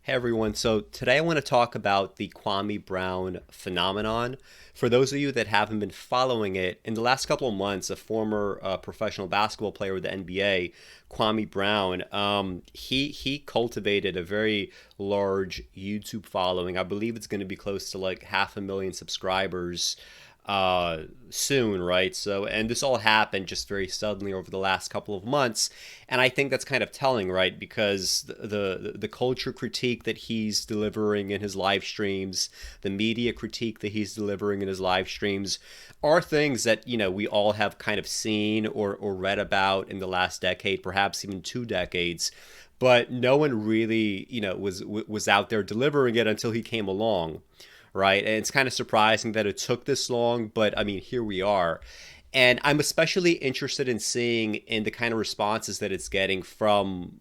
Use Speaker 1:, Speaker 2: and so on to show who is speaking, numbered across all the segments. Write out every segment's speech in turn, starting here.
Speaker 1: Hey everyone, so today I want to talk about the Kwame Brown phenomenon. For those of you that haven't been following it, in the last couple of months, a former professional basketball player with the NBA, Kwame Brown, he cultivated a very large YouTube following. I believe it's going to be close to like 500,000 subscribers soon, right? So, and this all happened just very suddenly over the last couple of months, and I think that's kind of telling, right? Because the culture critique that he's delivering in his live streams, the media critique that he's delivering in his live streams, are things that we all have kind of seen or read about in the last decade, perhaps even 2 decades. But no one really, was out there delivering it until he came along, right? And it's kind of surprising that it took this long, but I mean, here we are. And I'm especially interested in seeing in the kind of responses that it's getting from,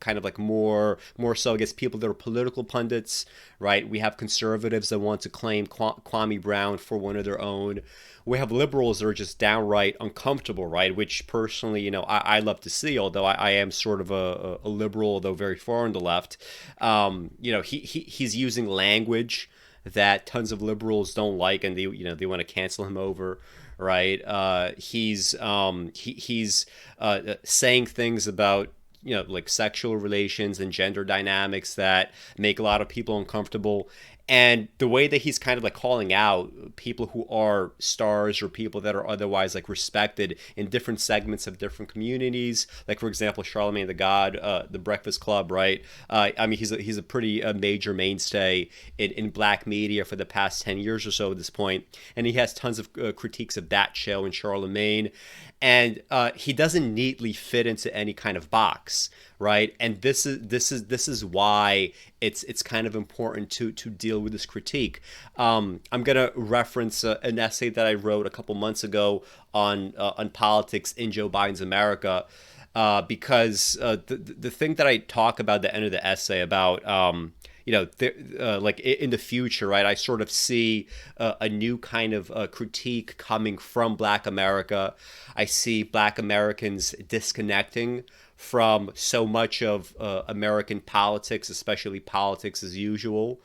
Speaker 1: kind of like more so, I guess, people that are political pundits, right? We have conservatives that want to claim Kwame Brown for one of their own. We have liberals that are just downright uncomfortable, right? Which personally, I love to see, although I am sort of a liberal, although very far on the left. He's using language that tons of liberals don't like, and they want to cancel him over, right? He's saying things about like sexual relations and gender dynamics that make a lot of people uncomfortable. And the way that he's kind of like calling out people who are stars or people that are otherwise like respected in different segments of different communities, like for example Charlemagne the God, the Breakfast Club, right? I mean, he's a pretty major mainstay in black media for the past 10 years or so at this point, and he has tons of critiques of that show and Charlemagne, and he doesn't neatly fit into any kind of box, right? And this is why it's kind of important to deal with this critique. I'm gonna reference an essay that I wrote a couple months ago on politics in Joe Biden's America, because the thing that I talk about at the end of the essay about like in the future, right? I sort of see a new kind of critique coming from Black America. I see Black Americans disconnecting from so much of American politics, especially politics as usual.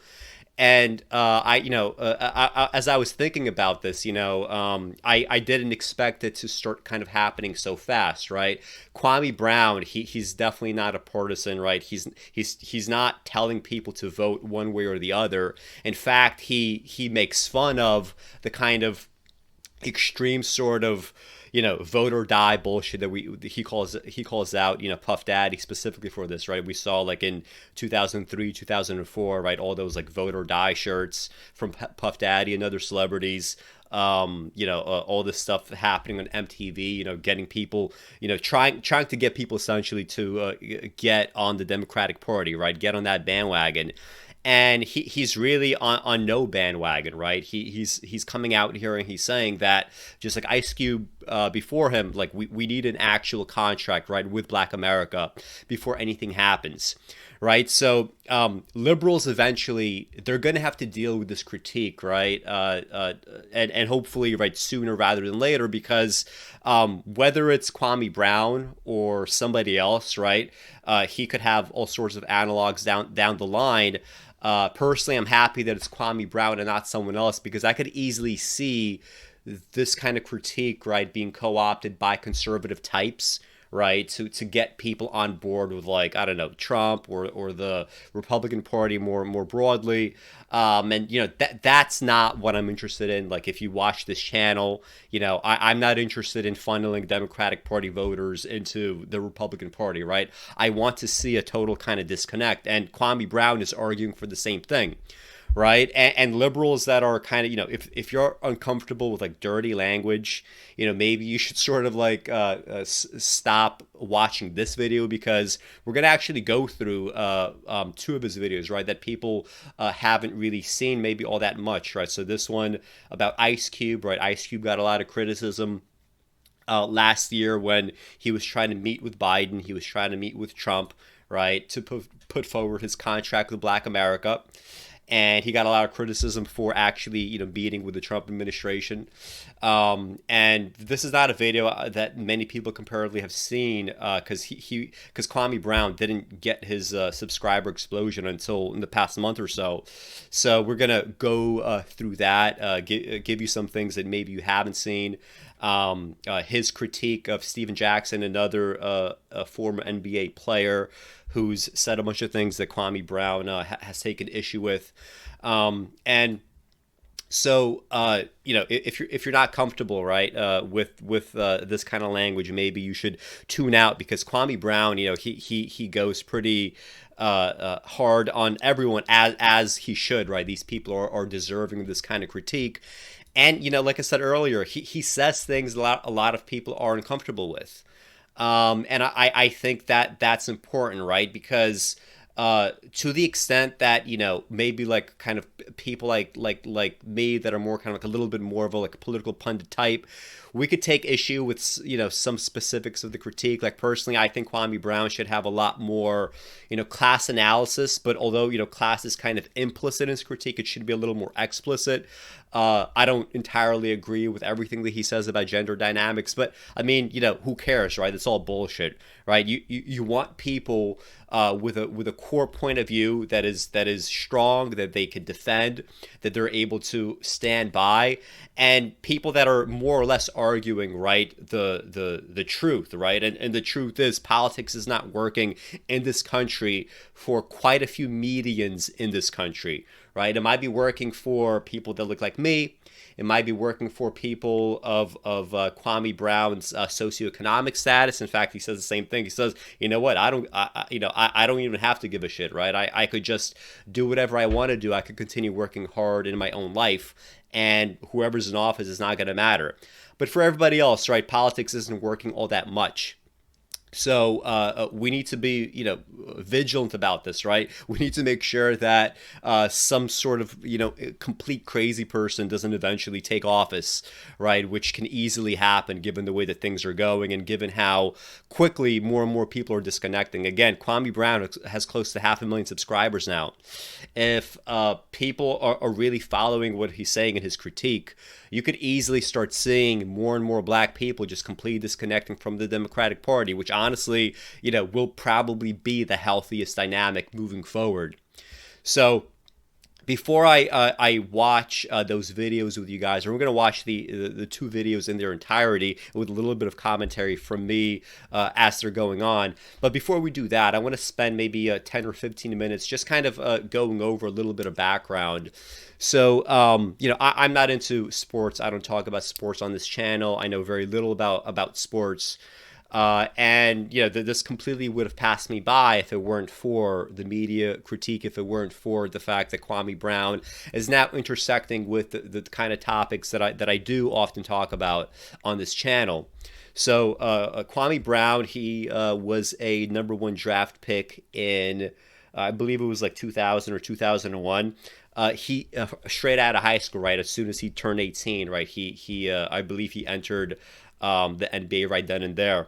Speaker 1: And as I was thinking about this, I didn't expect it to start kind of happening so fast, right? Kwame Brown, he's definitely not a partisan, right? He's not telling people to vote one way or the other. In fact, he makes fun of the kind of extreme sort of vote or die bullshit that he calls out Puff Daddy specifically for this, right? We saw like in 2003 2004, right, all those like vote or die shirts from Puff Daddy and other celebrities. All this stuff happening on MTV, getting people, trying to get people essentially to get on the Democratic Party, right? Get on that bandwagon. And he's really on no bandwagon, right? He's coming out here and he's saying that, just like Ice Cube before him, like we need an actual contract, right, with Black America before anything happens, right? So liberals eventually, they're going to have to deal with this critique, right? And hopefully, right, sooner rather than later, because whether it's Kwame Brown or somebody else, right, he could have all sorts of analogs down the line. Personally, I'm happy that it's Kwame Brown and not someone else, because I could easily see this kind of critique, right, being co-opted by conservative types, right, to get people on board with, like, I don't know, Trump or the Republican Party more broadly. And that's not what I'm interested in. Like, if you watch this channel, I'm not interested in funneling Democratic Party voters into the Republican Party, right? I want to see a total kind of disconnect, and Kwame Brown is arguing for the same thing, right? And liberals that are kind of, if you're uncomfortable with like dirty language, maybe you should sort of like stop watching this video, because we're going to actually go through two of his videos, right, that people haven't really seen maybe all that much, right? So this one about Ice Cube, right? Ice Cube got a lot of criticism last year when he was trying to meet with Biden, he was trying to meet with Trump, right, to put forward his contract with Black America. and he got a lot of criticism for actually, meeting with the Trump administration. And this is not a video that many people comparatively have seen, because because Kwame Brown didn't get his subscriber explosion until in the past month or so. So we're gonna go through that, give you some things that maybe you haven't seen. His critique of Steven Jackson, another former NBA player who's said a bunch of things that Kwame Brown has taken issue with. And so, if you're not comfortable, right, with this kind of language, maybe you should tune out, because Kwame Brown, he goes pretty hard on everyone, as he should, right? These people are deserving of this kind of critique. And, like I said earlier, he says things a lot of people are uncomfortable with. And I think that that's important, right? Because to the extent that, maybe like kind of people like me that are more kind of like a little bit more of a like political pundit type, we could take issue with, some specifics of the critique. Like personally, I think Kwame Brown should have a lot more, class analysis. But although, class is kind of implicit in his critique, it should be a little more explicit. I don't entirely agree with everything that he says about gender dynamics, but I mean, who cares, right? It's all bullshit, right? You want people with a core point of view that is strong, that they can defend, that they're able to stand by, and people that are more or less arguing, right, the truth, right? And the truth is, politics is not working in this country for quite a few medians in this country, right? It might be working for people that look like me. It might be working for people of Kwame Brown's socioeconomic status. In fact, he says the same thing. He says, you know what? I don't even have to give a shit, right? I could just do whatever I want to do. I could continue working hard in my own life, and whoever's in office is not going to matter. But for everybody else, right, politics isn't working all that much. So we need to be, vigilant about this, right? We need to make sure that some sort of, complete crazy person doesn't eventually take office, right? Which can easily happen given the way that things are going and given how quickly more and more people are disconnecting. Again, Kwame Brown has close to 500,000 subscribers now. If people are really following what he's saying in his critique, you could easily start seeing more and more black people just completely disconnecting from the Democratic Party, which honestly, will probably be the healthiest dynamic moving forward. So before I watch those videos with you guys, we're going to watch the two videos in their entirety with a little bit of commentary from me as they're going on. But before we do that, I want to spend maybe 10 or 15 minutes just kind of going over a little bit of background. So, I'm not into sports. I don't talk about sports on this channel. I know very little about sports. And this completely would have passed me by if it weren't for the media critique, if it weren't for the fact that Kwame Brown is now intersecting with the kind of topics that I do often talk about on this channel. So Kwame Brown, he was a #1 draft pick in, I believe it was like 2000 or 2001. He straight out of high school, right? As soon as he turned 18, right? He I believe he entered the NBA right then and there,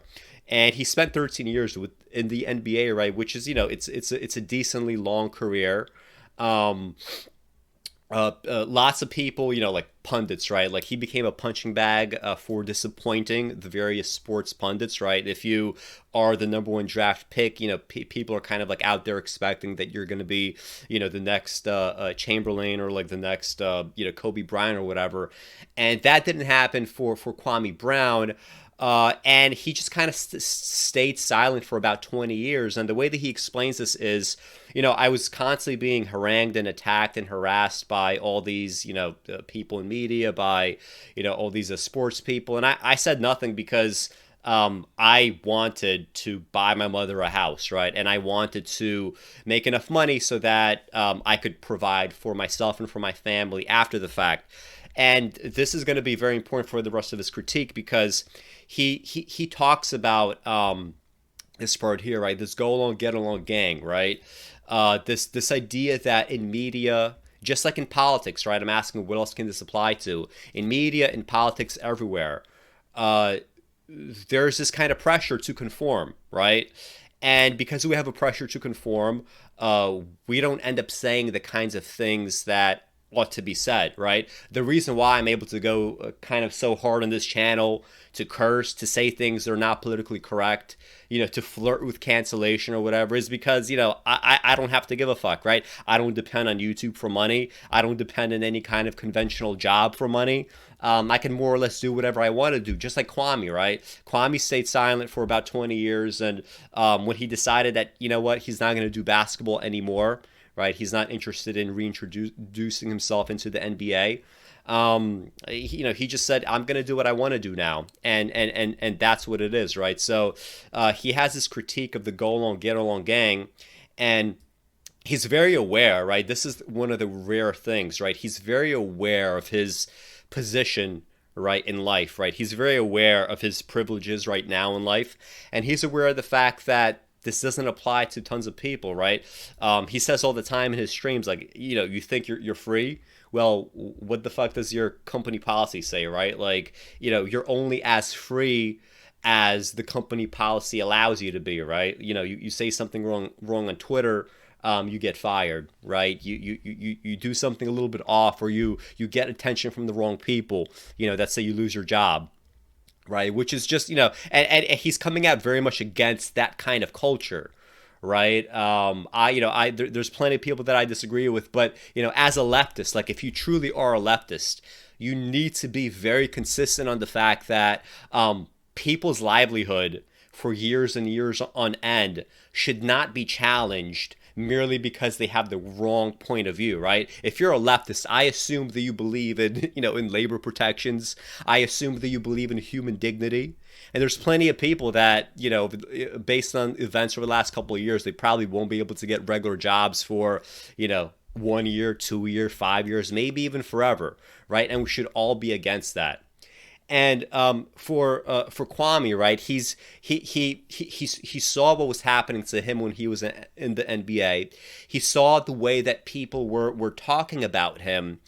Speaker 1: and he spent 13 years in the NBA, right? Which is, it's a decently long career. Lots of people, like pundits, right? Like he became a punching bag for disappointing the various sports pundits, right? If you are the #1 draft pick, people are kind of like out there expecting that you're going to be, the next Chamberlain or like the next, Kobe Bryant or whatever. And that didn't happen for Kwame Brown. And he just kind of stayed silent for about 20 years. And the way that he explains this is, I was constantly being harangued and attacked and harassed by all these, people in media, by, all these sports people. And I said nothing because I wanted to buy my mother a house, right? And I wanted to make enough money so that I could provide for myself and for my family after the fact. And this is going to be very important for the rest of his critique, because he talks about this part here, right? This go along, get along gang, right? This idea that in media, just like in politics, right? I'm asking, what else can this apply to? In media, in politics, everywhere, there's this kind of pressure to conform, right? And because we have a pressure to conform, we don't end up saying the kinds of things that ought to be said, right? The reason why I'm able to go kind of so hard on this channel, to curse, to say things that are not politically correct, to flirt with cancellation or whatever, is because, I don't have to give a fuck, right? I don't depend on YouTube for money. I don't depend on any kind of conventional job for money. I can more or less do whatever I want to do, just like Kwame, right? Kwame stayed silent for about 20 years, and when he decided that, he's not going to do basketball anymore, right? He's not interested in reintroducing himself into the NBA. He just said, I'm going to do what I want to do now. And that's what it is, right? So he has this critique of the go along, get along gang. And he's very aware, right? This is one of the rare things, right? He's very aware of his position, right, in life, right? He's very aware of his privileges right now in life. And he's aware of the fact that this doesn't apply to tons of people, right? He says all the time in his streams, like, you think you're free? Well, what the fuck does your company policy say, right? Like, you're only as free as the company policy allows you to be, right? You say something wrong on Twitter, you get fired, right? You do something a little bit off, or you get attention from the wrong people, that say you lose your job. Right, which is just and he's coming out very much against that kind of culture, right? There's plenty of people that I disagree with, but as a leftist, like, if you truly are a leftist, you need to be very consistent on the fact that people's livelihood for years and years on end should not be challenged merely because they have the wrong point of view, right? If you're a leftist, I assume that you believe in, in labor protections. I assume that you believe in human dignity. And there's plenty of people that, based on events over the last couple of years, they probably won't be able to get regular jobs for, 1 year, 2 year, 5 years, maybe even forever, right? And we should all be against that. And for Kwame, right, he saw what was happening to him when he was in the NBA. He saw the way that people were talking about him,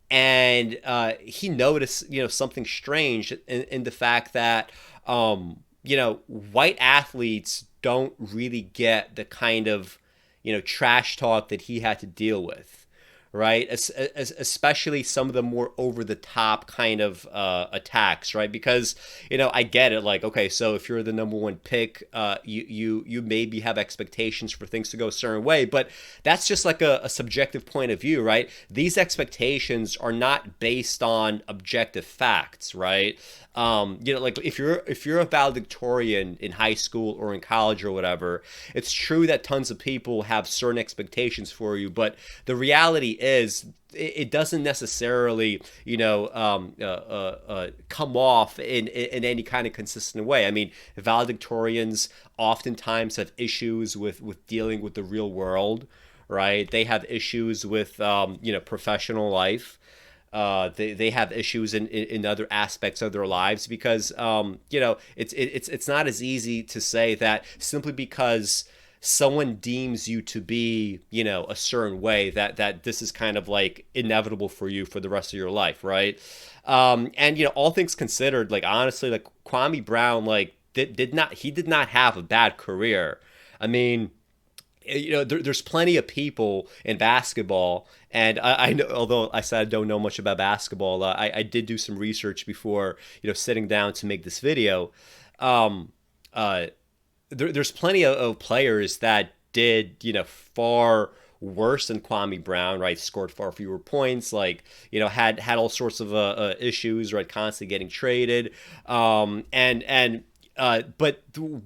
Speaker 1: and he noticed something strange in the fact that white athletes don't really get the kind of trash talk that he had to deal with. Right, especially some of the more over the top kind of attacks, right? Because I get it. Like, okay, so if you're the number one pick, you maybe have expectations for things to go a certain way, but that's just like a subjective point of view, right? These expectations are not based on objective facts, right? Like, if you're a valedictorian in high school or in college or whatever, it's true that tons of people have certain expectations for you, but the reality is it doesn't necessarily come off in any kind of consistent way. I mean, valedictorians oftentimes have issues with dealing with the real world, right? They have issues with professional life. They have issues in other aspects of their lives, because it's not as easy to say that simply because someone deems you to be a certain way that this is kind of like inevitable for you for the rest of your life, right? And all things considered, like, honestly, like, Kwame Brown, like, did not have a bad career. I mean, there's plenty of people in basketball, and I know, although I said I don't know much about basketball, I did do some research before, sitting down to make this video. There's plenty of players that did, far worse than Kwame Brown, right? Scored far fewer points, like, had all sorts of issues, right? Constantly getting traded, but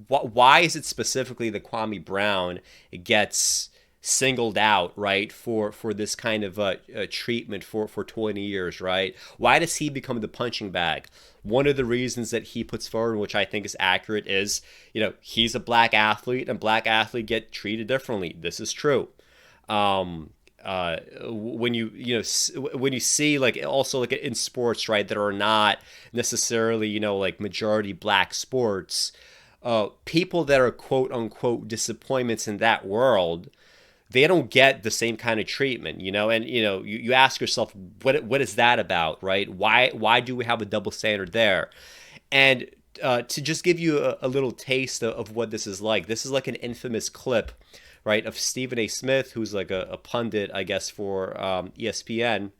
Speaker 1: why is it specifically that Kwame Brown gets singled out, right, for this kind of treatment for 20 years, right? Why does he become the punching bag? One of the reasons that he puts forward, which I think is accurate, is he's a black athlete, and black athletes get treated differently. This is true. When you see, like, also, like, in sports, right, that are not necessarily like majority black sports, people that are quote unquote disappointments in that world, they don't get the same kind of treatment, and you ask yourself, what is that about, right? Why do we have a double standard there? And to just give you a little taste of what this is like. This is like an infamous clip, right, of Stephen A. Smith, who's like a pundit, I guess, for ESPN.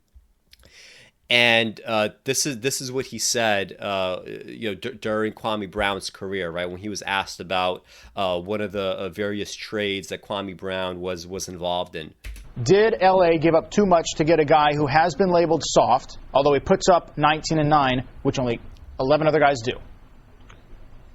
Speaker 1: And this is what he said, during Kwame Brown's career, right, when he was asked about one of the various trades that Kwame Brown was involved in.
Speaker 2: Did LA give up too much to get a guy who has been labeled soft, although he puts up 19-9, which only 11 other guys do?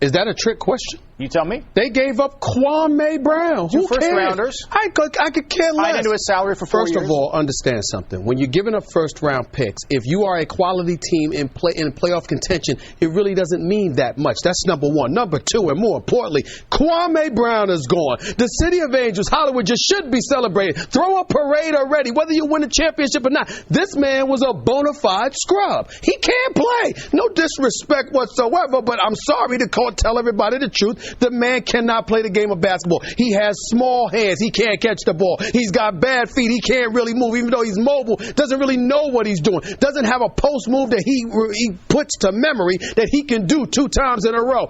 Speaker 3: Is that a trick question?
Speaker 2: You tell me.
Speaker 3: They gave up Kwame Brown.
Speaker 2: Two
Speaker 3: Who
Speaker 2: first
Speaker 3: cares?
Speaker 2: rounders.
Speaker 3: I could care less.
Speaker 2: Tied into his salary for 4 years.
Speaker 3: First of all, understand something. When you're giving up first round picks, if you are a quality team in playoff contention, it really doesn't mean that much. That's number one. Number two, and more importantly, Kwame Brown is gone. The City of Angels, Hollywood, just should be celebrated. Throw a parade already, whether you win a championship or not. This man was a bona fide scrub. He can't play. No disrespect whatsoever, but I'm sorry to tell everybody the truth. The man cannot play the game of basketball. He has small hands. He can't catch the ball. He's got bad feet. He can't really move, even though he's mobile. Doesn't really know what he's doing. Doesn't have a post move that he puts to memory that he can do 2 times in a row.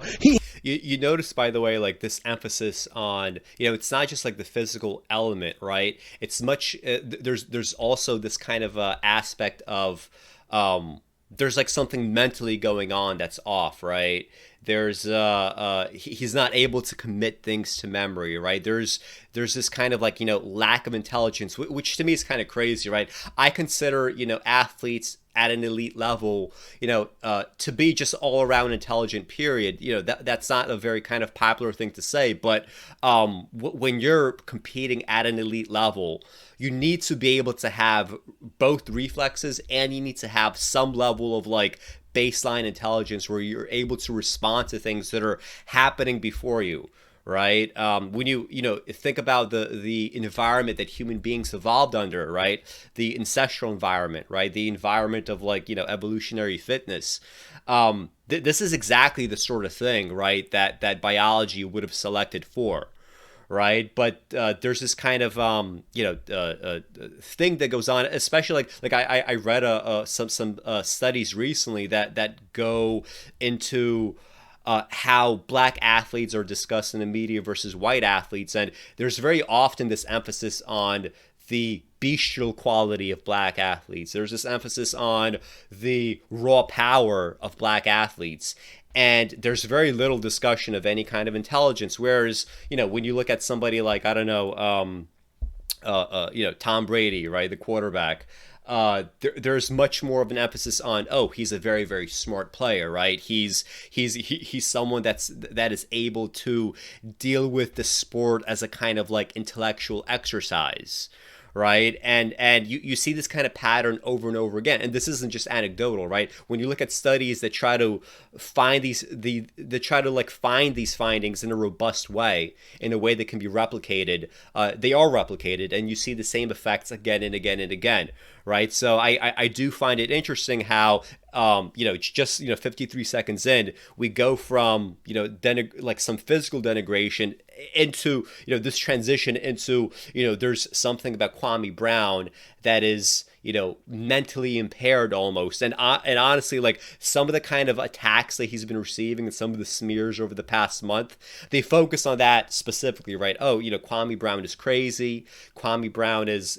Speaker 1: You notice, by the way, like this emphasis on, it's not just like the physical element, right? It's much, there's also this kind of aspect of, there's like something mentally going on that's off, right? There's he's not able to commit things to memory, right? There's this kind of like, lack of intelligence, which to me is kind of crazy, right? I consider, athletes at an elite level, to be just all around intelligent, period. That's not a very kind of popular thing to say, but when you're competing at an elite level, you need to be able to have both reflexes, and you need to have some level of like baseline intelligence where you're able to respond to things that are happening before you. Right. When you think about the environment that human beings evolved under, right? The ancestral environment, right? The environment of like, evolutionary fitness. This is exactly the sort of thing, right, that biology would have selected for. Right. But there's this kind of, thing that goes on, especially like I read some studies recently that go into how black athletes are discussed in the media versus white athletes. And there's very often this emphasis on the bestial quality of black athletes. There's this emphasis on the raw power of black athletes. And there's very little discussion of any kind of intelligence. Whereas, when you look at somebody like, I don't know, Tom Brady, right, the quarterback, there's much more of an emphasis on, he's a very, very smart player, right? He's someone that is able to deal with the sport as a kind of like intellectual exercise. Right. And you see this kind of pattern over and over again. And this isn't just anecdotal, right? When you look at studies that try to find find these findings in a robust way, in a way that can be replicated, they are replicated, and you see the same effects again and again and again. Right. So I do find it interesting how, just 53 seconds in, we go from, like some physical denigration into, this transition into, there's something about Kwame Brown that is, mentally impaired almost. And honestly, like some of the kind of attacks that he's been receiving and some of the smears over the past month, they focus on that specifically, right? Kwame Brown is crazy. Kwame Brown is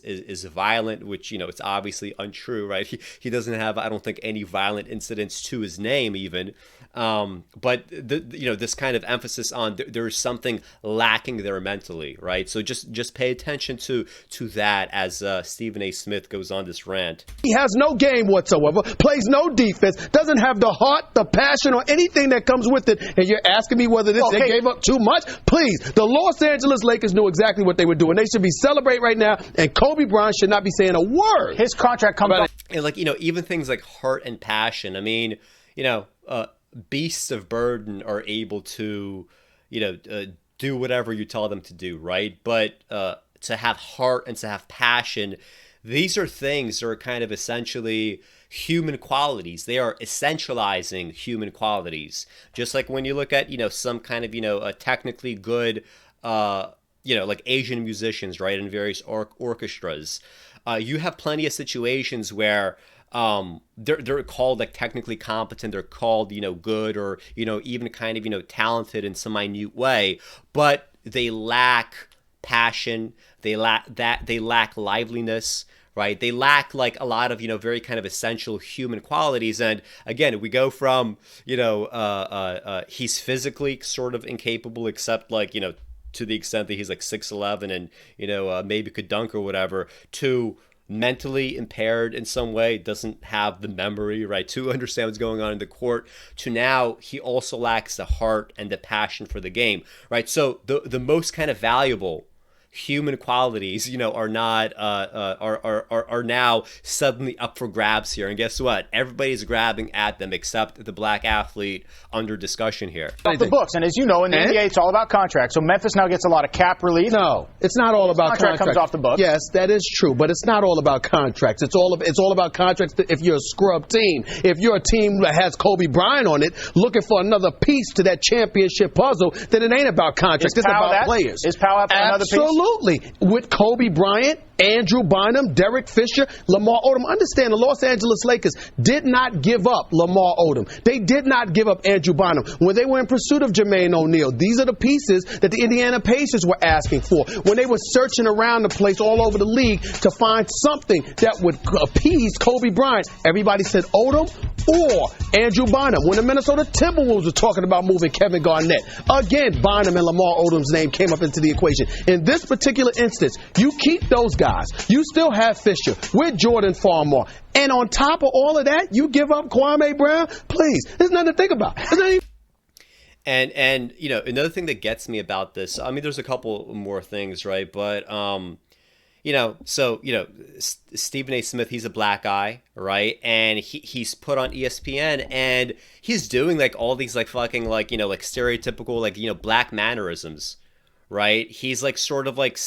Speaker 1: violent, which, it's obviously untrue, right? He doesn't have, I don't think, any violent incidents to his name even. But this kind of emphasis on there's something lacking there mentally, right? So just pay attention to that as Stephen A. Smith goes on this rant.
Speaker 3: He has no game whatsoever, plays no defense, doesn't have the heart, the passion, or anything that comes with it. And you're asking me whether they gave up too much? Please, the Los Angeles Lakers knew exactly what they were doing. They should be celebrating right now, and Kobe Bryant should not be saying a word.
Speaker 2: His contract comes up.
Speaker 1: And like, even things like heart and passion. I mean, beasts of burden are able to, do whatever you tell them to do, right? But to have heart and to have passion, these are things that are kind of essentially human qualities. They are essentializing human qualities. Just like when you look at, some kind of, a technically good, like Asian musicians, right, in various orchestras. You have plenty of situations where they're called like technically competent, they're called, good, or, even kind of, talented in some minute way, but they lack passion, they lack liveliness, right? They lack like a lot of, very kind of essential human qualities. And again, we go from, he's physically sort of incapable, except like, to the extent that he's like 6'11" and, maybe could dunk or whatever, to mentally impaired in some way, doesn't have the memory, right, to understand what's going on in the court, to now he also lacks the heart and the passion for the game, right? So the most kind of valuable human qualities, are not are now suddenly up for grabs here. And guess what? Everybody's grabbing at them except the black athlete under discussion here.
Speaker 2: Off the books, and as you know, in the NBA, it's all about contracts. So Memphis now gets a lot of cap relief.
Speaker 3: No, it's not all about contracts.
Speaker 2: Comes off the books.
Speaker 3: Yes, that is true, but it's not all about contracts. It's all about contracts. If you're a scrub team, if you're a team that has Kobe Bryant on it, looking for another piece to that championship puzzle, then it ain't about contracts. It's about players.
Speaker 2: Is Powell another piece?
Speaker 3: Absolutely. With Kobe Bryant, Andrew Bynum, Derek Fisher, Lamar Odom. Understand, the Los Angeles Lakers did not give up Lamar Odom. They did not give up Andrew Bynum when they were in pursuit of Jermaine O'Neal. These are the pieces that the Indiana Pacers were asking for when they were searching around the place all over the league to find something that would appease Kobe Bryant. Everybody said Odom or Andrew Bynum. When the Minnesota Timberwolves were talking about moving Kevin Garnett, again, Bynum and Lamar Odom's name came up into the equation. In this particular instance, you keep those guys. You still have Fisher with Jordan Farmar. And on top of all of that, you give up Kwame Brown? Please, there's nothing to think about.
Speaker 1: And another thing that gets me about this, I mean, there's a couple more things, right? But, Stephen A. Smith, he's a black guy, right? And he's put on ESPN, and he's doing like all these like fucking like, like stereotypical like, black mannerisms, right? He's like sort of like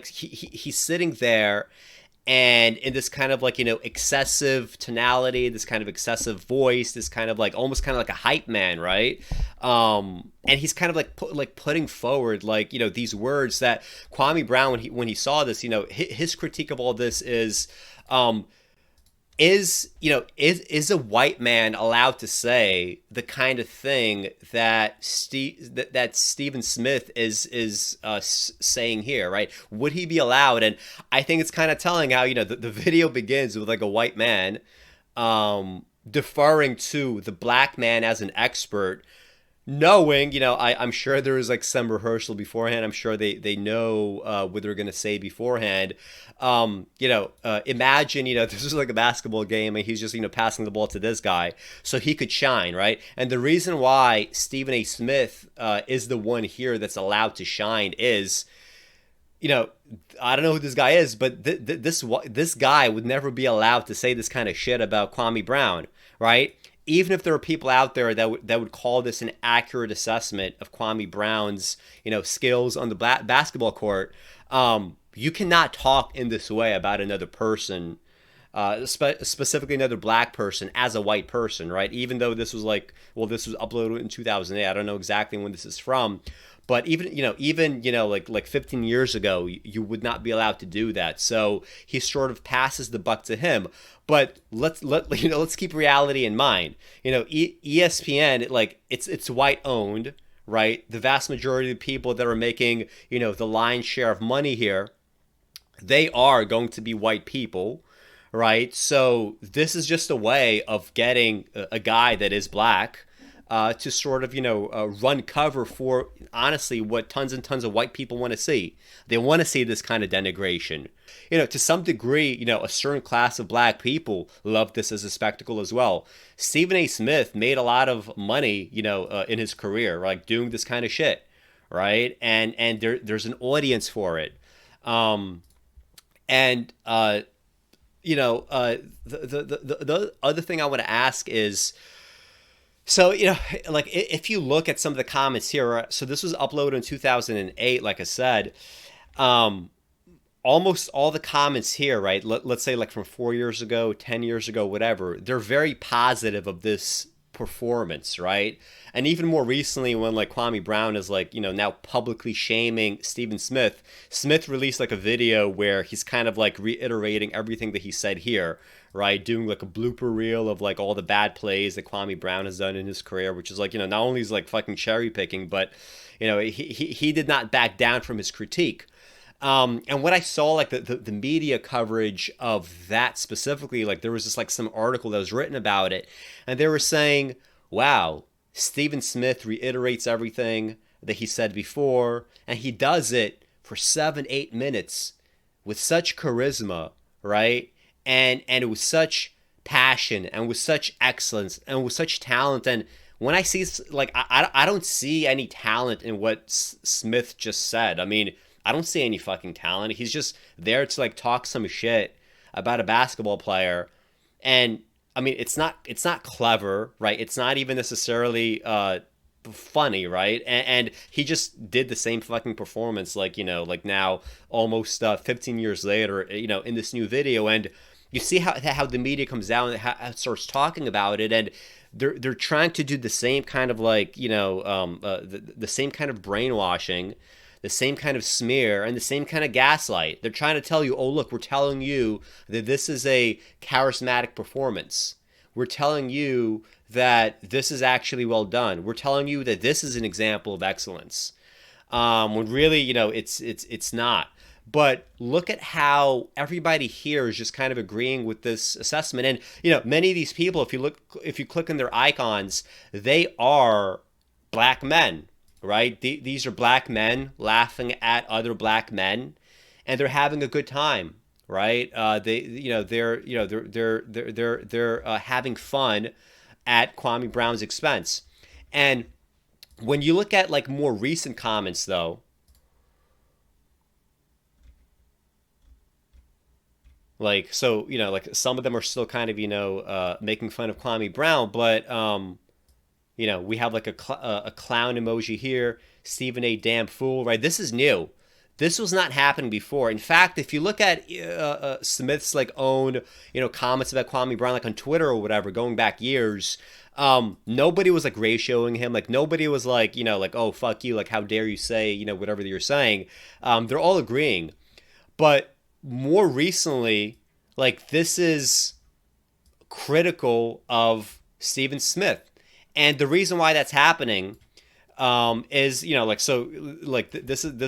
Speaker 1: he's sitting there and in this kind of like, excessive tonality, this kind of excessive voice, this kind of like almost kind of like a hype man, right? And he's kind of like putting forward like, these words that Kwame Brown, when he saw this, his critique of all this is a white man allowed to say the kind of thing that Stephen Smith is saying here, right? Would he be allowed? And I think it's kind of telling how, the video begins with like a white man deferring to the black man as an expert, knowing, I'm sure there was like some rehearsal beforehand. I'm sure they know what they're going to say beforehand. Imagine, this is like a basketball game and he's just, passing the ball to this guy so he could shine, right? And the reason why Stephen A. Smith is the one here that's allowed to shine is, I don't know who this guy is, but this guy would never be allowed to say this kind of shit about Kwame Brown, right? Even if there are people out there that would call this an accurate assessment of Kwame Brown's, skills on the basketball court, you cannot talk in this way about another person, specifically another black person, as a white person, right? Even though this was this was uploaded in 2008. I don't know exactly when this is from, but even like 15 years ago, you would not be allowed to do that. So he sort of passes the buck to him. But let's keep reality in mind. ESPN, like it's white owned, right? The vast majority of the people that are making, the lion's share of money here, they are going to be white people, right? So this is just a way of getting a guy that is black to sort of, run cover for, honestly, what tons and tons of white people want to see. They want to see this kind of denigration. To some degree, a certain class of black people love this as a spectacle as well. Stephen A. Smith made a lot of money, in his career, like doing this kind of shit, right? And there's an audience for it. The other thing I want to ask is, so, like if you look at some of the comments here, so this was uploaded in 2008, like I said, almost all the comments here, right? Let's say like from 4 years ago, 10 years ago, whatever, they're very positive of this performance, right? And even more recently, when like Kwame Brown is like, now publicly shaming Stephen Smith, Smith released like a video where he's kind of like reiterating everything that he said here, right? Doing like a blooper reel of like all the bad plays that Kwame Brown has done in his career, which is like, not only is like fucking cherry picking, but, he did not back down from his critique. And when I saw like the media coverage of that specifically, like there was just like some article that was written about it, and they were saying, wow, Stephen Smith reiterates everything that he said before, and he does it for 7-8 minutes with such charisma, right? And it was such passion, and with such excellence, and with such talent. And when I see, like, I don't see any talent in what Smith just said. I mean, I don't see any fucking talent. He's just there to like talk some shit about a basketball player. And I mean, it's not clever, right? It's not even necessarily funny, right? And he just did the same fucking performance, like, like now almost 15 years later, in this new video. And you see how the media comes down and how it starts talking about it, and they're trying to do the same kind of like, the same kind of brainwashing, the same kind of smear, and the same kind of gaslight. They're trying to tell you, oh, look, we're telling you that this is a charismatic performance. We're telling you that this is actually well done. We're telling you that this is an example of excellence. When really, it's not. But look at how everybody here is just kind of agreeing with this assessment. And, many of these people, if you click on their icons, they are black men. Right? These are black men laughing at other black men, and they're having a good time. Right? They're having fun at Kwame Brown's expense. And when you look at like more recent comments, though, like like some of them are still kind of making fun of Kwame Brown, but we have like a clown emoji here. Stephen A. damn fool, right? This is new. This was not happening before. In fact, if you look at Smith's like own, comments about Kwame Brown, like on Twitter or whatever, going back years, nobody was like ratioing him. Like nobody was like, like, oh, fuck you. Like, how dare you say, whatever that you're saying. They're all agreeing. But more recently, like this is critical of Stephen Smith. And the reason why that's happening is, this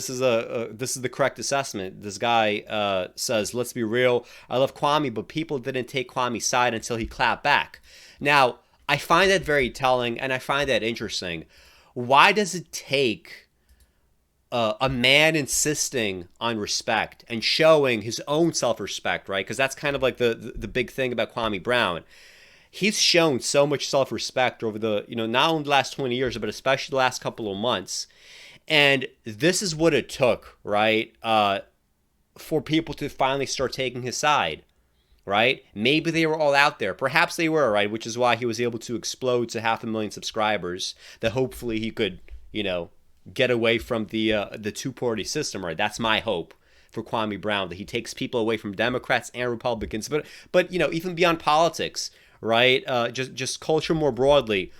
Speaker 1: is the correct assessment. This guy says, let's be real. I love Kwame, but people didn't take Kwame's side until he clapped back. Now, I find that very telling, and I find that interesting. Why does it take a man insisting on respect and showing his own self-respect, right? Because that's kind of like the big thing about Kwame Brown. He's shown so much self-respect over the, not only the last 20 years, but especially the last couple of months. And this is what it took, right, for people to finally start taking his side, right? Maybe they were all out there. Perhaps they were, right, which is why he was able to explode to 500,000 subscribers, that hopefully he could, get away from the two-party system, right? That's my hope for Kwame Brown, that he takes people away from Democrats and Republicans. But even beyond politics, right? Just culture more broadly.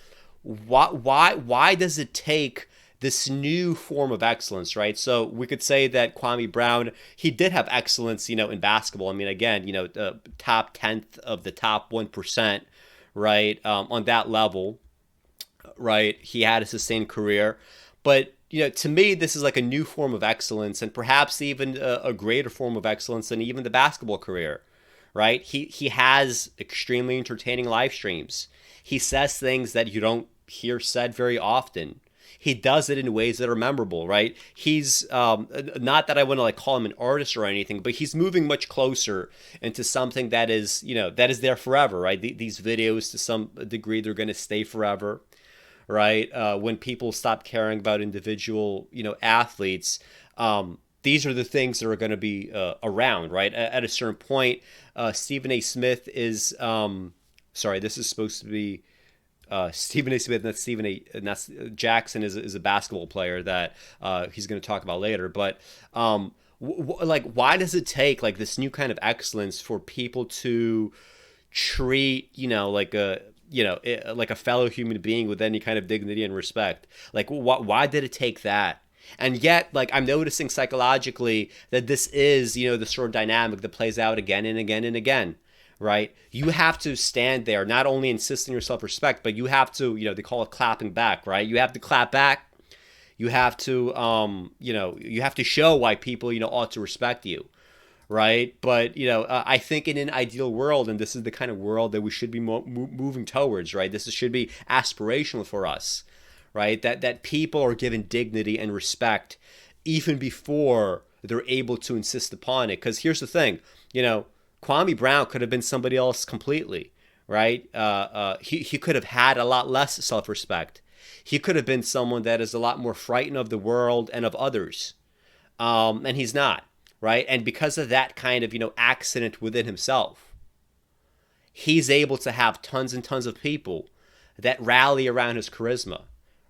Speaker 1: Why does it take this new form of excellence, right? So we could say that Kwame Brown, he did have excellence, in basketball. I mean, again, top 10th of the top 1%, right? On that level, right? He had a sustained career. But, to me, this is like a new form of excellence, and perhaps even a greater form of excellence than even the basketball career. Right? He has extremely entertaining live streams. He says things that you don't hear said very often. He does it in ways that are memorable, right? He's not that I want to like call him an artist or anything, but he's moving much closer into something that is, that is there forever, right? These videos, to some degree, they're going to stay forever, right? When people stop caring about individual, athletes, these are the things that are going to be around, right? At a certain point, Stephen A. Smith is, this is supposed to be Stephen A. Smith, and that's Jackson is a basketball player that he's going to talk about later. But why does it take like this new kind of excellence for people to treat, like a fellow human being with any kind of dignity and respect. Like, why did it take that? And yet, like, I'm noticing psychologically that this is, the sort of dynamic that plays out again and again and again, right? You have to stand there, not only insist on your self-respect, but you have to, they call it clapping back, right? You have to clap back. You have to, you have to show why people, ought to respect you, right? But, I think in an ideal world, and this is the kind of world that we should be moving towards, right? This should be aspirational for us, right? That people are given dignity and respect even before they're able to insist upon it. Because here's the thing, Kwame Brown could have been somebody else completely, right? He could have had a lot less self-respect. He could have been someone that is a lot more frightened of the world and of others. And he's not, right? And because of that kind of, accident within himself, he's able to have tons and tons of people that rally around his charisma,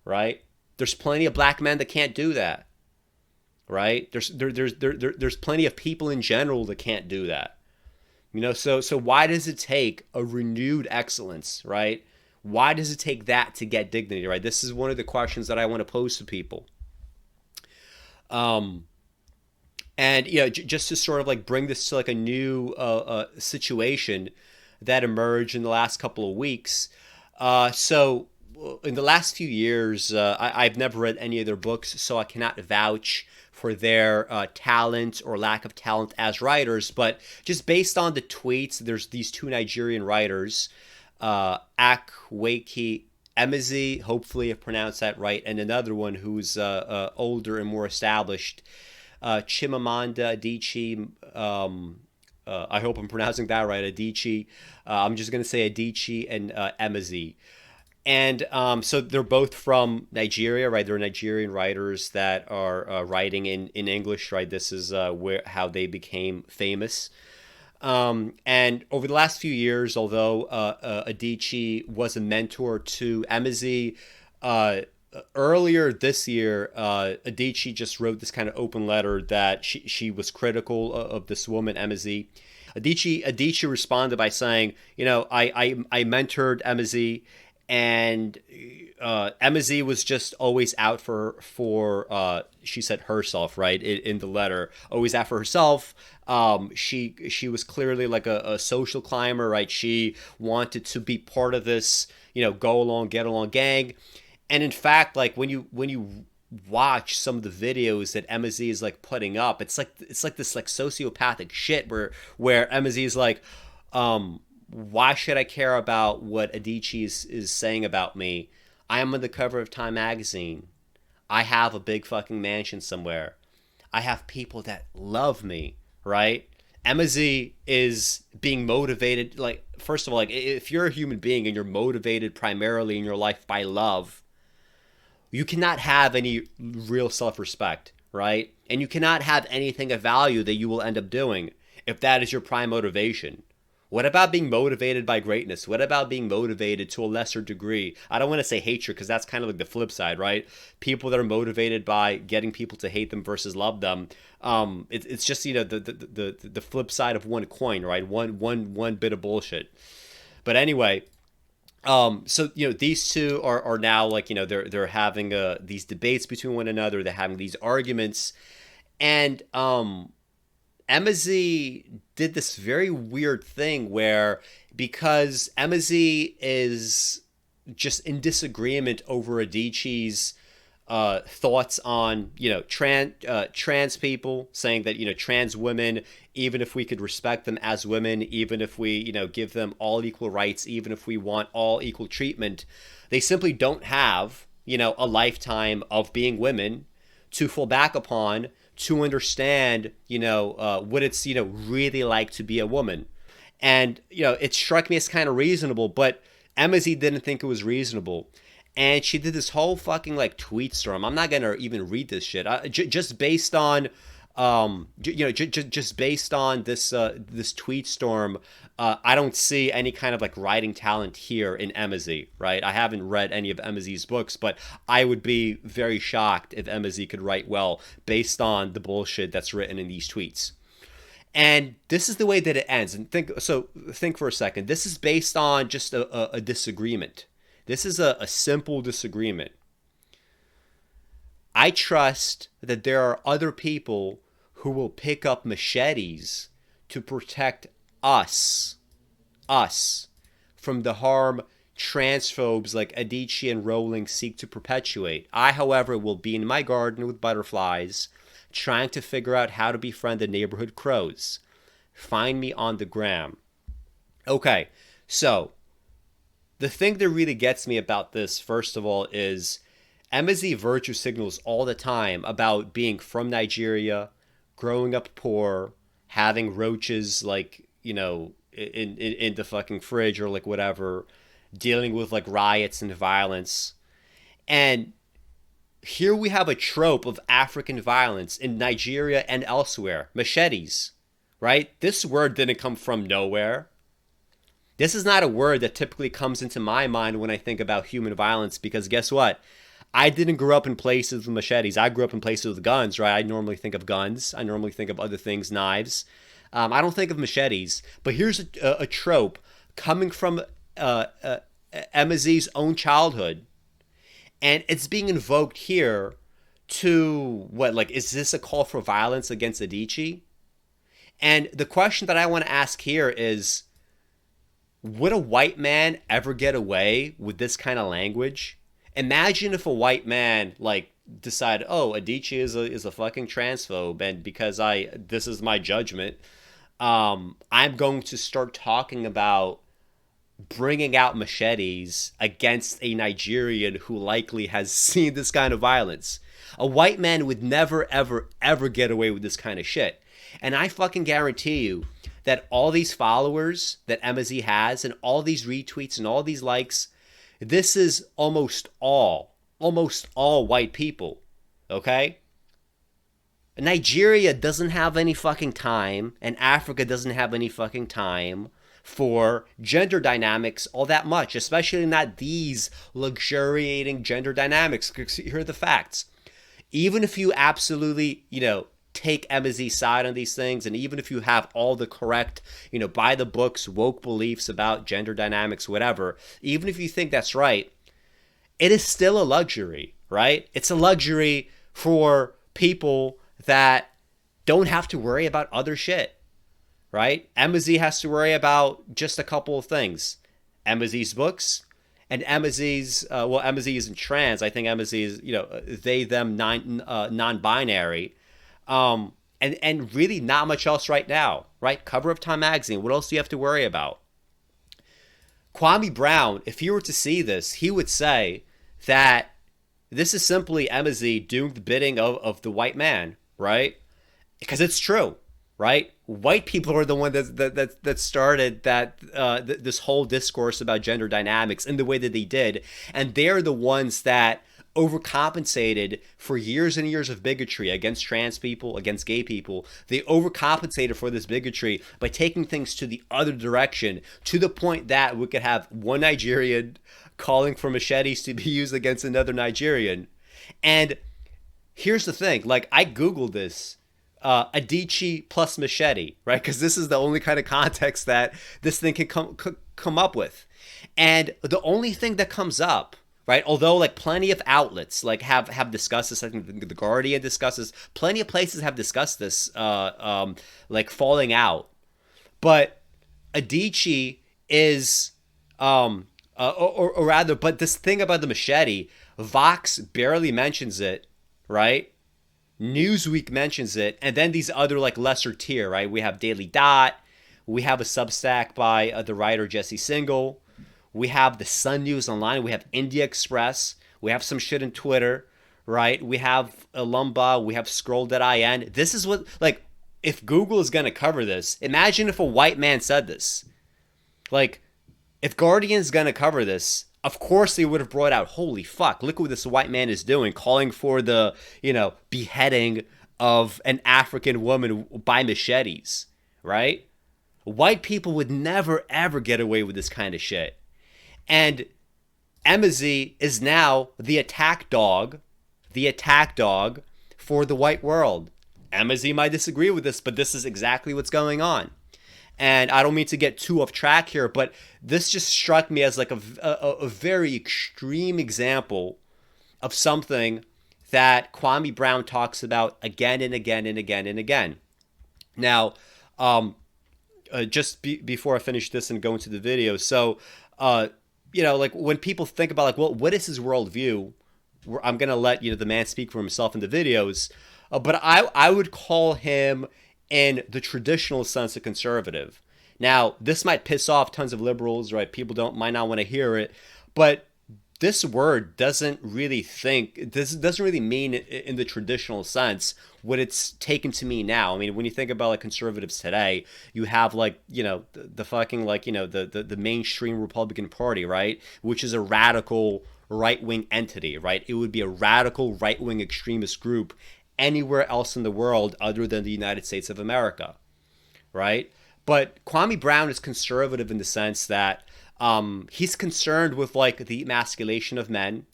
Speaker 1: right? There's plenty of black men that can't do that, right? There's plenty of people in general that can't do that. So why does it take a renewed excellence, right? Why does it take that to get dignity, right? This is one of the questions that I want to pose to people. And, just to sort of like bring this to like a new situation that emerged in the last couple of weeks. So in the last few years, I've never read any of their books, so I cannot vouch for their talent or lack of talent as writers. But just based on the tweets, there's these two Nigerian writers, Akwaeke Emezi, hopefully I pronounced that right, and another one who's older and more established, Chimamanda Adichie. I hope I'm pronouncing that right, Adichie. I'm just going to say Adichie and Emezi. And so they're both from Nigeria, right? They're Nigerian writers that are writing in English, right? This is how they became famous. And over the last few years, although Adichie was a mentor to Emezi, earlier this year, Adichie just wrote this kind of open letter that she was critical of this woman, Emezi. Adichie responded by saying, I mentored Emezi, and Emezi was just always out for she said herself, right, in the letter, always out for herself. She was clearly like a social climber, right? She wanted to be part of this, go along, get along gang. And in fact, like when you watch some of the videos that Emezi is like putting up, it's like this like sociopathic shit where Emezi is like, why should I care about what Adichie is saying about me? I am on the cover of Time magazine. I have a big fucking mansion somewhere. I have people that love me, right? Emezi is being motivated. Like, first of all, like, if you're a human being and you're motivated primarily in your life by love, you cannot have any real self-respect, right? And you cannot have anything of value that you will end up doing if that is your prime motivation. What about being motivated by greatness? What about being motivated to a lesser degree? I don't want to say hatred, because that's kind of like the flip side, right? People that are motivated by getting people to hate them versus love them. It's just, the flip side of one coin, right? One bit of bullshit. But anyway, so these two are now like, they're having these debates between one another. They're having these arguments, and Emezi did this very weird thing where, because Emezi is just in disagreement over Adichie's thoughts on, trans people, saying that, trans women, even if we could respect them as women, even if we, give them all equal rights, even if we want all equal treatment, they simply don't have, a lifetime of being women to fall back upon, to understand, what it's, really like to be a woman. And, it struck me as kind of reasonable, but Emezi didn't think it was reasonable. And she did this whole fucking like tweet storm. I'm not going to even read this shit. Just based on, just based on this tweet storm, I don't see any kind of like writing talent here in Emezi, right? I haven't read any of Emezi's books, but I would be very shocked if Emezi could write well based on the bullshit that's written in these tweets. And this is the way that it ends. And think for a second. This is based on just a disagreement. This is a simple disagreement. I trust that there are other people who will pick up machetes to protect us from the harm transphobes like Adichie and Rowling seek to perpetuate. I, however, will be in my garden with butterflies, trying to figure out how to befriend the neighborhood crows. Find me on the gram. Okay, so the thing that really gets me about this, first of all, is Emezi virtue signals all the time about being from Nigeria, growing up poor, having roaches like, you know, in the fucking fridge or like whatever, dealing with like riots and violence. And here we have a trope of African violence in Nigeria and elsewhere. Machetes, right? This word didn't come from nowhere. This is not a word that typically comes into my mind when I think about human violence, because guess what? I didn't grow up in places with machetes. I grew up in places with guns, right? I normally think of guns. I normally think of other things, knives. I don't think of machetes. But here's a trope coming from Emezi's own childhood. And it's being invoked here to, what, like, is this a call for violence against Adichie? And the question that I want to ask here is, would a white man ever get away with this kind of language? Imagine if a white man like decided, oh, Adichie is a fucking transphobe, and because this is my judgment, I'm going to start talking about bringing out machetes against a Nigerian who likely has seen this kind of violence. A white man would never, ever, ever get away with this kind of shit. And I fucking guarantee you that all these followers that Emezi has and all these retweets and all these likes, this is almost all white people, okay? Nigeria doesn't have any fucking time, and Africa doesn't have any fucking time for gender dynamics all that much, especially not these luxuriating gender dynamics. Here are the facts. Even if you absolutely, take Emezi's side on these things, and even if you have all the correct, by the books, woke beliefs about gender dynamics, whatever, even if you think that's right, it is still a luxury, right? It's a luxury for people that don't have to worry about other shit, right? Emezi has to worry about just a couple of things. Emezi's books, and Emezi's, Emezi isn't trans. I think Emezi is, they, them, non-binary. And really not much else right now, right? Cover of Time magazine. What else do you have to worry about? Kwame Brown, if he were to see this, he would say that this is simply Emezi doing the bidding of the white man, right? Because it's true, right? White people are the one that started this whole discourse about gender dynamics in the way that they did, and they're the ones that overcompensated for years and years of bigotry against trans people, against gay people. They overcompensated for this bigotry by taking things to the other direction, to the point that we could have one Nigerian calling for machetes to be used against another Nigerian. And here's the thing, like, I Googled this, Adichie plus machete, right? Because this is the only kind of context that this thing can come up with. And the only thing that comes up, right? Although, like, plenty of outlets like have discussed this. I think the Guardian discusses. Plenty of places have discussed this, like, falling out. But Adichie is, or rather, but this thing about the machete, Vox barely mentions it, right? Newsweek mentions it, and then these other, like, lesser tier, right? We have Daily Dot. We have a Substack by the writer Jesse Singal. We have the Sun News Online. We have India Express. We have some shit in Twitter, right? We have Alumba. We have Scroll.in. This is what, like, if Google is going to cover this, imagine if a white man said this. Like, if Guardian is going to cover this, of course they would have brought out, holy fuck, look what this white man is doing, calling for the, beheading of an African woman by machetes, right? White people would never, ever get away with this kind of shit. And Emezi is now the attack dog for the white world. Emezi might disagree with this, but this is exactly what's going on. And I don't mean to get too off track here, but this just struck me as like a very extreme example of something that Kwame Brown talks about again and again and again and again. Now, before I finish this and go into the video, so, like when people think about like, well, what is his worldview? I'm going to let, the man speak for himself in the videos. But I would call him, in the traditional sense, a conservative. Now, this might piss off tons of liberals, right? People might not want to hear it, but this word doesn't really mean in the traditional sense what it's taken to mean now. I mean, when you think about like conservatives today, you have like, the fucking like, the mainstream Republican Party, right? Which is a radical right-wing entity, right? It would be a radical right-wing extremist group anywhere else in the world other than the United States of America, right? But Kwame Brown is conservative in the sense that he's concerned with like the emasculation of men,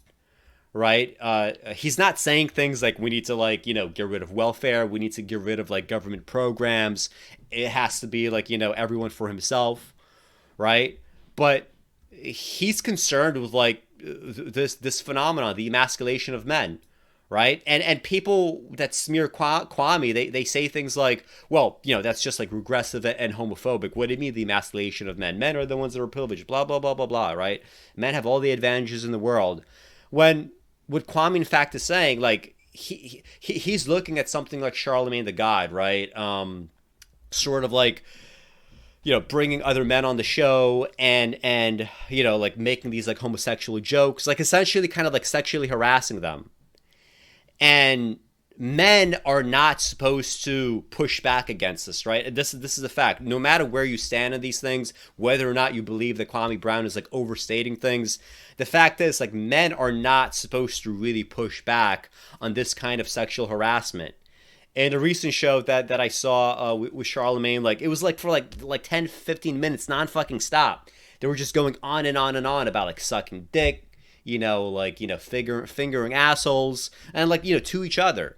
Speaker 1: right? He's not saying things like we need to like, get rid of welfare. We need to get rid of like government programs. It has to be like, everyone for himself, right? But he's concerned with like this phenomenon, the emasculation of men, right? And people that smear Kwame, they say things like, well, that's just like regressive and homophobic. What do you mean the emasculation of men? Men are the ones that are privileged, blah, blah, blah, blah, blah, right? Men have all the advantages in the world. When what Kwame, in fact, is saying, like, he's looking at something like Charlemagne the God, right? Sort of like, bringing other men on the show and like making these like homosexual jokes, like essentially kind of like sexually harassing them. And men are not supposed to push back against this, right? This is a fact. No matter where you stand on these things, whether or not you believe that Kwame Brown is like overstating things, the fact is like men are not supposed to really push back on this kind of sexual harassment. In a recent show that I saw with Charlemagne, like it was like for like 10, 15 minutes, non-fucking stop. They were just going on and on and on about like sucking dick, fingering assholes, and like, to each other.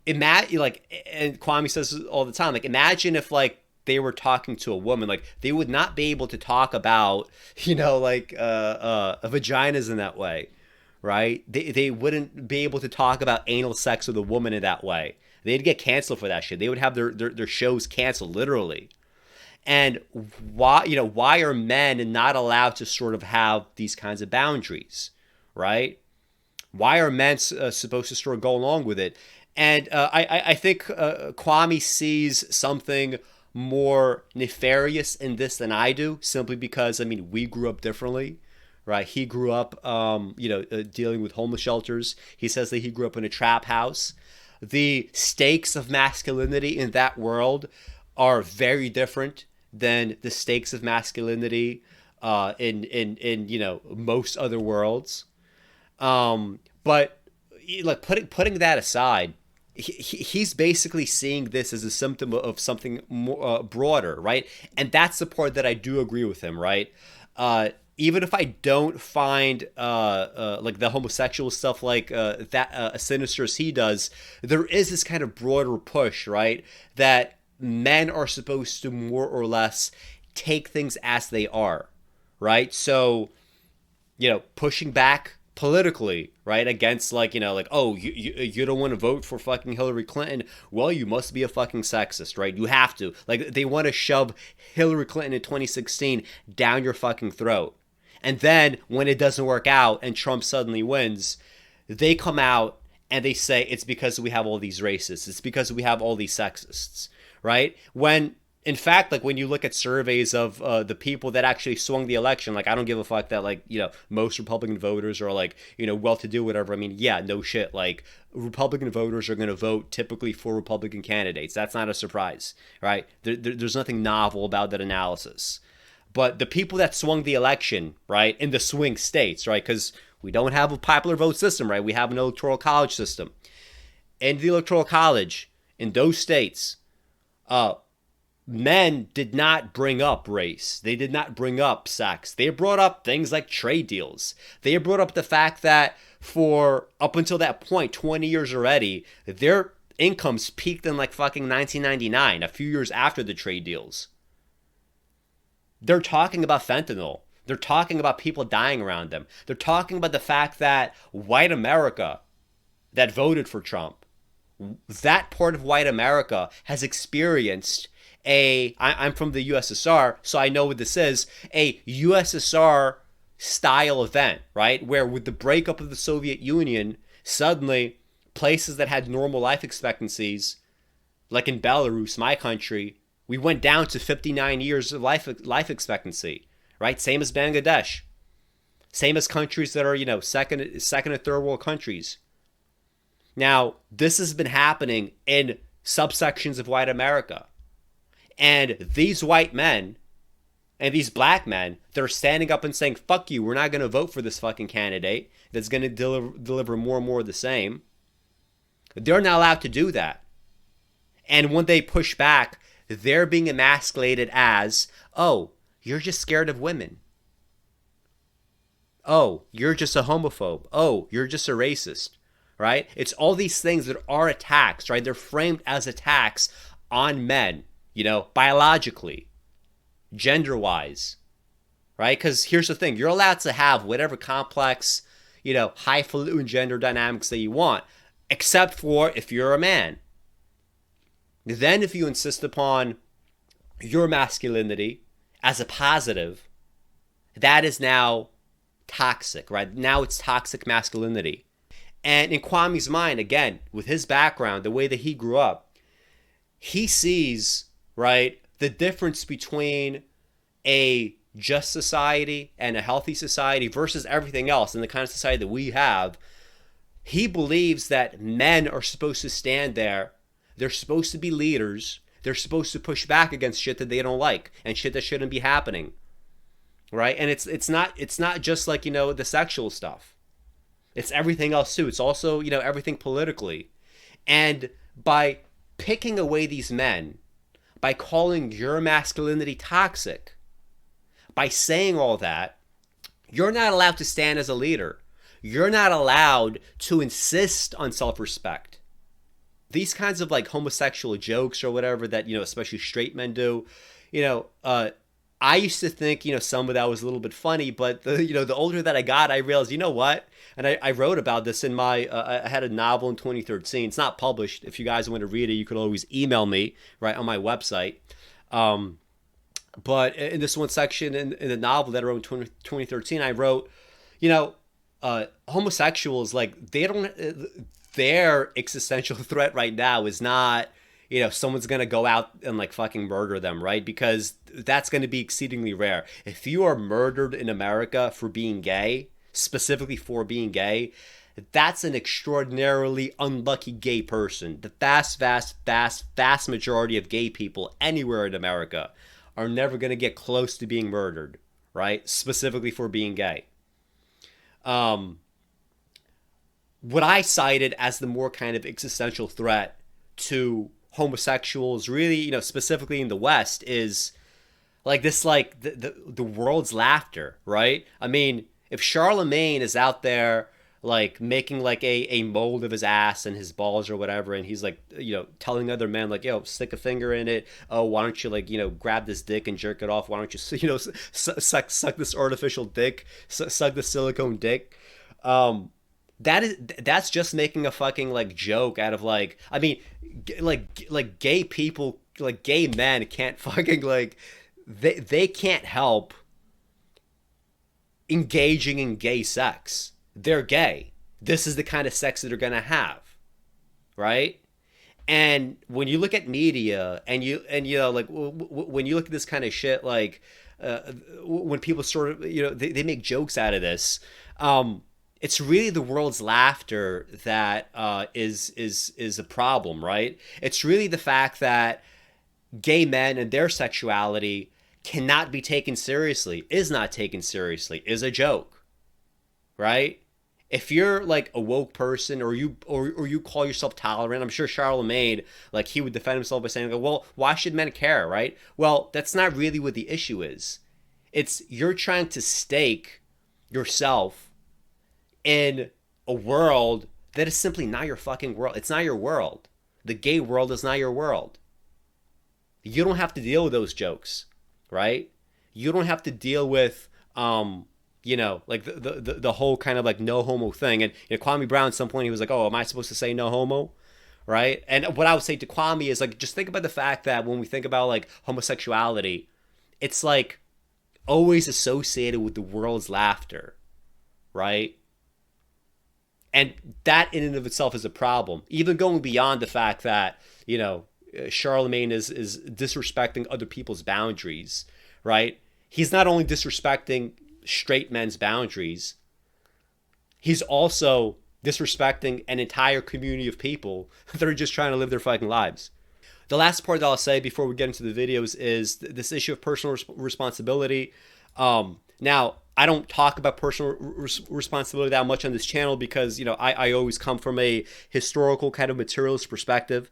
Speaker 1: Imagine like, and Kwame says all the time, like, imagine if like they were talking to a woman, like they would not be able to talk about, vaginas in that way, right? They wouldn't be able to talk about anal sex with a woman in that way. They'd get canceled for that shit. They would have their shows canceled, literally. And why are men not allowed to sort of have these kinds of boundaries, right? Why are men supposed to sort of go along with it? And I think Kwame sees something more nefarious in this than I do, simply because, I mean, we grew up differently, right? He grew up, dealing with homeless shelters. He says that he grew up in a trap house. The stakes of masculinity in that world are very different than the stakes of masculinity in most other worlds. But like putting that aside, he's basically seeing this as a symptom of something more broader, right? And that's the part that I do agree with him, right? Even if I don't find like the homosexual stuff like that as sinister as he does, there is this kind of broader push, right? That men are supposed to more or less take things as they are, right? So, pushing back politically, right, against like, oh, you don't want to vote for fucking Hillary Clinton. Well, you must be a fucking sexist, right? You have to. Like, they want to shove Hillary Clinton in 2016 down your fucking throat. And then when it doesn't work out and Trump suddenly wins, they come out and they say it's because we have all these racists. It's because we have all these sexists, right? When, in fact, like when you look at surveys of the people that actually swung the election, like I don't give a fuck that like, most Republican voters are like, well-to-do, whatever. I mean, yeah, no shit. Like Republican voters are going to vote typically for Republican candidates. That's not a surprise, right? There's nothing novel about that analysis. But the people that swung the election, right, in the swing states, right, because we don't have a popular vote system, right? We have an electoral college system. In the electoral college, in those states, men did not bring up race. They did not bring up sex. They brought up things like trade deals. They brought up the fact that for up until that point, 20 years already, their incomes peaked in like fucking 1999, a few years after the trade deals. They're talking about fentanyl. They're talking about people dying around them. They're talking about the fact that white America that voted for Trump, that part of white America has experienced I'm from the USSR, so I know what this is, a USSR style event, right? Where with the breakup of the Soviet Union, suddenly places that had normal life expectancies, like in Belarus, my country, we went down to 59 years of life expectancy, right? Same as Bangladesh. Same as countries that are, second and third world countries. Now, this has been happening in subsections of white America. And these white men and these black men, they're standing up and saying, fuck you, we're not going to vote for this fucking candidate that's going to deliver more and more of the same. They're not allowed to do that. And when they push back, they're being emasculated as, oh, you're just scared of women. Oh, you're just a homophobe. Oh, you're just a racist, right? It's all these things that are attacks, right? They're framed as attacks on men, biologically, gender-wise, right? Because here's the thing. You're allowed to have whatever complex, highfalutin gender dynamics that you want, except for if you're a man. Then if you insist upon your masculinity as a positive, that is now toxic, right? Now it's toxic masculinity. And in Kwame's mind, again, with his background, the way that he grew up, he sees, right, the difference between a just society and a healthy society versus everything else and the kind of society that we have. He believes that men are supposed to stand there. They're supposed to be leaders. They're supposed to push back against shit that they don't like and shit that shouldn't be happening. Right? And it's not just like, the sexual stuff. It's everything else too. It's also, everything politically. And by picking away these men, by calling your masculinity toxic, by saying all that, you're not allowed to stand as a leader. You're not allowed to insist on self-respect. These kinds of like homosexual jokes or whatever that, especially straight men do, I used to think, some of that was a little bit funny, but the older that I got, I realized, what? And I wrote about this in I had a novel in 2013. It's not published. If you guys want to read it, you could always email me, right, on my website. But in this one section in the novel that I wrote in 2013, I wrote, homosexuals, like, their existential threat right now is not, someone's going to go out and like fucking murder them, right? Because that's going to be exceedingly rare. If you are murdered in America for being gay, specifically for being gay, that's an extraordinarily unlucky gay person. The vast majority of gay people anywhere in America are never going to get close to being murdered, right? Specifically for being gay. What I cited as the more kind of existential threat to homosexuals, really, specifically in the West, is like this, like the world's laughter, right? I mean, if Charlemagne is out there like making like a mold of his ass and his balls or whatever, and he's like, telling other men like, yo, stick a finger in it. Oh, why don't you like, grab this dick and jerk it off? Why don't you, suck this artificial dick, suck the silicone dick? That's just making a fucking like joke out of like, I mean, like gay people, like gay men can't fucking like, they can't help engaging in gay sex. They're gay. This is the kind of sex that they're gonna have, right? And when you look at media and like when you look at this kind of shit, like when people sort of they make jokes out of this, it's really the world's laughter that is a problem, right? It's really the fact that gay men and their sexuality cannot be taken seriously, is not taken seriously, is a joke, right? If you're like a woke person or you call yourself tolerant, I'm sure Charlemagne, like, he would defend himself by saying, like, well, why should men care, right? Well, that's not really what the issue is. It's you're trying to stake yourself in a world that is simply not your fucking world. It's not your world, The gay world is not your world. You don't have to deal with those jokes, right? You don't have to deal with, like the whole kind of like no homo thing. And Kwame Brown at some point, he was like, oh, am I supposed to say no homo? Right? And what I would say to Kwame is like, just think about the fact that when we think about like homosexuality, it's like always associated with the world's laughter, right? And that in and of itself is a problem. Even going beyond the fact that, Charlemagne is disrespecting other people's boundaries, right? He's not only disrespecting straight men's boundaries, he's also disrespecting an entire community of people that are just trying to live their fucking lives. The last part that I'll say before we get into the videos is this issue of personal responsibility. Now, I don't talk about personal responsibility that much on this channel because, I always come from a historical kind of materialist perspective.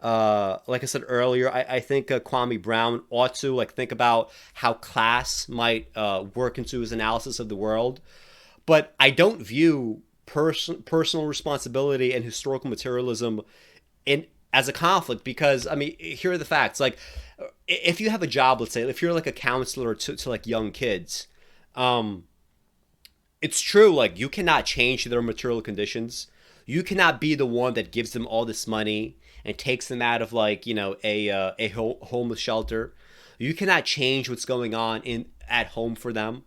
Speaker 1: Like I said earlier, I think Kwame Brown ought to think about how class might work into his analysis of the world. But I don't view personal responsibility and historical materialism as a conflict because, here are the facts. Like, if you have a job, let's say, if you're like a counselor to like young kids, it's true, like, you cannot change their material conditions. You cannot be the one that gives them all this money and takes them out of a homeless shelter. You cannot change what's going on at home for them.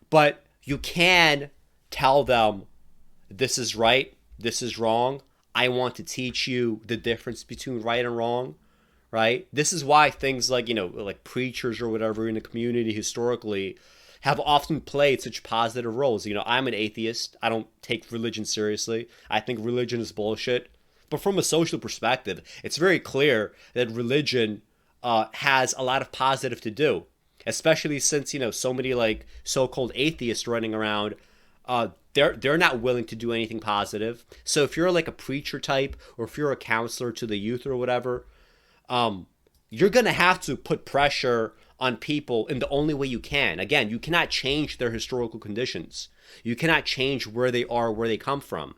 Speaker 1: But you can tell them, this is right, this is wrong. I want to teach you the difference between right and wrong, right? This is why things like, like preachers or whatever in the community historically have often played such positive roles. I'm an atheist. I don't take religion seriously. I think religion is bullshit. But from a social perspective, it's very clear that religion has a lot of positive to do, especially since, so many like so-called atheists running around, they're not willing to do anything positive. So if you're like a preacher type or if you're a counselor to the youth or whatever, you're going to have to put pressure on people in the only way you can. Again, you cannot change their historical conditions. You cannot change where they are, where they come from.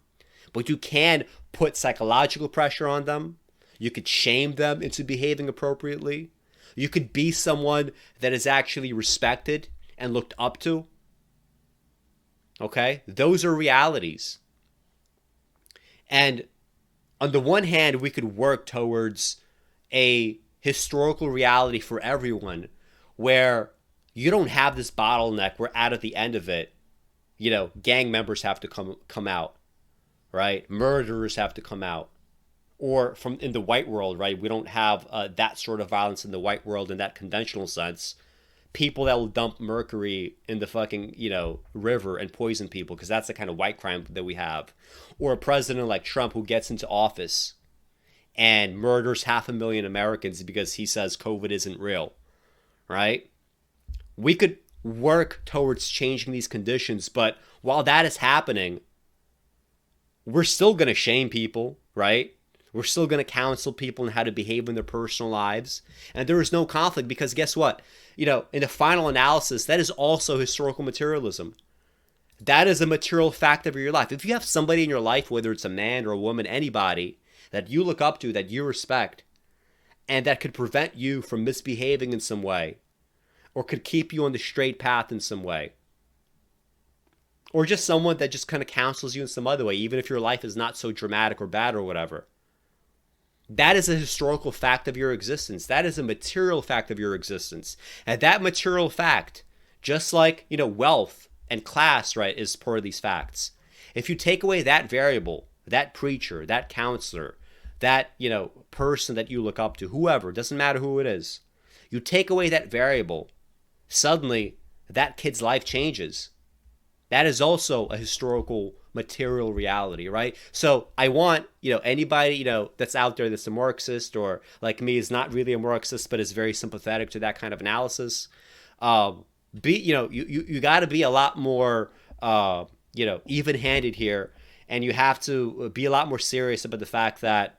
Speaker 1: But you can put psychological pressure on them. You could shame them into behaving appropriately. You could be someone that is actually respected and looked up to. Okay? Those are realities. And on the one hand, we could work towards a historical reality for everyone where you don't have this bottleneck where out at the end of it, gang members have to come out, right? Murderers have to come out. Or in the white world, right? We don't have that sort of violence in the white world in that conventional sense. People that will dump mercury in the fucking, river and poison people because that's the kind of white crime that we have. Or a president like Trump who gets into office and murders 500,000 Americans because he says COVID isn't real, right? We could work towards changing these conditions, but while that is happening, we're still going to shame people, right? We're still going to counsel people on how to behave in their personal lives. And there is no conflict because guess what? In the final analysis, that is also historical materialism. That is a material fact of your life. If you have somebody in your life, whether it's a man or a woman, anybody that you look up to, that you respect, and that could prevent you from misbehaving in some way, or could keep you on the straight path in some way, or just someone that just kind of counsels you in some other way, even if your life is not so dramatic or bad or whatever. That is a historical fact of your existence. That is a material fact of your existence. And that material fact, just like, wealth and class, right, is part of these facts. If you take away that variable, that preacher, that counselor, that, person that you look up to, whoever, doesn't matter who it is, you take away that variable, suddenly that kid's life changes. That is also a historical material reality, right? So I want, anybody, that's out there that's a Marxist or like me is not really a Marxist, but is very sympathetic to that kind of analysis. You got to be a lot more, even-handed here, and you have to be a lot more serious about the fact that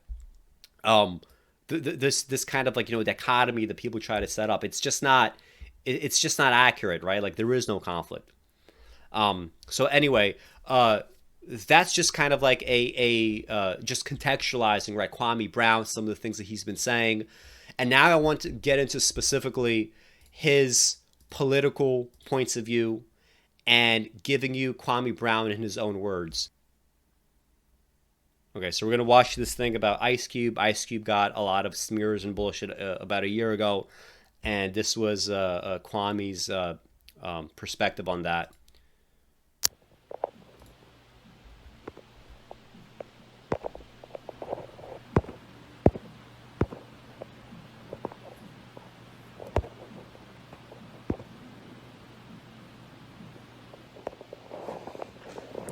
Speaker 1: this kind of dichotomy that people try to set up, it's just not accurate, right? Like there is no conflict. So anyway, that's just kind of like just contextualizing, right? Kwame Brown, some of the things that he's been saying. And now I want to get into specifically his political points of view and giving you Kwame Brown in his own words. Okay, so we're going to watch this thing about Ice Cube. Ice Cube got a lot of smears and bullshit about a year ago, and this was Kwame's perspective on that.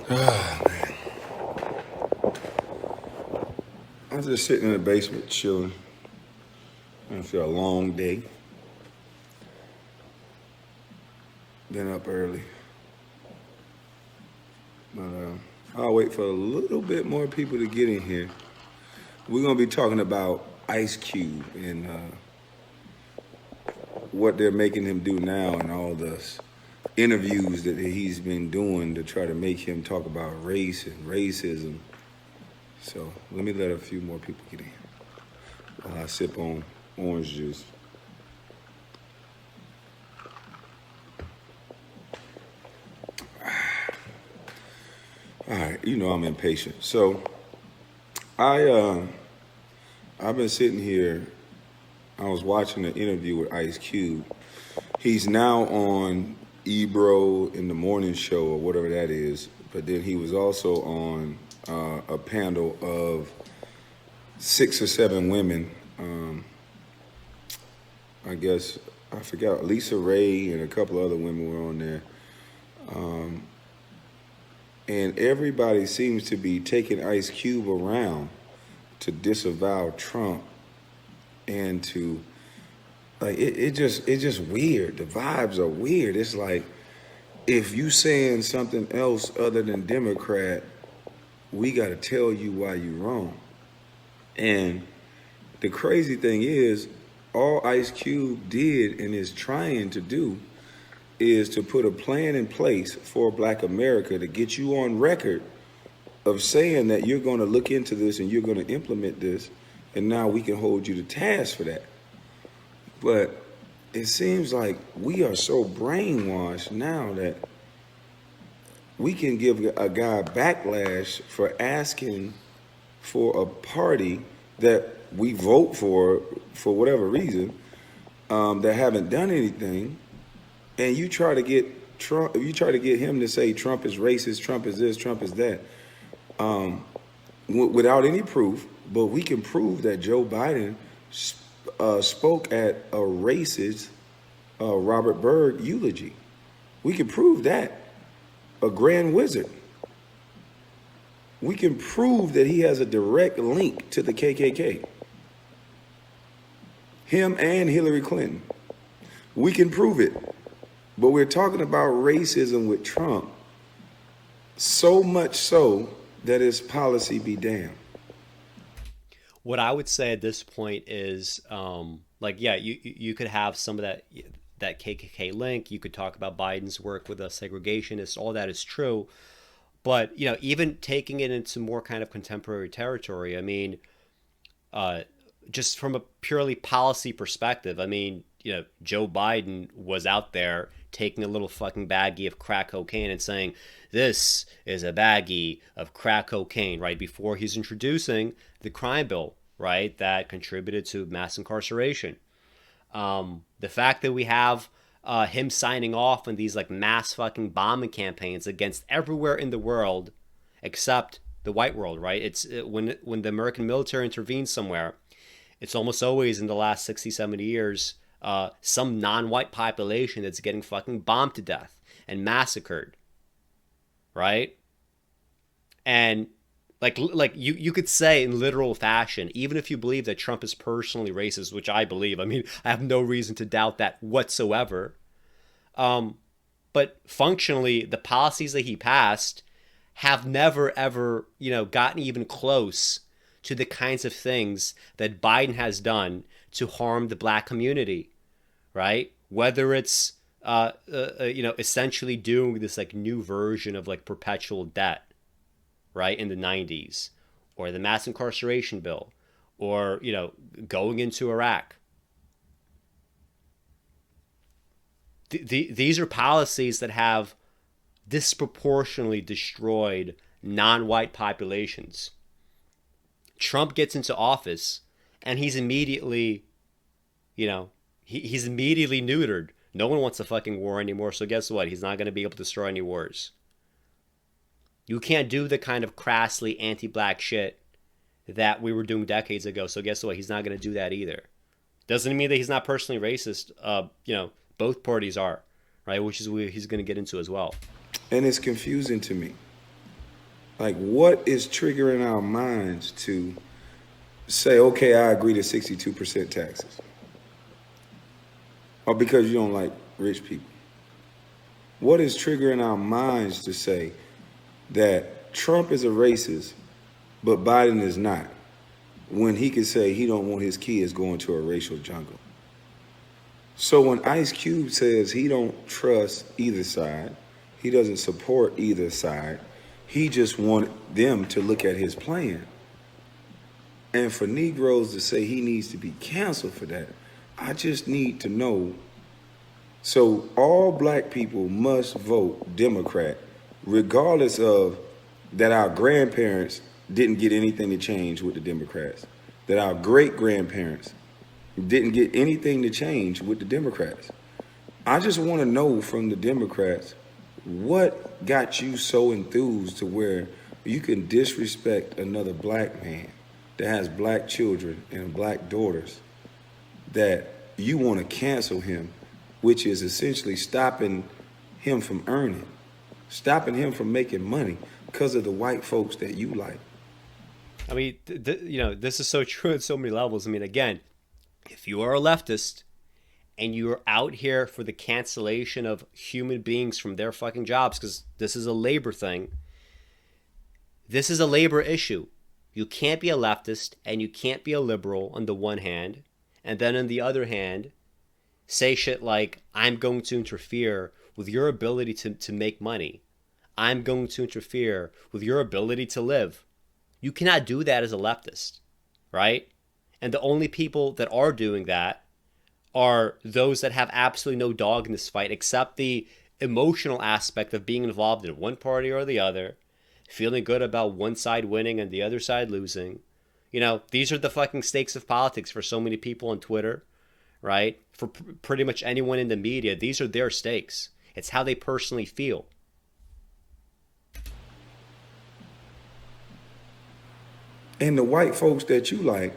Speaker 4: Oh, man. I was just sitting in the basement chilling. After a long day. Been up early. But I'll wait for a little bit more people to get in here. We're going to be talking about Ice Cube and what they're making him do now and all this interviews that he's been doing to try to make him talk about race and racism. So let me let a few more people get in while I sip on orange juice. All right, you know I'm impatient. So I've been sitting here. I was watching an interview with Ice Cube. He's now on Ebro in the morning show or whatever that is, but then he was also on a panel of 6 or 7 women. I guess, I forgot, Lisa Ray and a couple other women were on there. And everybody seems to be taking Ice Cube around to disavow Trump and to, like, it's just weird. The vibes are weird. It's like, if you saying something else other than Democrat, we got to tell you why you're wrong. And the crazy thing is, all Ice Cube did and is trying to do is to put a plan in place for Black America to get you on record of saying that you're going to look into this and you're going to implement this, and now we can hold you to task for that. But it seems like we are so brainwashed now that we can give a guy backlash for asking for a party that we vote for whatever reason, that haven't done anything, and you try to get Trump, you try to get him to say Trump is racist, Trump is this, Trump is that, without any proof. But we can prove that Joe Biden spoke at a racist Robert Byrd eulogy. We can prove that. A grand wizard. We can prove that he has a direct link to the KKK. Him and Hillary Clinton. We can prove it. But we're talking about racism with Trump, so much so that his policy be damned.
Speaker 1: What I would say at this point is, you could have some of that KKK link. You could talk about Biden's work with a segregationist. All that is true. But, even taking it into more kind of contemporary territory, I mean, just from a purely policy perspective, I mean, Joe Biden was out there taking a little fucking baggie of crack cocaine and saying, this is a baggie of crack cocaine, right? Before he's introducing the crime bill, right? That contributed to mass incarceration. The fact that we have him signing off on these like mass fucking bombing campaigns against everywhere in the world except the white world, right? It's when the American military intervenes somewhere, it's almost always in the last 60, 70 years, some non-white population that's getting fucking bombed to death and massacred, right? And like you could say in literal fashion, even if you believe that Trump is personally racist, which I believe, I mean, I have no reason to doubt that whatsoever. But functionally, the policies that he passed have never, ever, gotten even close to the kinds of things that Biden has done to harm the Black community, right? Whether it's, essentially doing this like new version of like perpetual debt, right, in the 90s, or the mass incarceration bill, or, going into Iraq. These are policies that have disproportionately destroyed non-white populations. Trump gets into office and he's immediately, he's immediately neutered. No one wants a fucking war anymore, so guess what? He's not going to be able to destroy any wars. You can't do the kind of crassly anti-black shit that we were doing decades ago, so guess what? He's not going to do that either. Doesn't mean that he's not personally racist. Both parties are, right? Which is what he's going to get into as well.
Speaker 4: And it's confusing to me. Like, what is triggering our minds to say, okay, I agree to 62% taxes? Or because you don't like rich people? What is triggering our minds to say that Trump is a racist, but Biden is not, when he could say he don't want his kids going to a racial jungle? So when Ice Cube says he don't trust either side, he doesn't support either side, he just wanted them to look at his plan. And for Negroes to say he needs to be canceled for that, I just need to know. So all black people must vote Democrat, regardless of that our grandparents didn't get anything to change with the Democrats, that our great-grandparents didn't get anything to change with the Democrats. I just want to know from the Democrats, what got you so enthused to where you can disrespect another black man that has black children and black daughters, that you want to cancel him, which is essentially stopping him from earning, stopping him from making money because of the white folks that you like?
Speaker 1: I mean, this is so true at so many levels. I mean, again, if you are a leftist and you're out here for the cancellation of human beings from their fucking jobs, because this is a labor thing, this is a labor issue. You can't be a leftist and you can't be a liberal on the one hand, and then on the other hand, say shit like, I'm going to interfere with your ability to make money. I'm going to interfere with your ability to live. You cannot do that as a leftist, right? And the only people that are doing that are those that have absolutely no dog in this fight, except the emotional aspect of being involved in one party or the other, feeling good about one side winning and the other side losing. These are the fucking stakes of politics for so many people on Twitter, right? For pretty much anyone in the media, these are their stakes. It's how they personally feel.
Speaker 4: And the white folks that you like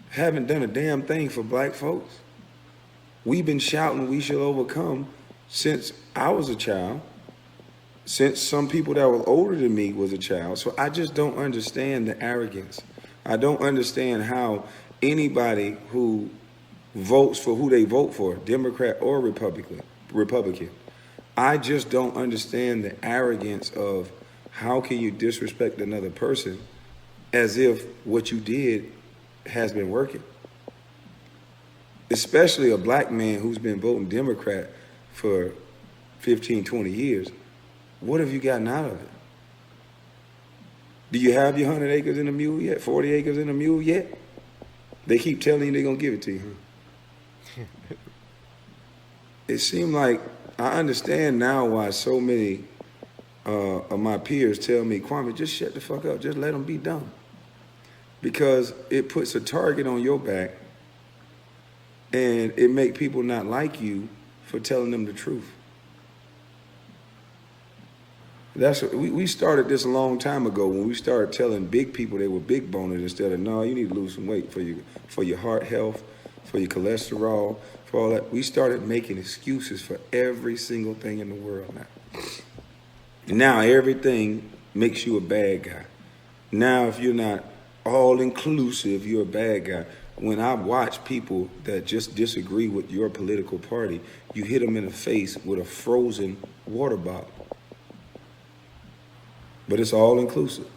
Speaker 4: haven't done a damn thing for black folks. We've been shouting we shall overcome since I was a child, since some people that were older than me was a child. So I just don't understand the arrogance. I don't understand how anybody who votes for who they vote for, Democrat or Republican, I just don't understand the arrogance of how can you disrespect another person as if what you did has been working. Especially a black man who's been voting Democrat for 15, 20 years. What have you gotten out of it? Do you have your 100 acres in a mule yet? 40 acres in a mule yet? They keep telling you they're going to give it to you. It seemed like I understand now why so many of my peers tell me, Kwame, just shut the fuck up. Just let them be dumb. Because it puts a target on your back and it make people not like you for telling them the truth. We started this a long time ago when we started telling big people they were big boners instead of, no, you need to lose some weight for your heart health, for your cholesterol, for all that. We started making excuses for every single thing in the world now. Now everything makes you a bad guy. Now if you're not all inclusive, you're a bad guy. When I watch people that just disagree with your political party, you hit them in the face with a frozen water bottle. But it's all inclusive.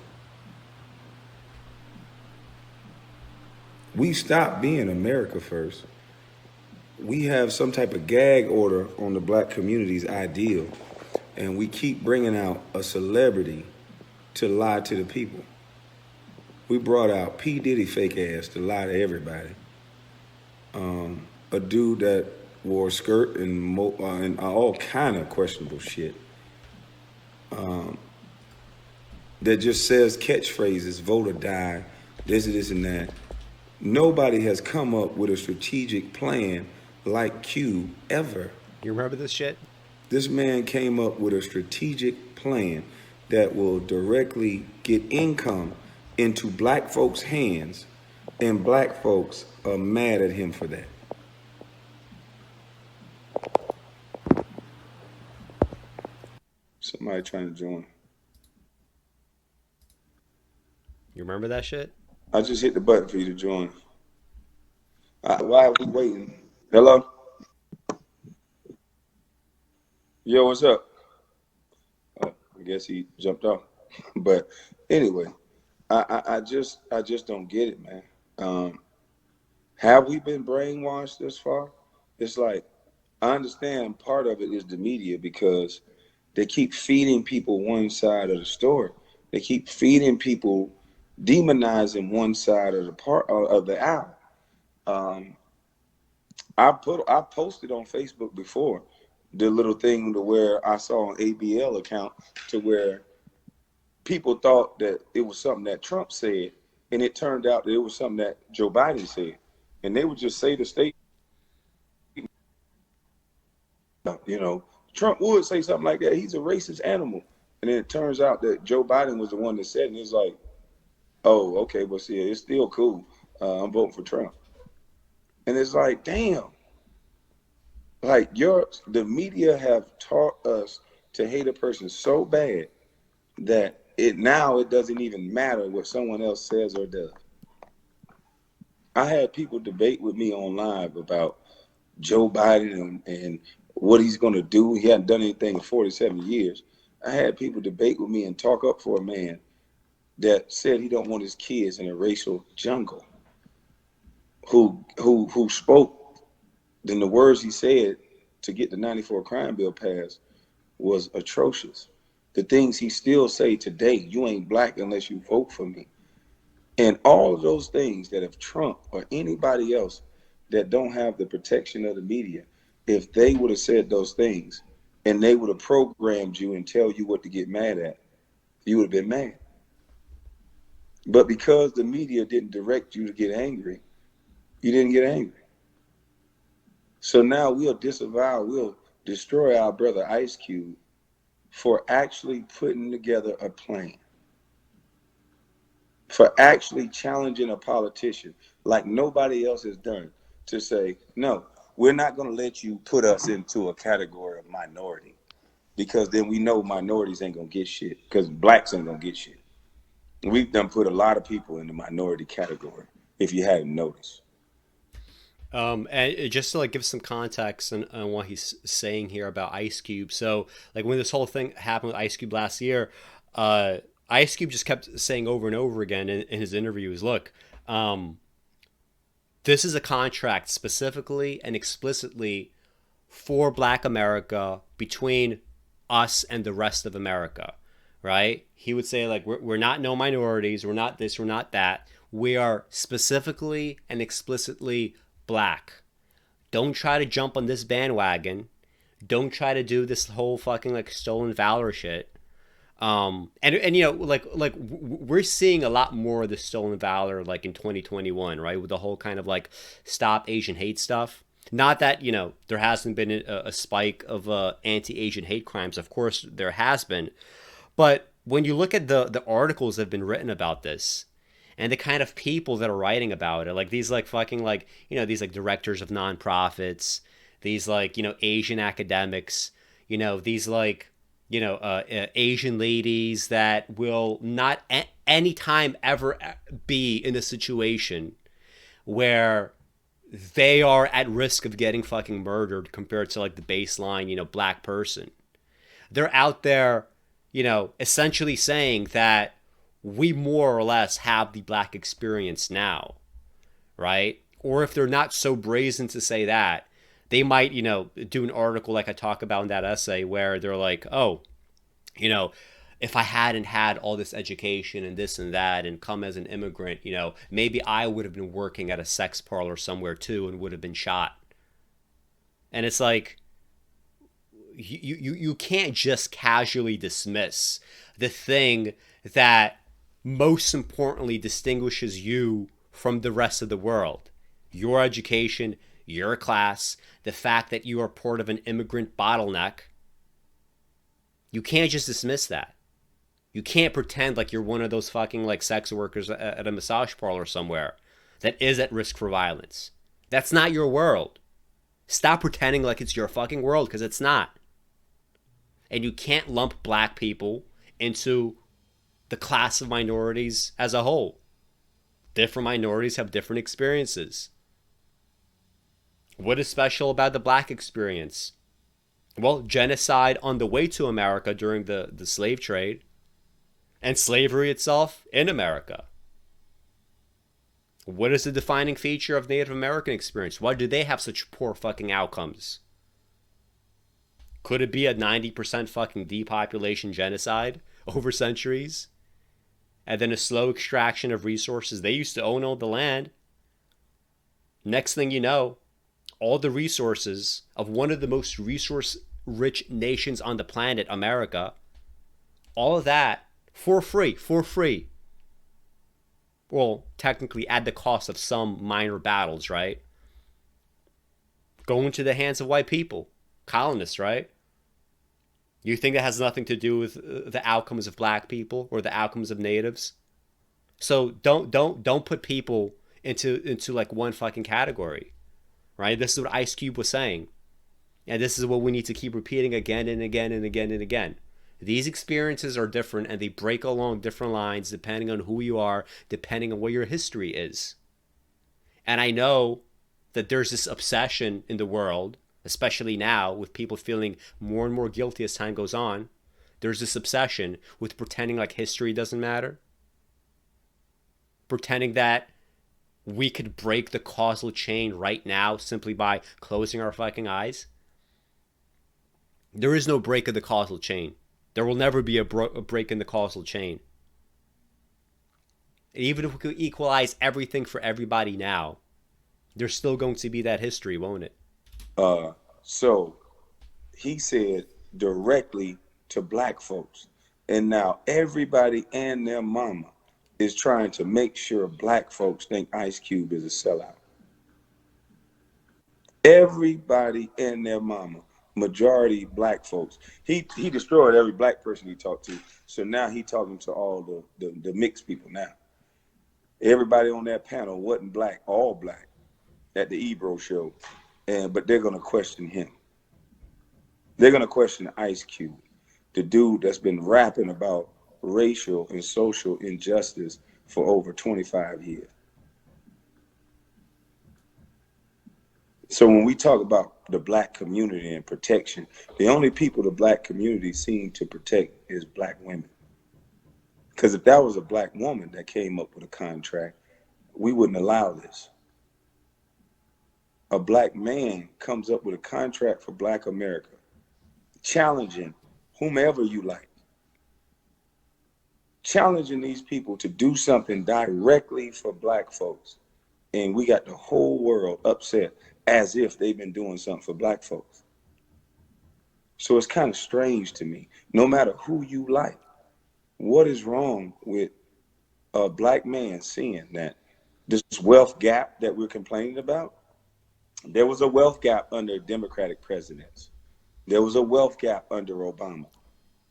Speaker 4: We stopped being America first. We have some type of gag order on the black community's ideal, and we keep bringing out a celebrity to lie to the people. We brought out P. Diddy fake ass to lie to everybody. A dude that wore a skirt and all kind of questionable shit. That just says catchphrases, vote or die, this and that. Nobody has come up with a strategic plan like Q ever.
Speaker 1: You remember this shit?
Speaker 4: This man came up with a strategic plan that will directly get income into black folks' hands, and black folks are mad at him for that. Somebody trying to join.
Speaker 1: You remember that shit?
Speaker 4: I just hit the button for you to join. Why are we waiting? Hello? Yo, what's up? I guess he jumped off. But anyway, I just don't get it, man. Have we been brainwashed this far? It's like, I understand part of it is the media because they keep feeding people one side of the story. They keep feeding people, demonizing one side of the aisle. I posted on Facebook before the little thing to where I saw an ABL account to where people thought that it was something that Trump said, and it turned out that it was something that Joe Biden said, and they would just say the state. You know, Trump would say something like that. He's a racist animal, and then it turns out that Joe Biden was the one that said it. And it's like, oh, okay, well, see, it's still cool. I'm voting for Trump. And it's like, damn. Like, the media have taught us to hate a person so bad that it doesn't even matter what someone else says or does. I had people debate with me on live about Joe Biden and what he's going to do. He hadn't done anything in 47 years. I had people debate with me and talk up for a man that said he don't want his kids in a racial jungle, who spoke, then the words he said to get the 94 crime bill passed was atrocious. The things he still say today, you ain't black unless you vote for me. And all of those things that if Trump or anybody else that don't have the protection of the media, if they would have said those things and they would have programmed you and tell you what to get mad at, you would have been mad. But because the media didn't direct you to get angry, you didn't get angry. So now we'll destroy our brother Ice Cube for actually putting together a plan, for actually challenging a politician like nobody else has done, to say, no, we're not going to let you put us into a category of minority, because then we know minorities ain't going to get shit, because blacks ain't going to get shit. We've done put a lot of people in the minority category, if you hadn't noticed.
Speaker 1: And just to like give some context on what he's saying here about Ice Cube. So like when this whole thing happened with Ice Cube last year, Ice Cube just kept saying over and over again in his interviews, look, this is a contract specifically and explicitly for Black America, between us and the rest of America, right? He would say like, we're not no minorities, we're not this, we're not that. We are specifically and explicitly Black. Don't try to jump on this bandwagon. Don't try to do this whole fucking like stolen valor shit. And you know, like we're seeing a lot more of the stolen valor like in 2021, right? With the whole kind of like stop Asian hate stuff. Not that, you know, there hasn't been a spike of anti-Asian hate crimes. Of course there has been. But when you look at the articles that have been written about this, and the kind of people that are writing about it, like these like fucking like, you know, these like directors of nonprofits, these like, you know, Asian academics, you know, these like, you know, Asian ladies that will not any time ever be in a situation where they are at risk of getting fucking murdered compared to like the baseline, you know, Black person. They're out there, you know, essentially saying that we more or less have the Black experience now, right? Or if they're not so brazen to say that, they might, you know, do an article like I talk about in that essay where they're like, oh, you know, if I hadn't had all this education and this and that and come as an immigrant, maybe I would have been working at a sex parlor somewhere too and would have been shot. And it's like, you can't just casually dismiss the thing that most importantly distinguishes you from the rest of the world. Your education, your class, the fact that you are part of an immigrant bottleneck. You can't just dismiss that. You can't pretend like you're one of those fucking like sex workers at a massage parlor somewhere that is at risk for violence. That's not your world. Stop pretending like it's your fucking world, because it's not. And you can't lump black people into the class of minorities as a whole. Different minorities have different experiences. What is special about the black experience? Well, genocide on the way to America during the slave trade, and slavery itself in America. What is the defining feature of Native American experience? Why do they have such poor fucking outcomes? Could it be a 90% fucking depopulation genocide over centuries? And then a slow extraction of resources. They used to own all the land. Next thing you know, all the resources of one of the most resource-rich nations on the planet, America, all of that for free. Well, technically at the cost of some minor battles, right? Go into the hands of white people, colonists, right? You think that has nothing to do with the outcomes of black people or the outcomes of natives? So don't put people into like one fucking category, right? This is what Ice Cube was saying. And this is what we need to keep repeating again and again and again and again. These experiences are different, and they break along different lines depending on who you are, depending on what your history is. And I know that there's this obsession in the world, especially now with people feeling more and more guilty as time goes on. There's this obsession with pretending like history doesn't matter. Pretending that we could break the causal chain right now simply by closing our fucking eyes. There is no break of the causal chain. There will never be a break in the causal chain. Even if we could equalize everything for everybody now, there's still going to be that history, won't it?
Speaker 4: So he said directly to black folks. And now everybody and their mama is trying to make sure black folks think Ice Cube is a sellout. Everybody and their mama. Majority black folks. He destroyed every black person he talked to. So now he talking to all the mixed people now. Everybody on that panel wasn't black, all black at the Ebro show. But they're gonna question him. They're gonna question Ice Cube, the dude that's been rapping about racial and social injustice for over 25 years. So when we talk about the black community and protection, the only people the black community seem to protect is black women. Because if that was a black woman that came up with a contract, we wouldn't allow this. A black man comes up with a contract for black America, challenging whomever you like. Challenging these people to do something directly for black folks. And we got the whole world upset as if they've been doing something for black folks. So it's kind of strange to me, no matter who you like, what is wrong with a black man seeing that this wealth gap that we're complaining about? There was a wealth gap under Democratic presidents. There was a wealth gap under Obama.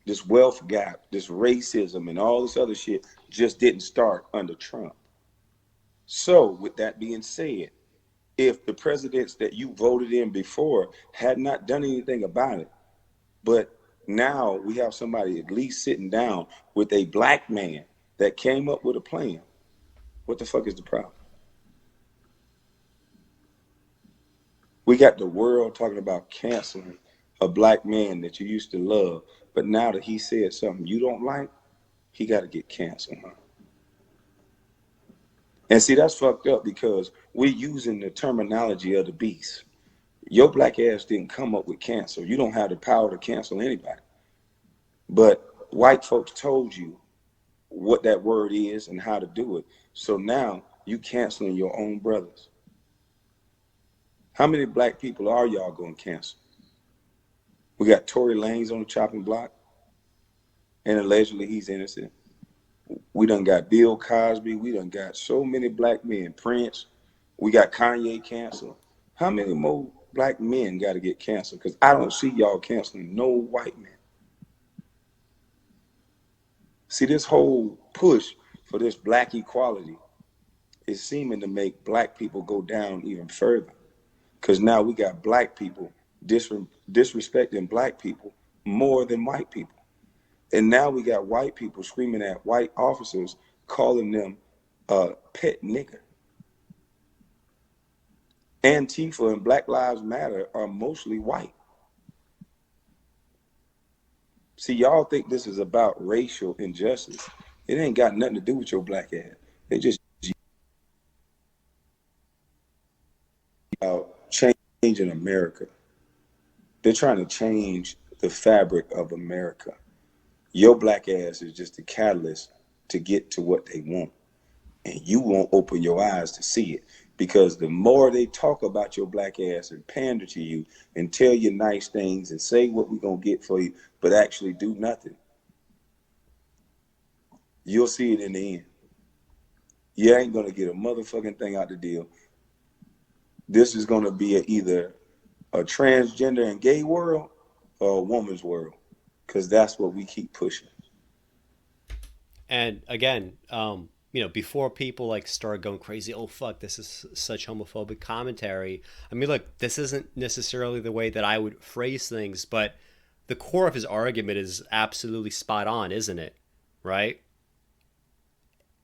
Speaker 4: This wealth gap, this racism and all this other shit just didn't start under Trump. So with that being said, if the presidents that you voted in before had not done anything about it, but now we have somebody at least sitting down with a black man that came up with a plan, what the fuck is the problem? We got the world talking about canceling a black man that you used to love, but now that he said something you don't like, he got to get canceled, huh? And see, that's fucked up because we're using the terminology of the beast. Your black ass didn't come up with cancel. You don't have the power to cancel anybody. But white folks told you what that word is and how to do it. So now you canceling your own brothers. How many black people are y'all going to cancel? We got Tory Lanez on the chopping block, and allegedly he's innocent. We done got Bill Cosby. We done got so many black men. Prince. We got Kanye canceled. How many more black men got to get canceled? Because I don't see y'all canceling no white men. See, this whole push for this black equality is seeming to make black people go down even further. Because now we got black people disrespecting black people more than white people. And now we got white people screaming at white officers, calling them a pet nigger. Antifa and Black Lives Matter are mostly white. See, y'all think this is about racial injustice. It ain't got nothing to do with your black ass. They just about changing America. They're trying to change the fabric of America. Your black ass is just a catalyst to get to what they want. And you won't open your eyes to see it. Because the more they talk about your black ass and pander to you and tell you nice things and say what we're going to get for you, but actually do nothing, you'll see it in the end. You ain't going to get a motherfucking thing out the deal. This is going to be either a transgender and gay world or a woman's world, because that's what we keep pushing.
Speaker 1: And again, before people like start going crazy, oh fuck, this is such homophobic commentary. I mean, look, this isn't necessarily the way that I would phrase things, but the core of his argument is absolutely spot on, isn't it? Right?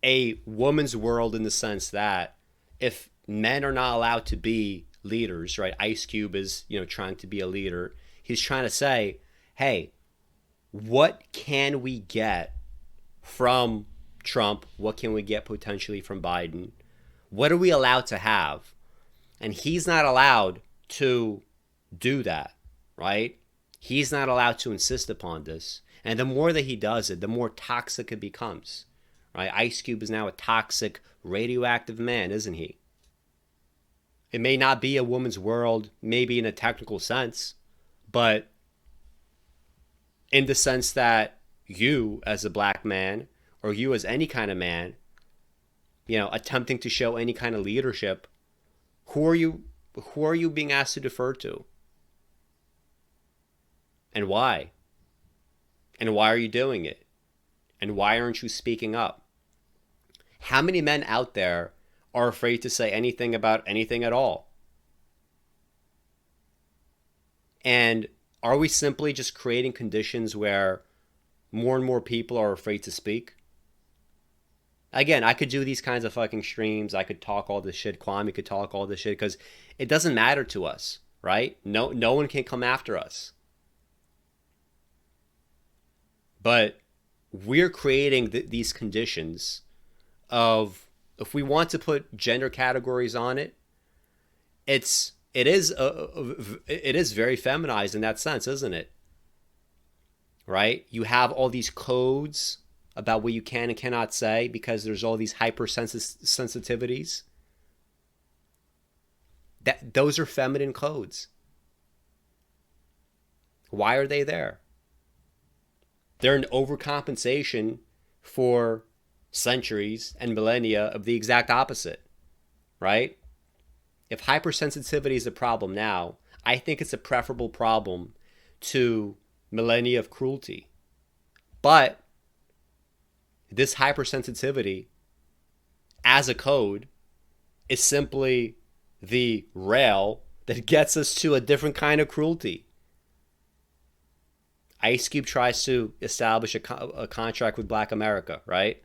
Speaker 1: A woman's world in the sense that if men are not allowed to be leaders, right? Ice Cube is, trying to be a leader. He's trying to say, hey, what can we get from Trump? What can we get potentially from Biden? What are we allowed to have? And he's not allowed to do that, right? He's not allowed to insist upon this. And the more that he does it, the more toxic it becomes, right? Ice Cube is now a toxic, radioactive man, isn't he? It may not be a woman's world, maybe in a technical sense, but in the sense that you as a black man, or you as any kind of man, attempting to show any kind of leadership, who are you being asked to defer to? And why? And why are you doing it? And why aren't you speaking up? How many men out there are afraid to say anything about anything at all? And are we simply just creating conditions where more and more people are afraid to speak? Again, I could do these kinds of fucking streams. I could talk all this shit. Kwame could talk all this shit because it doesn't matter to us, right? No one can come after us. But we're creating these conditions of, if we want to put gender categories on it, it is very feminized in that sense, isn't it? Right? You have all these codes about what you can and cannot say because there's all these hypersensitivities. Those are feminine codes. Why are they there? They're an overcompensation for centuries and millennia of the exact opposite, right? If hypersensitivity is a problem now, I think it's a preferable problem to millennia of cruelty. But this hypersensitivity as a code is simply the rail that gets us to a different kind of cruelty. Ice Cube tries to establish a contract with Black America, right?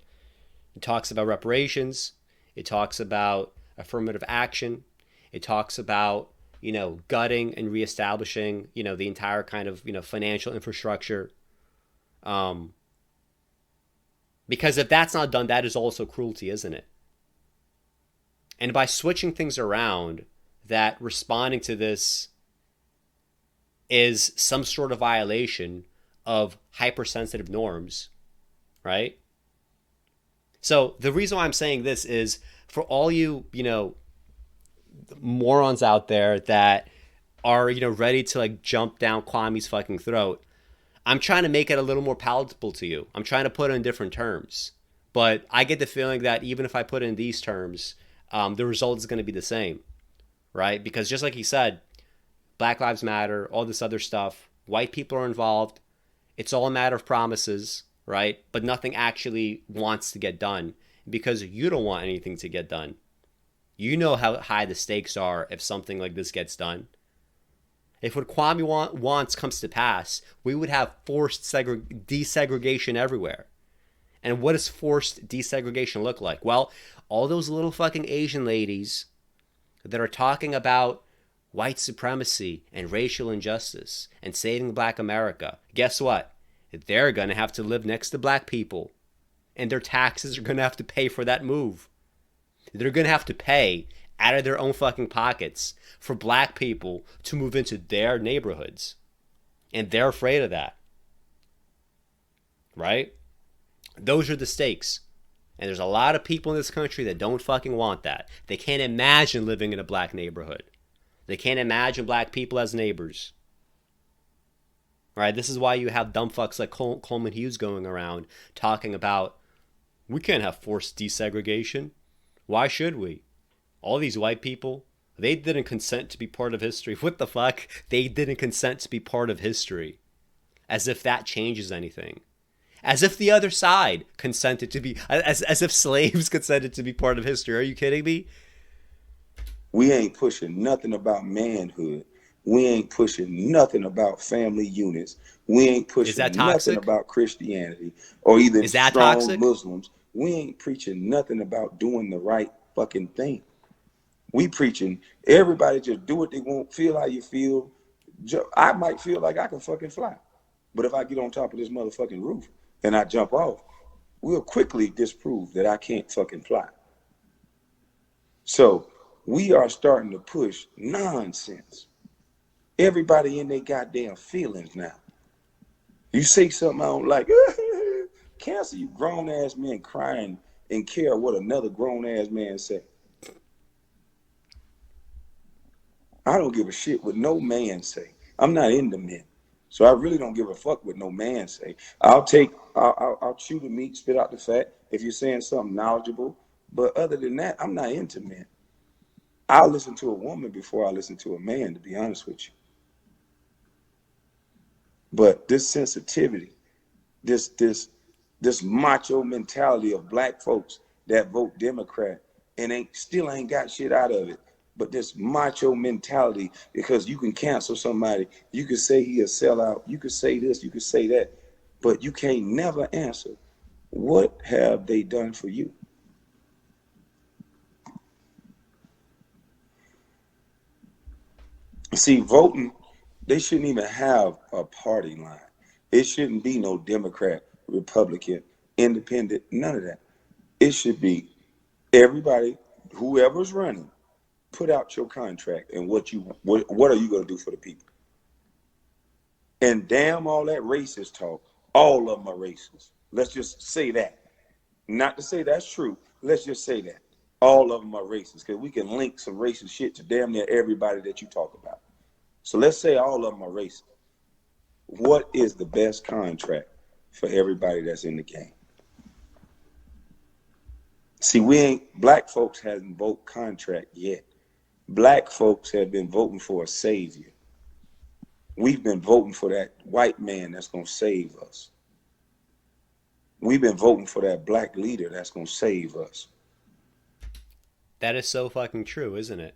Speaker 1: It talks about reparations. It talks about affirmative action. It talks about, gutting and reestablishing, the entire kind of, financial infrastructure. Because if that's not done, that is also cruelty, isn't it? And by switching things around, that responding to this is some sort of violation of hypersensitive norms, right? So the reason why I'm saying this is for all you, morons out there that are, ready to like jump down Kwame's fucking throat. I'm trying to make it a little more palatable to you. I'm trying to put it in different terms. But I get the feeling that even if I put it in these terms, the result is going to be the same, right? Because just like he said, Black Lives Matter, all this other stuff, white people are involved. It's all a matter of promises, right? But nothing actually wants to get done because you don't want anything to get done. You know how high the stakes are if something like this gets done. If what Kwame wants comes to pass, we would have forced desegregation everywhere. And what does forced desegregation look like? Well, all those little fucking Asian ladies that are talking about white supremacy and racial injustice and saving Black America, guess what? They're going to have to live next to Black people. And their taxes are going to have to pay for that move. They're going to have to pay out of their own fucking pockets for Black people to move into their neighborhoods. And they're afraid of that. Right? Those are the stakes. And there's a lot of people in this country that don't fucking want that. They can't imagine living in a Black neighborhood. They can't imagine Black people as neighbors. Right? This is why you have dumb fucks like Coleman Hughes going around talking about, we can't have forced desegregation. Why should we? All these white people, they didn't consent to be part of history. What the fuck? They didn't consent to be part of history. As if that changes anything. As if the other side consented to be, as if slaves consented to be part of history. Are you kidding me?
Speaker 4: We ain't pushing nothing about manhood. We ain't pushing nothing about family units. We ain't pushing nothing about Christianity or either strong toxic? Muslims. We ain't preaching nothing about doing the right fucking thing. We preaching everybody just do what they want, feel how you feel. I might feel like I can fucking fly. But if I get on top of this motherfucking roof and I jump off, we'll quickly disprove that I can't fucking fly. So we are starting to push nonsense. Everybody in their goddamn feelings now. You say something I don't like, cancel you grown ass men crying and care what another grown ass man say. I don't give a shit what no man say. I'm not into men. So I really don't give a fuck what no man say. I'll chew the meat, spit out the fat if you're saying something knowledgeable. But other than that, I'm not into men. I'll listen to a woman before I listen to a man, to be honest with you. But this sensitivity, this macho mentality of black folks that vote Democrat and still ain't got shit out of it. But this macho mentality, because you can cancel somebody, you can say he a sellout, you can say this, you can say that, but you can't never answer, what have they done for you? See, voting, they shouldn't even have a party line. It shouldn't be no Democrat, Republican, Independent, none of that. It should be everybody, whoever's running, put out your contract and what are you going to do for the people? And damn all that racist talk, all of them are racist. Let's just say that. Not to say that's true. Let's just say that. All of them are racist because we can link some racist shit to damn near everybody that you talk about. So let's say all of them are racist. What is the best contract for everybody that's in the game? See, black folks hasn't voted contract yet. Black folks have been voting for a savior. We've been voting for that white man that's going to save us. We've been voting for that black leader that's going to save us.
Speaker 1: That is so fucking true, isn't it?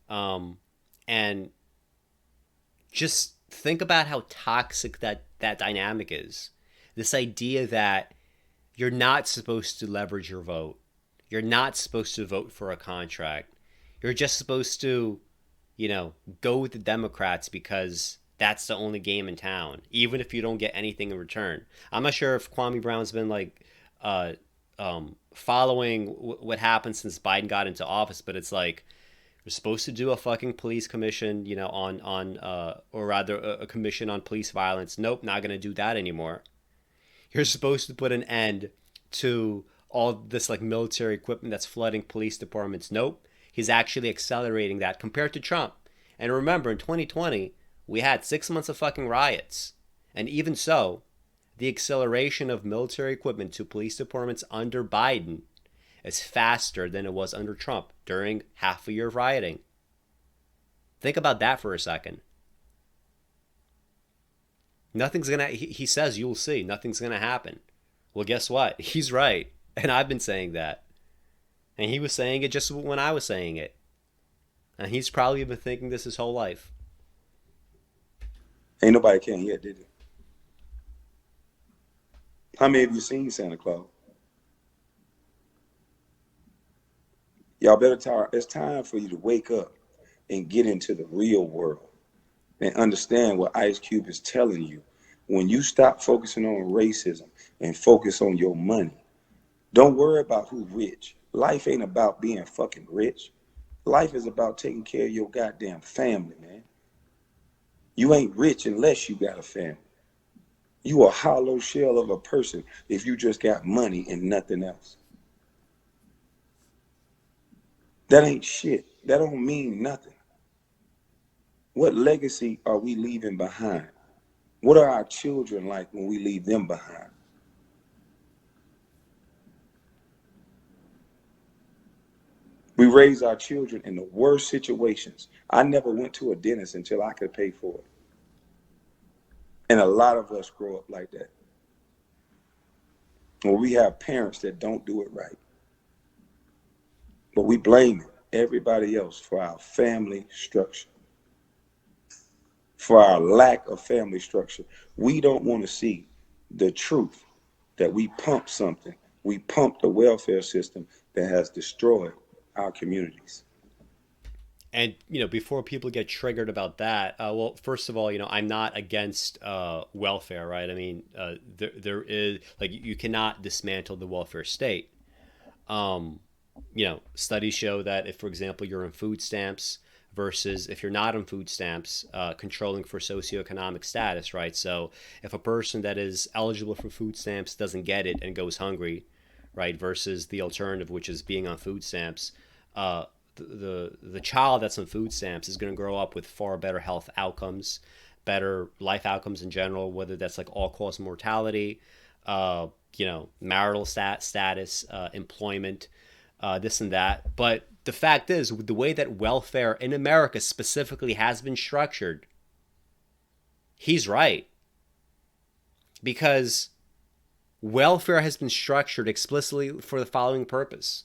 Speaker 1: And just think about how toxic that dynamic is. This idea that you're not supposed to leverage your vote. You're not supposed to vote for a contract. You're just supposed to, go with the Democrats because that's the only game in town, even if you don't get anything in return. I'm not sure if Kwame Brown's been following what happened since Biden got into office, but it's like We're supposed to do a fucking police commission, or rather a commission on police violence. Nope, not going to do that anymore. You're supposed to put an end to all this like military equipment that's flooding police departments. Nope, he's actually accelerating that compared to Trump. And remember, in 2020, we had 6 months of fucking riots. And even so, the acceleration of military equipment to police departments under Biden is faster than it was under Trump during half a year of rioting. Think about that for a second. Nothing's gonna, he says, you'll see, nothing's gonna happen. Well, guess what? He's right. And I've been saying that. And he was saying it just when I was saying it. And he's probably been thinking this his whole life.
Speaker 4: Ain't nobody came yet, did you? How many of you seen Santa Claus? Y'all better it's time for you to wake up and get into the real world and understand what Ice Cube is telling you. When you stop focusing on racism and focus on your money, don't worry about who's rich. Life ain't about being fucking rich. Life is about taking care of your goddamn family, man. You ain't rich unless you got a family. You a hollow shell of a person if you just got money and nothing else. That ain't shit. That don't mean nothing. What legacy are we leaving behind? What are our children like when we leave them behind? We raise our children in the worst situations. I never went to a dentist until I could pay for it. And a lot of us grow up like that. Or we have parents that don't do it right. But we blame everybody else for our family structure, for our lack of family structure. We don't want to see the truth that we pump something. We pump the welfare system that has destroyed our communities.
Speaker 1: And, before people get triggered about that, well, first of all, I'm not against welfare, right? I mean, there is, like, you cannot dismantle the welfare state. Studies show that if, for example, you're on food stamps versus if you're not on food stamps, controlling for socioeconomic status, right? So if a person that is eligible for food stamps doesn't get it and goes hungry, right, versus the alternative, which is being on food stamps, the child that's on food stamps is going to grow up with far better health outcomes, better life outcomes in general, whether that's like all-cause mortality, marital status, employment, this and that. But the fact is, with the way that welfare in America specifically has been structured, he's right. Because welfare has been structured explicitly for the following purpose: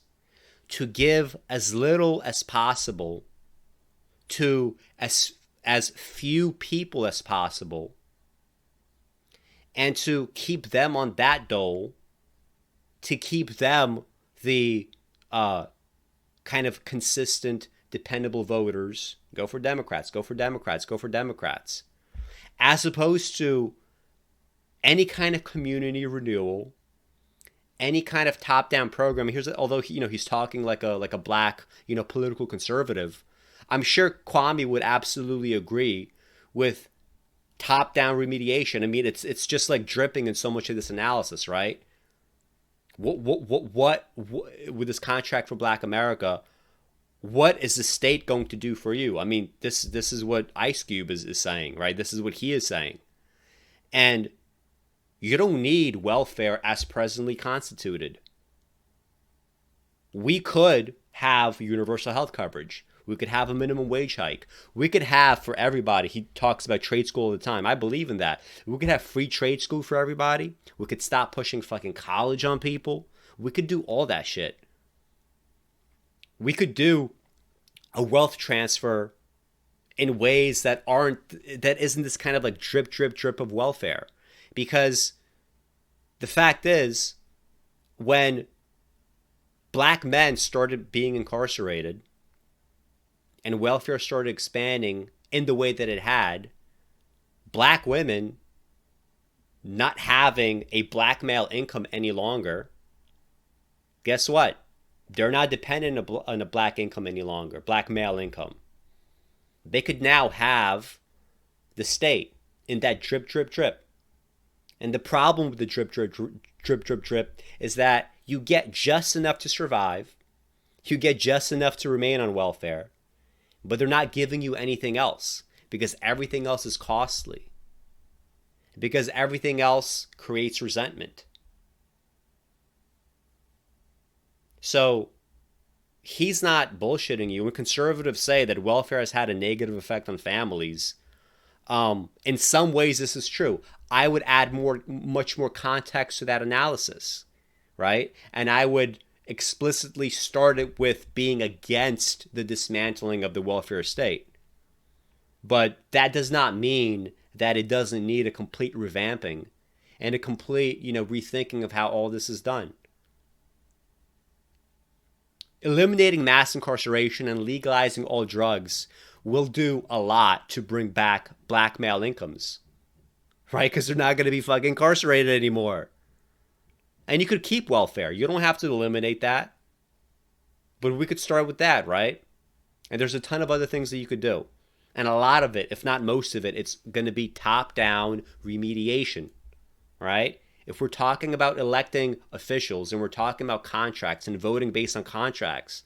Speaker 1: to give as little as possible to as few people as possible, and to keep them on that dole, to keep them the kind of consistent, dependable voters. Go for Democrats, go for Democrats, go for Democrats. As opposed to any kind of community renewal, any kind of top-down program. Although he's talking like a black political conservative, I'm sure Kwame would absolutely agree with top-down remediation. I mean, it's just like dripping in so much of this analysis, right? What with this contract for Black America? What is the state going to do for you? I mean, this is what Ice Cube is saying, right? This is what he is saying, and you don't need welfare as presently constituted. We could have universal health coverage. We could have a minimum wage hike. We could have for everybody. He talks about trade school all the time. I believe in that. We could have free trade school for everybody. We could stop pushing fucking college on people. We could do all that shit. We could do a wealth transfer in ways that isn't this kind of like drip, drip, drip of welfare. Because the fact is, when black men started being incarcerated and welfare started expanding in the way that it had, black women not having a black male income any longer, guess what? They're not dependent on a black income any longer, black male income. They could now have the state in that drip, drip, drip. And the problem with the drip, drip, drip, drip, drip is that you get just enough to survive. You get just enough to remain on welfare, but they're not giving you anything else because everything else is costly. Because everything else creates resentment. So he's not bullshitting you. When conservatives say that welfare has had a negative effect on families, in some ways this is true. I would add much more context to that analysis, right? And I would explicitly start it with being against the dismantling of the welfare state. But that does not mean that it doesn't need a complete revamping and a complete, rethinking of how all this is done. Eliminating mass incarceration and legalizing all drugs will do a lot to bring back black male incomes, right? Because they're not going to be fucking incarcerated anymore. And you could keep welfare. You don't have to eliminate that. But we could start with that, right? And there's a ton of other things that you could do. And a lot of it, if not most of it, it's going to be top-down remediation, right? If we're talking about electing officials and we're talking about contracts and voting based on contracts,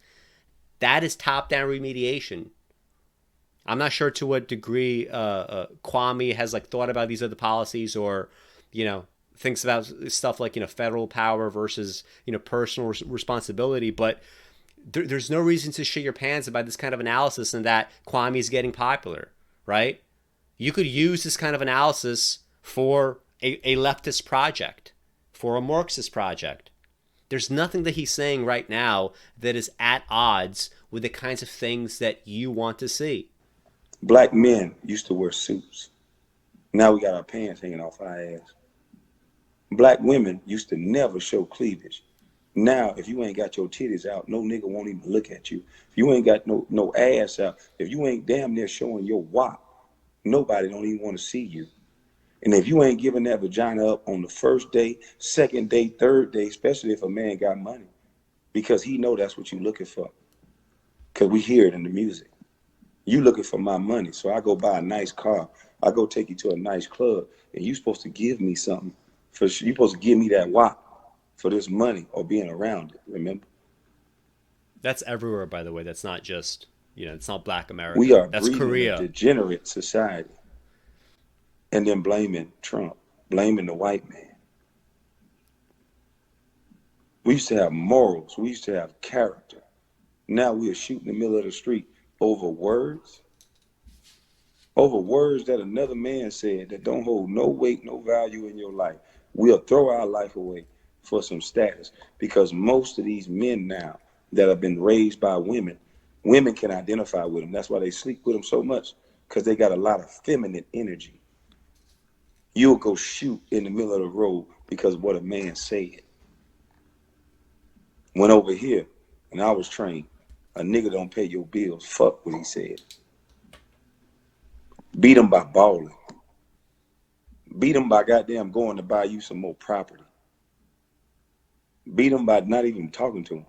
Speaker 1: that is top-down remediation. I'm not sure to what degree Kwame has thought about these other policies or, thinks about stuff like, federal power versus, personal responsibility. But there's no reason to shit your pants about this kind of analysis and that Kwame is getting popular, right? You could use this kind of analysis for a leftist project, for a Marxist project. There's nothing that he's saying right now that is at odds with the kinds of things that you want to see.
Speaker 4: Black men used to wear suits. Now we got our pants hanging off our ass. Black women used to never show cleavage. Now, if you ain't got your titties out, no nigga won't even look at you. If you ain't got no ass out, if you ain't damn near showing your wop, nobody don't even want to see you. And if you ain't giving that vagina up on the first day, second day, third day, especially if a man got money, because he know that's what you looking for. Because we hear it in the music. You looking for my money, so I go buy a nice car. I go take you to a nice club, and you supposed to give me something. You supposed to give me that wop for this money or being around it, remember?
Speaker 1: That's everywhere, by the way. That's not just, it's not Black America.
Speaker 4: We are
Speaker 1: That's
Speaker 4: breeding
Speaker 1: Korea.
Speaker 4: a degenerate society. And then blaming Trump, blaming the white man. We used to have morals. We used to have character. Now we are shooting in the middle of the street over words that another man said that don't hold no weight, no value in your life. We'll throw our life away for some status because most of these men now that have been raised by women can identify with them. That's why they sleep with them so much, because they got a lot of feminine energy. You'll go shoot in the middle of the road because of what a man said. Went over here, and I was trained. A nigga don't pay your bills. Fuck what he said. Beat him by balling. Beat him by goddamn going to buy you some more property. Beat him by not even talking to him.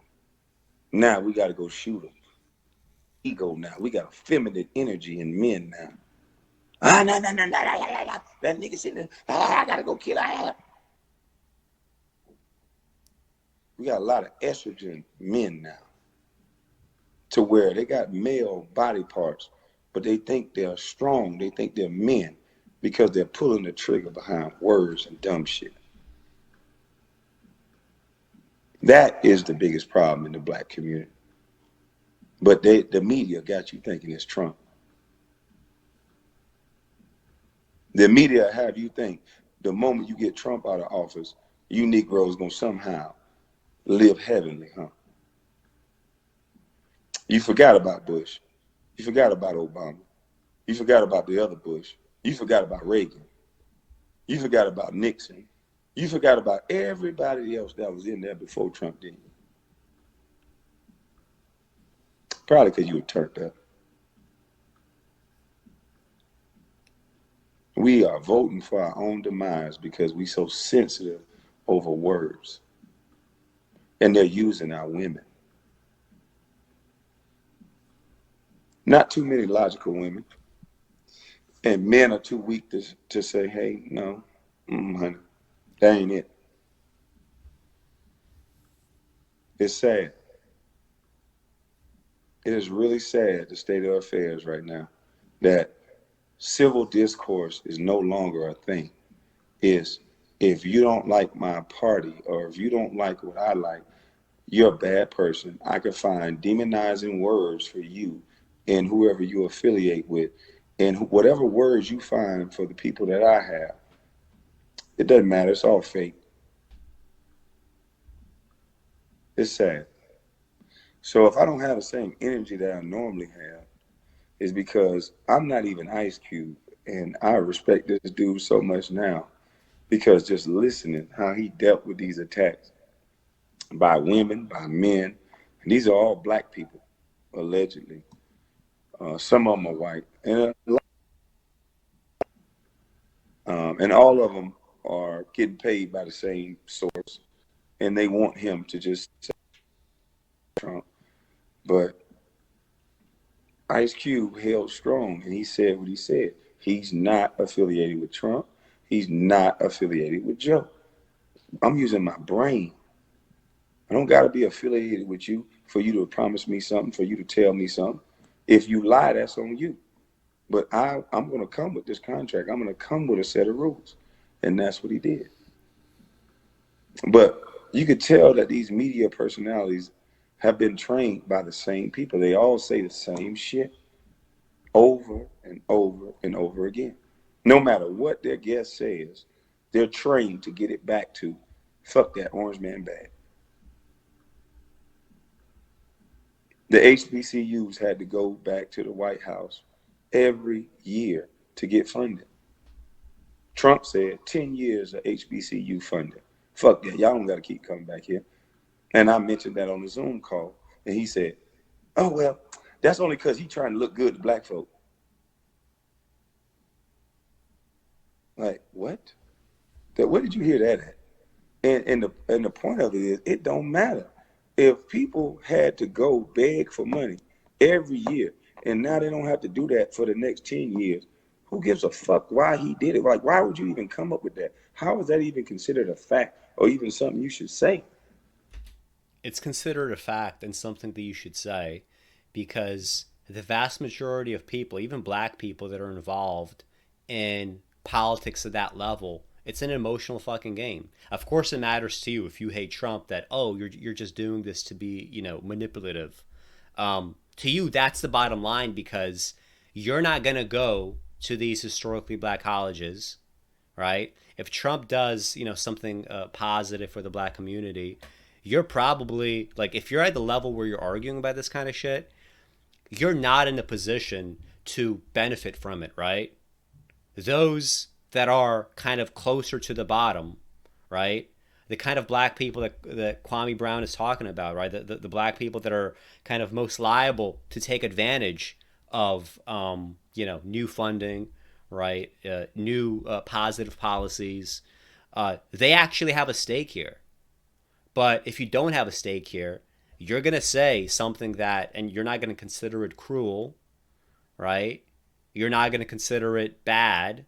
Speaker 4: Now we got to go shoot him. Ego now. We got feminine energy in men now. No. That nigga sitting there. I got to go kill her. We got a lot of estrogen men now. To where they got male body parts, but they think they're strong. They think they're men because they're pulling the trigger behind words and dumb shit. That is the biggest problem in the black community. But the media got you thinking it's Trump. The media have you think the moment you get Trump out of office, you Negroes gonna somehow live heavenly, huh? You forgot about Bush. You forgot about Obama. You forgot about the other Bush. You forgot about Reagan. You forgot about Nixon. You forgot about everybody else that was in there before Trump did. Probably because you were turned up. We are voting for our own demise because we so sensitive over words. And they're using our women. Not too many logical women. And men are too weak to say, hey, no, honey, that ain't it. It's sad. It is really sad, the state of affairs right now, that civil discourse is no longer a thing. Is if you don't like my party or if you don't like what I like, you're a bad person. I could find demonizing words for you and whoever you affiliate with. And whatever words you find for the people that I have, it doesn't matter. It's all fake. It's sad. So if I don't have the same energy that I normally have, it's because I'm not even Ice Cube. And I respect this dude so much now because just listening how he dealt with these attacks by women, by men, and these are all black people, allegedly. Some of them are white. And all of them are getting paid by the same source. And they want him to just say Trump. But Ice Cube held strong and he said what he said. He's not affiliated with Trump. He's not affiliated with Joe. I'm using my brain. I don't got to be affiliated with you for you to promise me something, for you to tell me something. If you lie, that's on you. But I'm going to come with this contract. I'm going to come with a set of rules. And that's what he did. But you could tell that these media personalities have been trained by the same people. They all say the same shit over and over and over again. No matter what their guest says, they're trained to get it back to, fuck that orange man bad. The HBCUs had to go back to the White House every year to get funded. Trump said 10 years of HBCU funding. Fuck that. Y'all don't got to keep coming back here. And I mentioned that on the Zoom call. And he said, oh, well, that's only because he's trying to look good to black folk. Like, what? Where did you hear that at? And the point of it is, it don't matter. If people had to go beg for money every year, and now they don't have to do that for the next 10 years, who gives a fuck why he did it? Like, why would you even come up with that? How is that even considered a fact or even something you should say?
Speaker 1: It's considered a fact and something that you should say because the vast majority of people, even black people that are involved in politics at that level, it's an emotional fucking game. Of course it matters to you if you hate Trump that, oh, you're just doing this to be, manipulative. To you, that's the bottom line because you're not going to go to these historically black colleges, right? If Trump does, something positive for the black community, you're probably, like, if you're at the level where you're arguing about this kind of shit, you're not in a position to benefit from it, right? Those that are kind of closer to the bottom, right? The kind of black people that Kwame Brown is talking about, right? The black people that are kind of most liable to take advantage of, new funding, right? New positive policies. They actually have a stake here. But if you don't have a stake here, you're going to say something that, and you're not going to consider it cruel, right? You're not going to consider it bad.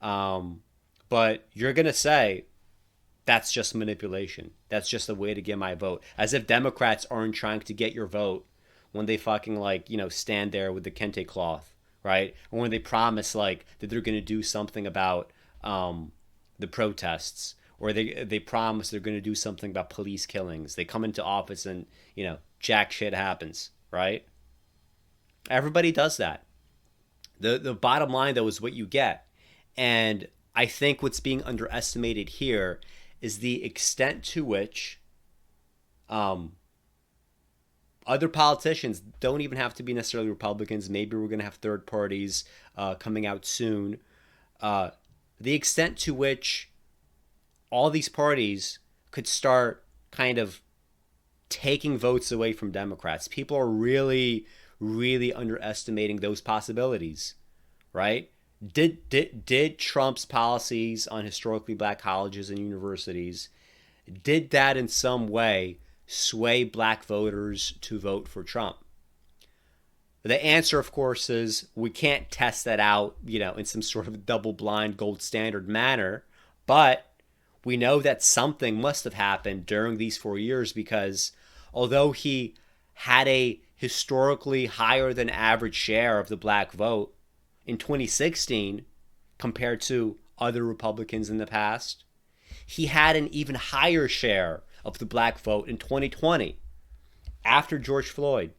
Speaker 1: But you're going to say, that's just manipulation. That's just a way to get my vote. As if Democrats aren't trying to get your vote when they fucking stand there with the kente cloth, right? Or when they promise that they're going to do something about the protests, or they promise they're going to do something about police killings. They come into office and, jack shit happens, right? Everybody does that. The bottom line, though, is what you get. And I think what's being underestimated here is the extent to which other politicians don't even have to be necessarily Republicans. Maybe we're going to have third parties coming out soon. The extent to which all these parties could start kind of taking votes away from Democrats. People are really, really underestimating those possibilities, right? Did Trump's policies on historically black colleges and universities, did that in some way sway black voters to vote for Trump? The answer, of course, is we can't test that out, in some sort of double-blind gold standard manner, but we know that something must have happened during these 4 years, because although he had a historically higher than average share of the black vote in 2016 compared to other Republicans in the past, he had an even higher share of the black vote in 2020, after George Floyd,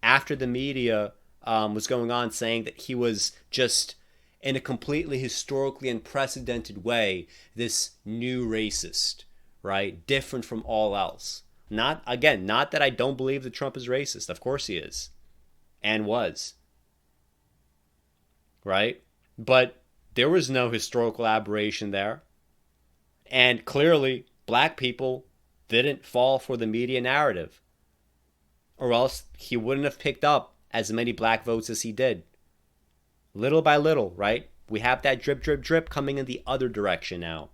Speaker 1: after the media was going on saying that he was just, in a completely historically unprecedented way, this new racist, right? Different from all else. Not that I don't believe that Trump is racist. Of course he is. And was. Right? But there was no historical aberration there. And clearly, black people didn't fall for the media narrative, or else he wouldn't have picked up as many black votes as he did. Little by little, right? We have that drip, drip, drip coming in the other direction now.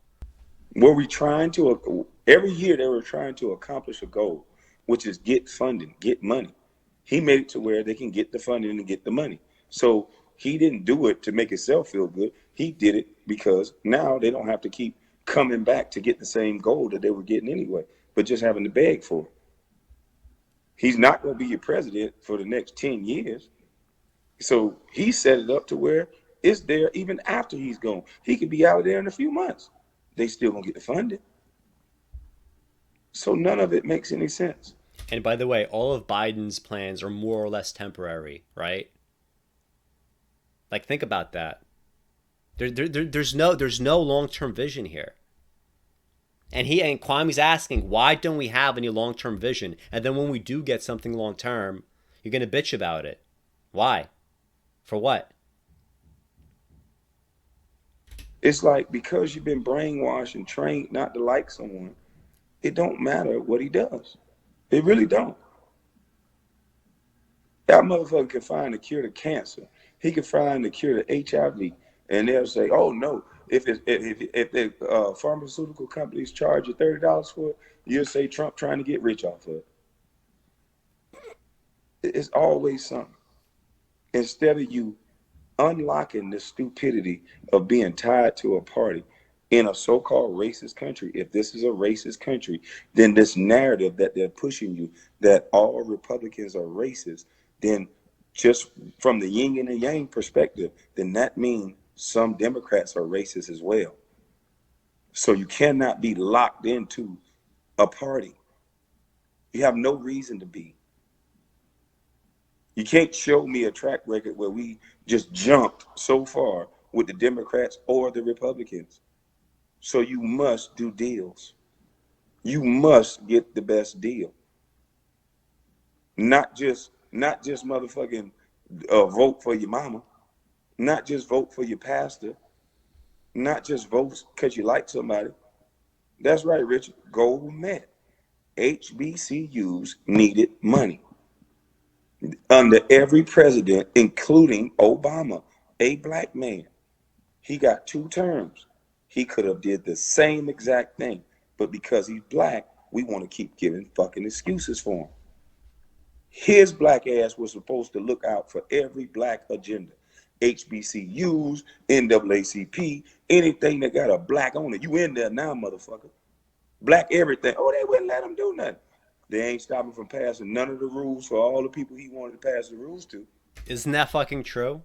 Speaker 4: Every year they were trying to accomplish a goal, which is get funding, get money. He made it to where they can get the funding and get the money. So he didn't do it to make himself feel good. He did it because now they don't have to keep coming back to get the same goal that they were getting anyway, but just having to beg for it. He's not going to be your president for the next 10 years. So he set it up to where it's there even after he's gone. He could be out there in a few months. They still going to get the funding. So none of it makes any sense.
Speaker 1: And by the way, all of Biden's plans are more or less temporary, right? Like, think about that. There's no long-term vision here. And Kwame's asking, why don't we have any long-term vision? And then when we do get something long-term, you're going to bitch about it. Why? For what?
Speaker 4: It's like, because you've been brainwashed and trained not to like someone, it don't matter what he does. It really don't. That motherfucker can find a cure to cancer. He can find the cure to HIV. And they'll say, oh, no, if the pharmaceutical companies charge you $30 for it, you'll say Trump trying to get rich off of it. It's always something. Instead of you unlocking the stupidity of being tied to a party in a so-called racist country, if this is a racist country, then this narrative that they're pushing you, that all Republicans are racist, then just from the yin and the yang perspective, then that means some Democrats are racist as well. So you cannot be locked into a party. You have no reason to be. You can't show me a track record where we just jumped so far with the Democrats or the Republicans. So you must do deals. You must get the best deal. Not just motherfucking vote for your mama. Not just vote for your pastor. Not just vote because you like somebody. That's right, Richard. Goal met. HBCUs needed money. Under every president, including Obama, a black man, he got 2 terms. He could have did the same exact thing, but because he's black, we want to keep giving fucking excuses for him. His black ass was supposed to look out for every black agenda. HBCUs, NAACP, anything that got a black on it. You in there now, motherfucker. Black everything. Oh, they wouldn't let him do nothing. They ain't stopping from passing none of the rules for all the people he wanted to pass the rules to.
Speaker 1: Isn't that fucking true?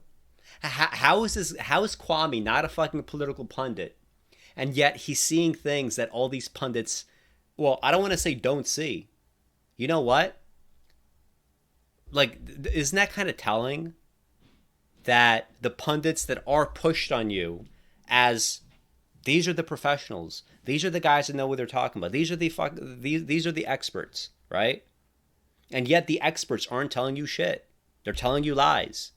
Speaker 1: How is Kwame not a fucking political pundit, and yet he's seeing things that all these pundits, well, I don't want to say don't see. You know what? Like, isn't that kind of telling that the pundits that are pushed on you as these are the professionals, these are the guys that know what they're talking about, these are the experts, right? And yet the experts aren't telling you shit. They're telling you lies.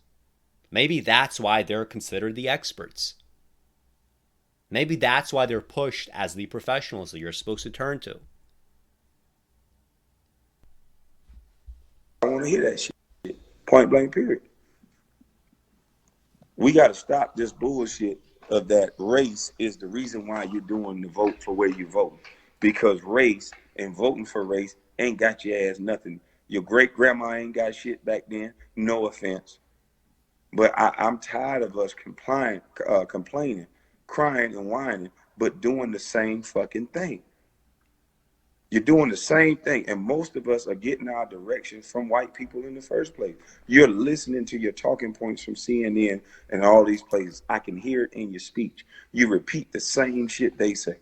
Speaker 1: Maybe that's why they're considered the experts. Maybe that's why they're pushed as the professionals that you're supposed to turn to.
Speaker 4: I want to hear that shit. Point blank, period. We got to stop this bullshit of that race is the reason why you're doing the vote for where you vote. Because race and voting for race ain't got your ass nothing. Your great grandma ain't got shit back then. No offense. But I'm tired of us complaining, crying and whining, but doing the same fucking thing. You're doing the same thing, and most of us are getting our directions from white people in the first place. You're listening to your talking points from CNN and all these places. I can hear it in your speech. You repeat the same shit they say.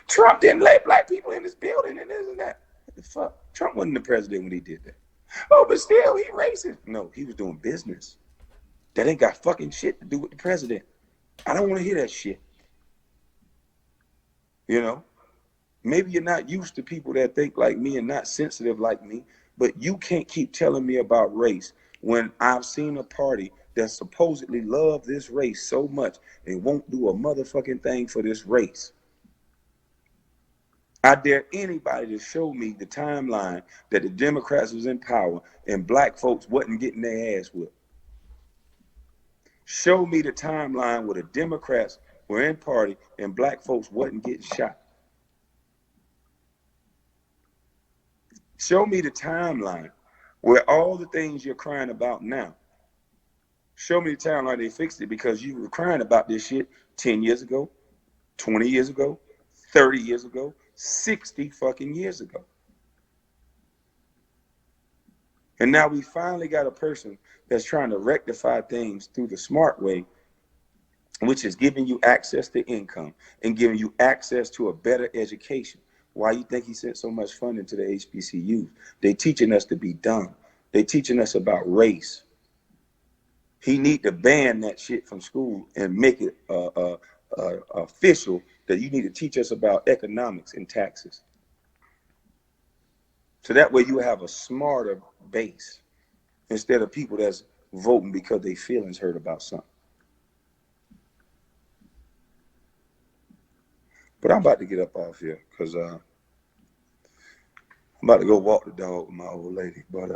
Speaker 4: Trump didn't let black people in this building and this and that. What the fuck? Trump wasn't the president when he did that. Oh, but still, he racist. No, he was doing business. That ain't got fucking shit to do with the president. I don't want to hear that shit. You know? Maybe you're not used to people that think like me and not sensitive like me, but you can't keep telling me about race when I've seen a party that supposedly love this race so much and won't do a motherfucking thing for this race. I dare anybody to show me the timeline that the Democrats was in power and black folks wasn't getting their ass whipped. Show me the timeline where the Democrats were in party and black folks wasn't getting shot. Show me the timeline where all the things you're crying about now. Show me the timeline they fixed it because you were crying about this shit 10 years ago, 20 years ago, 30 years ago, 60 fucking years ago. And now we finally got a person that's trying to rectify things through the smart way, which is giving you access to income and giving you access to a better education. Why you think he sent so much funding to the HBCUs? They teaching us to be dumb. They teaching us about race. He need to ban that shit from school and make it official that you need to teach us about economics and taxes. So that way you have a smarter base instead of people that's voting because their feelings hurt about something. But I'm about to get up off here because I'm about to go walk the dog with my old lady. But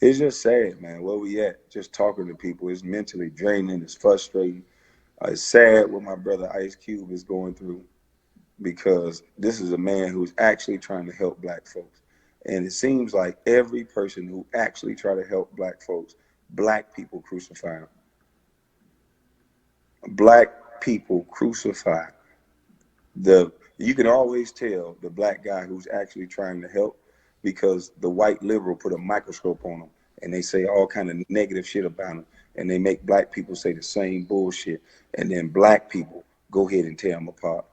Speaker 4: it's just sad, man, where we at. Just talking to people is mentally draining. It's frustrating. It's sad what my brother Ice Cube is going through because this is a man who's actually trying to help black folks. And it seems like every person who actually try to help black folks, black people crucify him. Black people crucify you can always tell the black guy who's actually trying to help because the white liberal put a microscope on him and they say all kind of negative shit about him and they make black people say the same bullshit and then black people go ahead and tear them apart.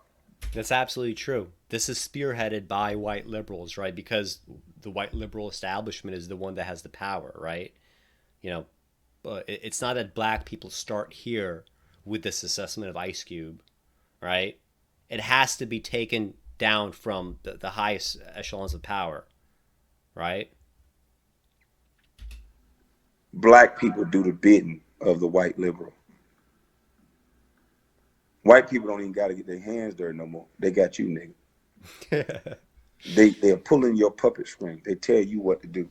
Speaker 1: That's absolutely true. This is spearheaded by white liberals, right? Because the white liberal establishment is the one that has the power, right? You know, but it's not that black people start here with this assessment of Ice Cube, right? It has to be taken down from the highest echelons of power, right?
Speaker 4: Black people do the bidding of the white liberal. White people don't even got to get their hands dirty no more. They got you, nigga. They're pulling your puppet string. They tell you what to do.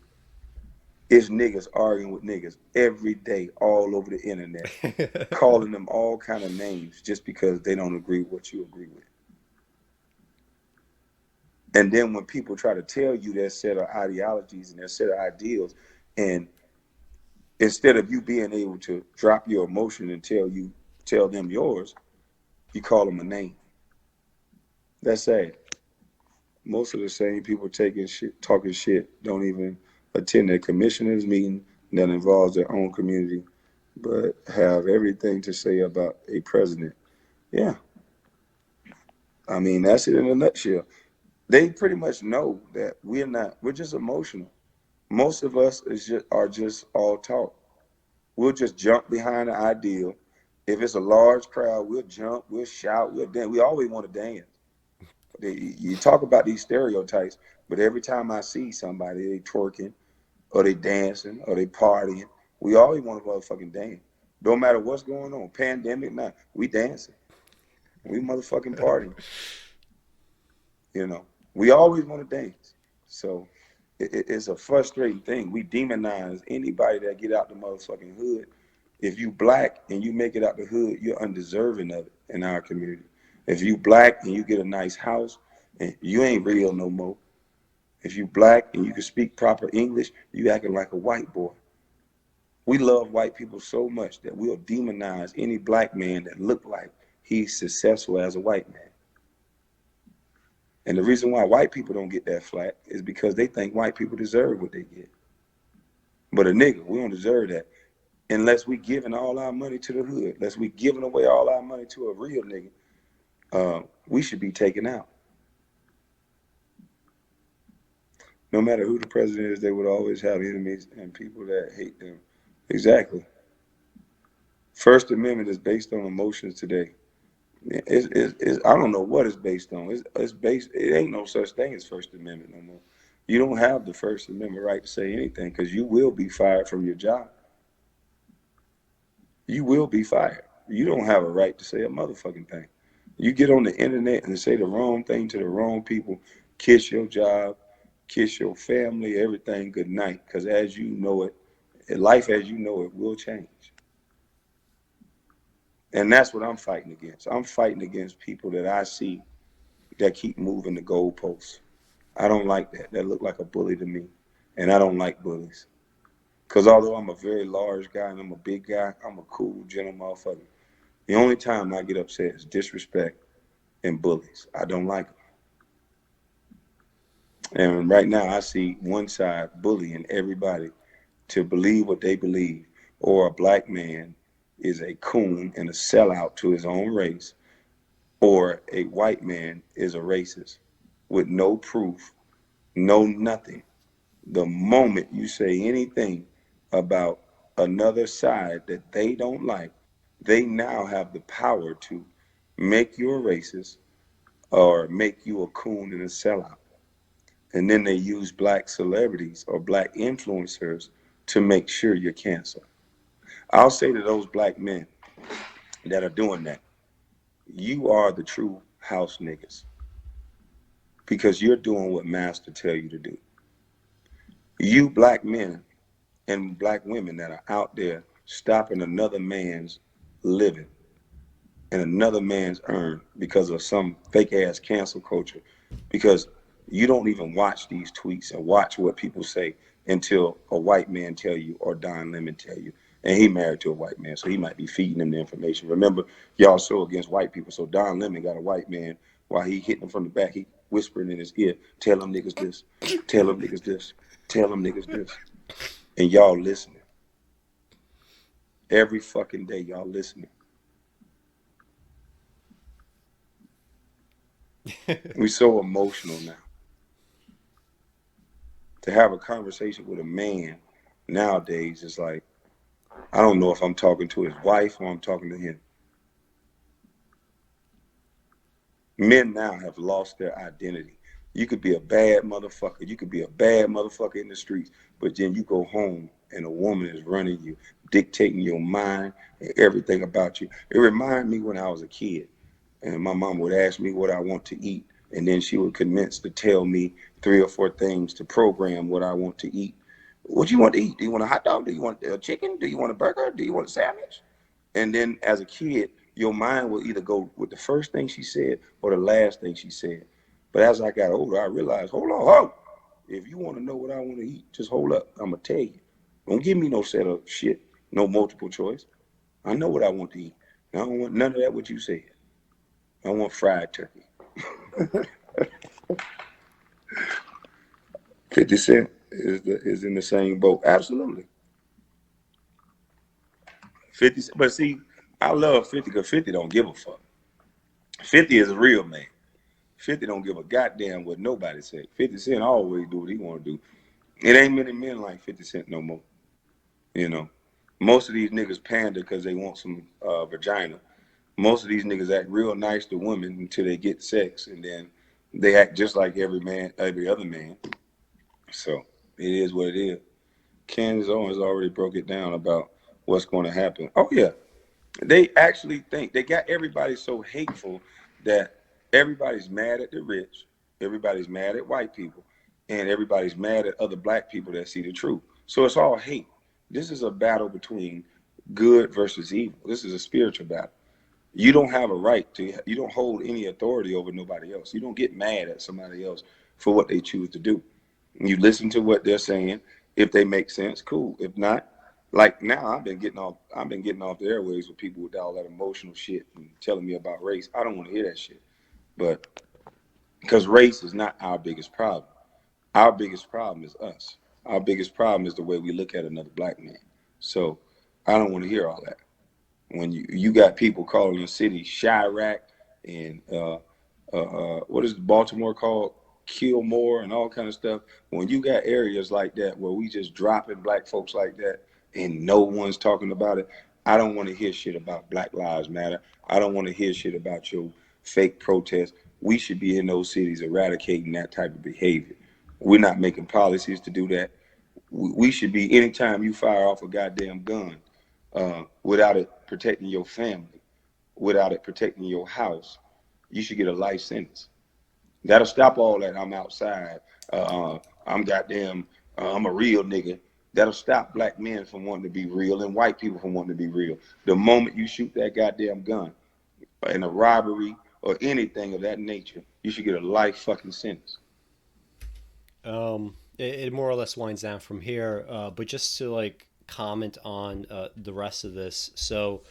Speaker 4: It's niggas arguing with niggas every day all over the internet, calling them all kind of names just because they don't agree with what you agree with. And then when people try to tell you their set of ideologies and their set of ideals, and instead of you being able to drop your emotion and tell them yours, you call them a name. That's sad. Most of the same people talking shit don't even attend their commissioners meeting that involves their own community, but have everything to say about a president. Yeah. I mean, that's it in a nutshell. They pretty much know that we're just emotional. Most of us are just all talk. We'll just jump behind the ideal. If it's a large crowd, we'll jump, we'll shout, we'll dance. We always want to dance. You talk about these stereotypes, but every time I see somebody, they twerking, or they dancing, or they partying, we always want to motherfucking dance. Don't matter what's going on, pandemic, nah, we dancing. We motherfucking partying. You know, we always want to dance. So it's a frustrating thing. We demonize anybody that get out the motherfucking hood. If you black and you make it out the hood, you're undeserving of it in our community. If you black and you get a nice house, and you ain't real no more. If you black and you can speak proper English, you acting like a white boy. We love white people so much that we'll demonize any black man that look like he's successful as a white man. And the reason why white people don't get that flack is because they think white people deserve what they get. But a nigga, we don't deserve that. Unless we giving all our money to the hood, unless we giving away all our money to a real nigga, we should be taken out. No matter who the president is, they would always have enemies and people that hate them. Exactly. First Amendment is based on emotions today. I don't know what it's based on. It's based. It ain't no such thing as First Amendment no more. You don't have the First Amendment right to say anything because you will be fired from your job. You will be fired. You don't have a right to say a motherfucking thing. You get on the internet and say the wrong thing to the wrong people, kiss your job, kiss your family, everything good night. Because as you know it, life as you know it will change. And that's what I'm fighting against. I'm fighting against people that I see that keep moving the goalposts. I don't like that. That look like a bully to me. And I don't like bullies. Because although I'm a very large guy and I'm a big guy, I'm a cool, gentle motherfucker. The only time I get upset is disrespect and bullies. I don't like them. And right now I see one side bullying everybody to believe what they believe, or a black man is a coon and a sellout to his own race, or a white man is a racist with no proof, no nothing. The moment you say anything about another side that they don't like, they now have the power to make you a racist or make you a coon and a sellout. And then they use black celebrities or black influencers to make sure you're canceled. I'll say to those black men that are doing that, you are the true house niggas because you're doing what master tell you to do. You black men and black women that are out there stopping another man's living and another man's earn because of some fake ass cancel culture, because you don't even watch these tweets and watch what people say until a white man tell you or Don Lemon tell you. And he married to a white man, so he might be feeding him the information. Remember, y'all so against white people, so Don Lemon got a white man while he hitting him from the back, he whispering in his ear, tell them niggas this, tell them niggas this, tell them niggas this. And y'all listening. Every fucking day, y'all listening. We're so emotional now. To have a conversation with a man nowadays is like, I don't know if I'm talking to his wife or I'm talking to him. Men now have lost their identity. You could be a bad motherfucker. You could be a bad motherfucker in the streets, but then you go home and a woman is running you, dictating your mind and everything about you. It reminded me when I was a kid and my mom would ask me what I want to eat, and then she would commence to tell me 3 or 4 things to program what I want to eat. What do you want to eat? Do you want a hot dog? Do you want a chicken? Do you want a burger? Do you want a sandwich? And then as a kid, your mind will either go with the first thing she said or the last thing she said. But as I got older, I realized, hold on, hold. If you want to know what I want to eat, just hold up. I'm going to tell you. Don't give me no set of shit, no multiple choice. I know what I want to eat. I don't want none of that what you said. I want fried turkey. 50 Cent is in the same boat. Absolutely. 50, but see, I love 50 because 50 don't give a fuck. 50 is a real man. 50 don't give a goddamn what nobody say. 50 Cent always do what he want to do. It ain't many men like 50 Cent no more. You know, most of these niggas pander because they want some vagina. Most of these niggas act real nice to women until they get sex, and then they act just like every other man. So it is what it is. Candace Owens already broke it down about what's going to happen. Oh yeah, they actually think they got everybody so hateful that everybody's mad at the rich, everybody's mad at white people, and everybody's mad at other black people that see the truth. So it's all hate. This is a battle between good versus evil. This is a spiritual battle. You don't have a right to, you don't hold any authority over nobody else. You don't get mad at somebody else for what they choose to do. You listen to what they're saying. If they make sense, cool. If not, like now, I've been getting off the airwaves with people with all that emotional shit and telling me about race. I don't want to hear that shit. But because race is not our biggest problem. Our biggest problem is us. Our biggest problem is the way we look at another black man. So I don't want to hear all that. When you got people calling the city Chirac and what is Baltimore called, Kilmore, and all kind of stuff. When you got areas like that where we just dropping black folks like that and no one's talking about it, I don't want to hear shit about Black Lives Matter. I don't want to hear shit about your fake protests. We should be in those cities eradicating that type of behavior. We're not making policies to do that. We should be, anytime you fire off a goddamn gun, without it protecting your family, without it protecting your house, you should get a life sentence. That'll stop all that. I'm outside. I'm goddamn. I'm a real nigga. That'll stop black men from wanting to be real and white people from wanting to be real. The moment you shoot that goddamn gun in a robbery or anything of that nature, you should get a life fucking sentence.
Speaker 1: It more or less winds down from here, but just to like comment on the rest of this. So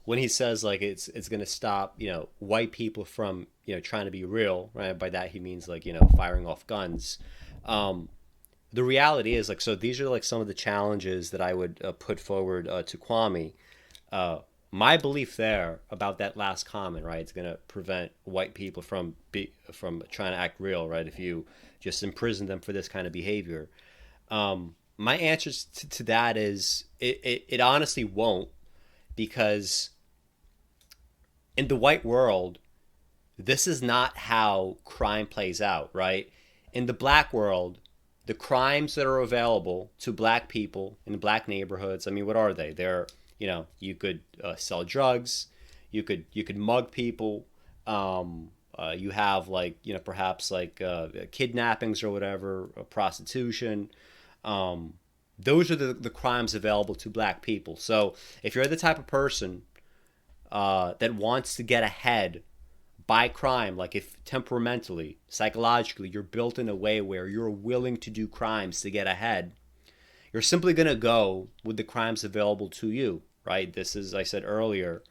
Speaker 1: when he says like it's going to stop white people from trying to be real, right? By that he means like firing off guns. The reality is like, so these are like some of the challenges that I would put forward to Kwame. My belief there about that last comment, right? It's going to prevent white people from trying to act real, right? If you just imprison them for this kind of behavior. My answer to that is it honestly won't, because in the white world, this is not how crime plays out, right? In the black world, the crimes that are available to black people in black neighborhoods, I mean, what are they? They're, you could sell drugs, you could mug people, you have like, perhaps like kidnappings or whatever, prostitution. Those are the crimes available to black people. So if you're the type of person that wants to get ahead by crime, like if temperamentally, psychologically, you're built in a way where you're willing to do crimes to get ahead, you're simply going to go with the crimes available to you, right? This is, I said earlier,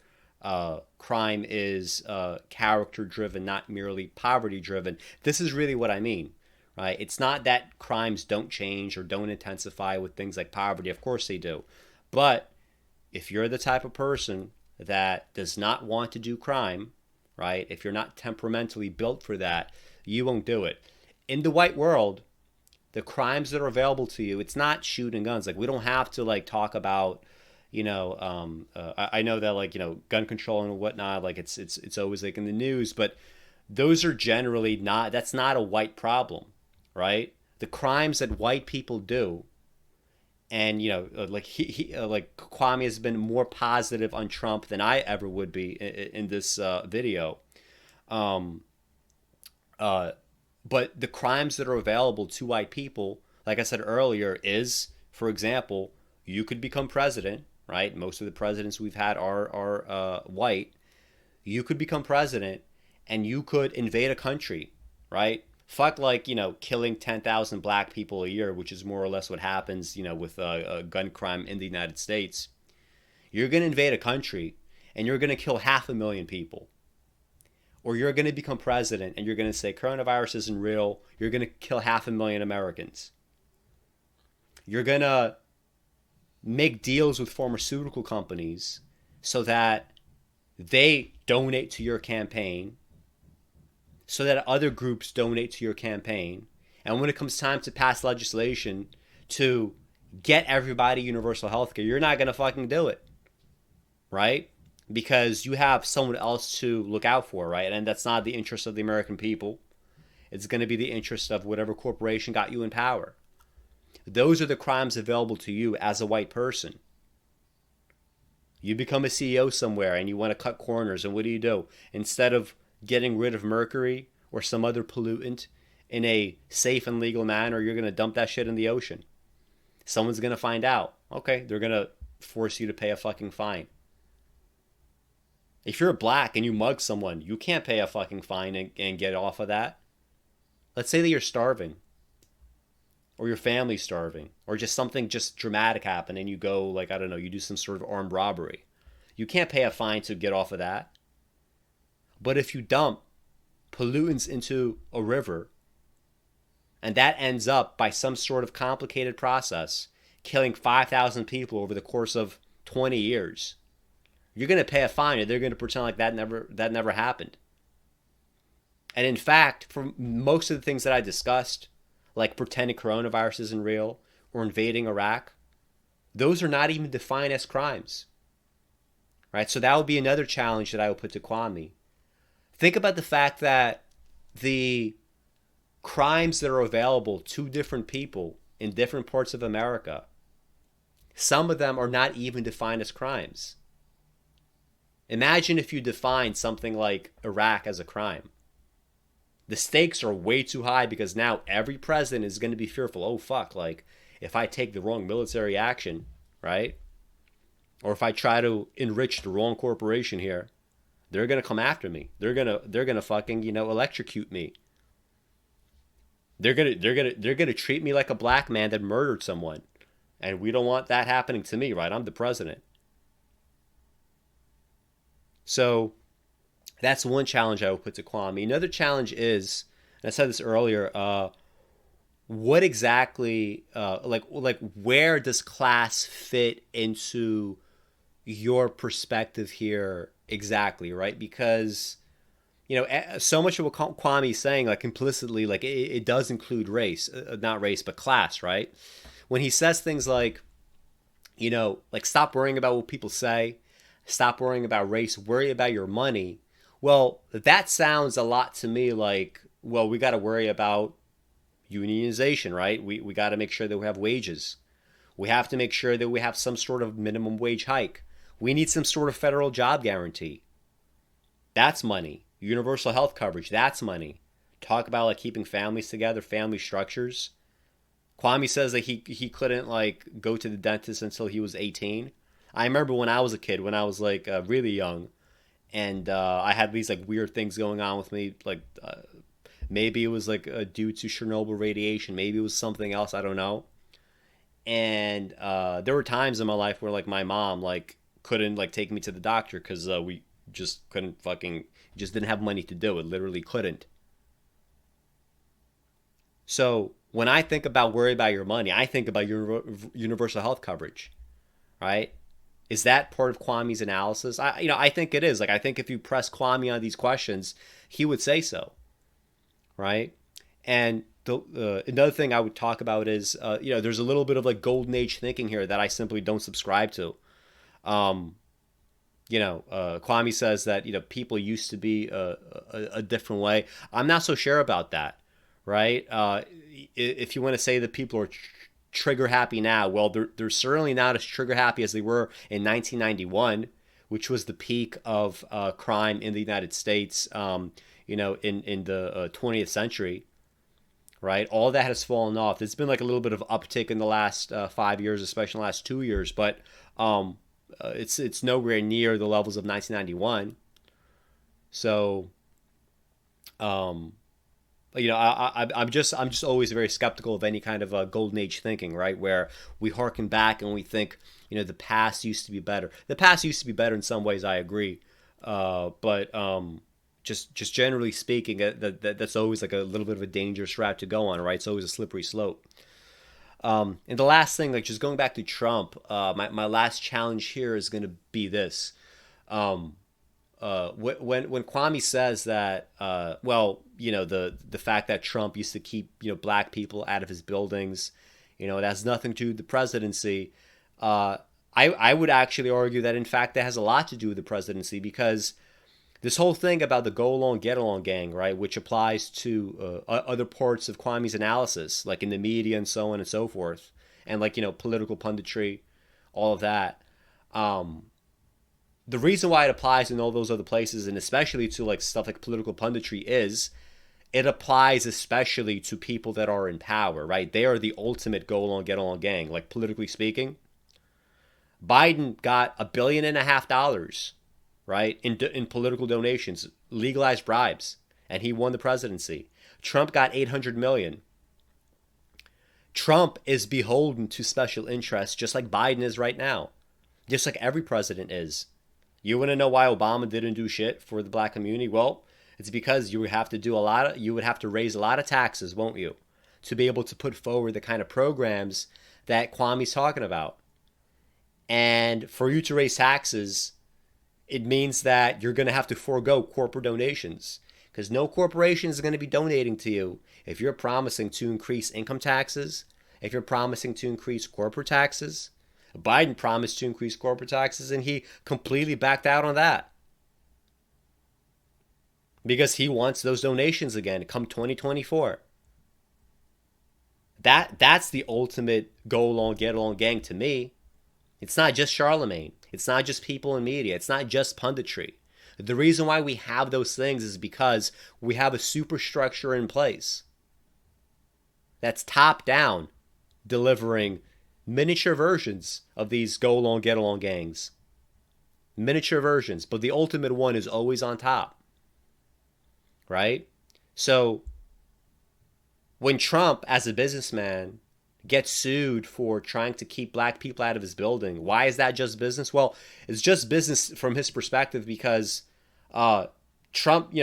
Speaker 1: crime is character driven, not merely poverty driven. This is really what I mean, right? It's not that crimes don't change or don't intensify with things like poverty. Of course they do. But if you're the type of person that does not want to do crime, right? If you're not temperamentally built for that, you won't do it. In the white world, the crimes that are available to you, it's not shooting guns. Like, we don't have to like talk about, I know that like, gun control and whatnot, like it's always like in the news, but those are generally not, that's not a white problem, right? The crimes that white people do, and like like Kwame has been more positive on Trump than I ever would be in this video. But the crimes that are available to white people, like I said earlier, is, for example, you could become president, right? Most of the presidents we've had are white. You could become president, and you could invade a country, right? Fuck like, killing 10,000 black people a year, which is more or less what happens, with gun crime in the United States. You're going to invade a country and you're going to kill 500,000 people. Or you're going to become president and you're going to say coronavirus isn't real. You're going to kill 500,000 Americans. You're going to make deals with pharmaceutical companies so that they donate to your campaign, so that other groups donate to your campaign. And when it comes time to pass legislation to get everybody universal health care, you're not going to fucking do it, right? Because you have someone else to look out for, right? And that's not the interest of the American people. It's going to be the interest of whatever corporation got you in power. Those are the crimes available to you as a white person. You become a CEO somewhere and you want to cut corners, and what do? Instead of getting rid of mercury or some other pollutant in a safe and legal manner, you're going to dump that shit in the ocean. Someone's going to find out. Okay, they're going to force you to pay a fucking fine. If you're black and you mug someone, you can't pay a fucking fine and get off of that. Let's say that you're starving. or your family's starving, or just something just dramatic happen and you go, like, I don't know, you do some sort of armed robbery. You can't pay a fine to get off of that. But if you dump pollutants into a river, and that ends up by some sort of complicated process killing 5,000 people over the course of 20 years, you're going to pay a fine, and they're going to pretend like that never happened. And in fact, for most of the things that I discussed, like pretending coronavirus isn't real or invading Iraq, those are not even defined as crimes. Right? So that would be another challenge that I would put to Kwame. Think about the fact that the crimes that are available to different people in different parts of America, some of them are not even defined as crimes. Imagine if you define something like Iraq as a crime. The stakes are way too high because now every president is going to be fearful. Oh, fuck, like, if I take the wrong military action, right? Or if I try to enrich the wrong corporation here, they're going to come after me. They're going to fucking, electrocute me. They're going to treat me like a black man that murdered someone. And we don't want that happening to me, right? I'm the president. So that's one challenge I would put to Kwame. Another challenge is, and I said this earlier, what exactly, where does class fit into your perspective here exactly, right? Because, so much of what Kwame's saying, like implicitly, like it does include race, not race, but class, right? When he says things like, like stop worrying about what people say, stop worrying about race, worry about your money. Well, that sounds a lot to me like, well, we got to worry about unionization, right? We got to make sure that we have wages. We have to make sure that we have some sort of minimum wage hike. We need some sort of federal job guarantee. That's money. Universal health coverage, that's money. Talk about like keeping families together, family structures. Kwame says that he couldn't like go to the dentist until he was 18. I remember when I was a kid, when I was like really young, and I had these like weird things going on with me, like maybe it was like due to Chernobyl radiation, maybe it was something else, I don't know. And there were times in my life where like my mom like couldn't like take me to the doctor because we just couldn't just didn't have money to do it, literally couldn't. So when I think about worry about your money, I think about universal health coverage, right? Is that part of Kwame's analysis? I think it is. Like, I think if you press Kwame on these questions, he would say so, right? And another thing I would talk about is, there's a little bit of like golden age thinking here that I simply don't subscribe to. Kwame says that, people used to be a different way. I'm not so sure about that, right? If you want to say that people are trigger happy now, well, they're certainly not as trigger happy as they were in 1991, which was the peak of crime in the United States, in the 20th century, right? All that has fallen off. There's been like a little bit of uptick in the last 5 years, especially in the last 2 years, but it's nowhere near the levels of 1991. So, I'm just always very skeptical of any kind of golden age thinking, right? Where we harken back and we think, the past used to be better. The past used to be better in some ways, I agree. But just generally speaking, that's always like a little bit of a dangerous route to go on, right? It's always a slippery slope. And the last thing, like just going back to Trump, my last challenge here is going to be this. When Kwame says that, the fact that Trump used to keep, black people out of his buildings, it has nothing to do with the presidency. I would actually argue that, in fact, that has a lot to do with the presidency, because this whole thing about the go along, get along gang, right, which applies to other parts of Kwame's analysis, like in the media and so on and so forth, and like, political punditry, all of that. The reason why it applies in all those other places, and especially to like stuff like political punditry, is it applies especially to people that are in power, right? They are the ultimate go along, get along gang. Like, politically speaking, Biden got $1.5 billion, right, in political donations, legalized bribes, and he won the presidency. Trump got $800 million. Trump is beholden to special interests, just like Biden is right now, just like every president is. You want to know why Obama didn't do shit for the black community? Well, it's because you would have to raise a lot of taxes, won't you, to be able to put forward the kind of programs that Kwame's talking about. And for you to raise taxes, it means that you're going to have to forego corporate donations, because no corporation is going to be donating to you if you're promising to increase income taxes, if you're promising to increase corporate taxes. Biden promised to increase corporate taxes, and he completely backed out on that because he wants those donations again come 2024. That's the ultimate go along, get along gang to me. It's not just Charlemagne. It's not just people in media. It's not just punditry. The reason why we have those things is because we have a superstructure in place that's top down, delivering miniature versions of these go along, get along gangs. Miniature versions, but the ultimate one is always on top. Right? So when Trump, as a businessman, gets sued for trying to keep black people out of his building, why is that just business? Well, it's just business from his perspective because Trump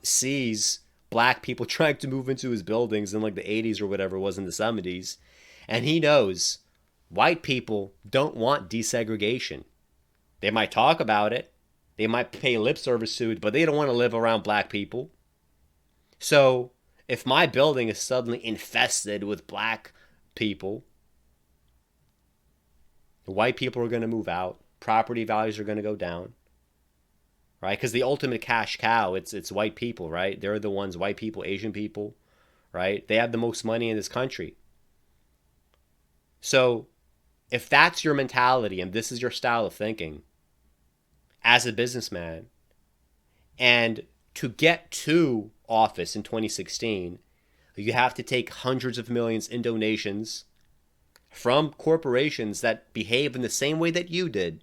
Speaker 1: sees black people trying to move into his buildings in like the 80s or whatever it was, in the 70s. And he knows white people don't want desegregation. They might talk about it. They might pay lip service to it, but they don't want to live around black people. So if my building is suddenly infested with black people, the white people are going to move out. Property values are going to go down. Right? Because the ultimate cash cow, it's white people, right? They're the ones, white people, Asian people, right? They have the most money in this country. So if that's your mentality and this is your style of thinking as a businessman, and to get to office in 2016, you have to take hundreds of millions in donations from corporations that behave in the same way that you did,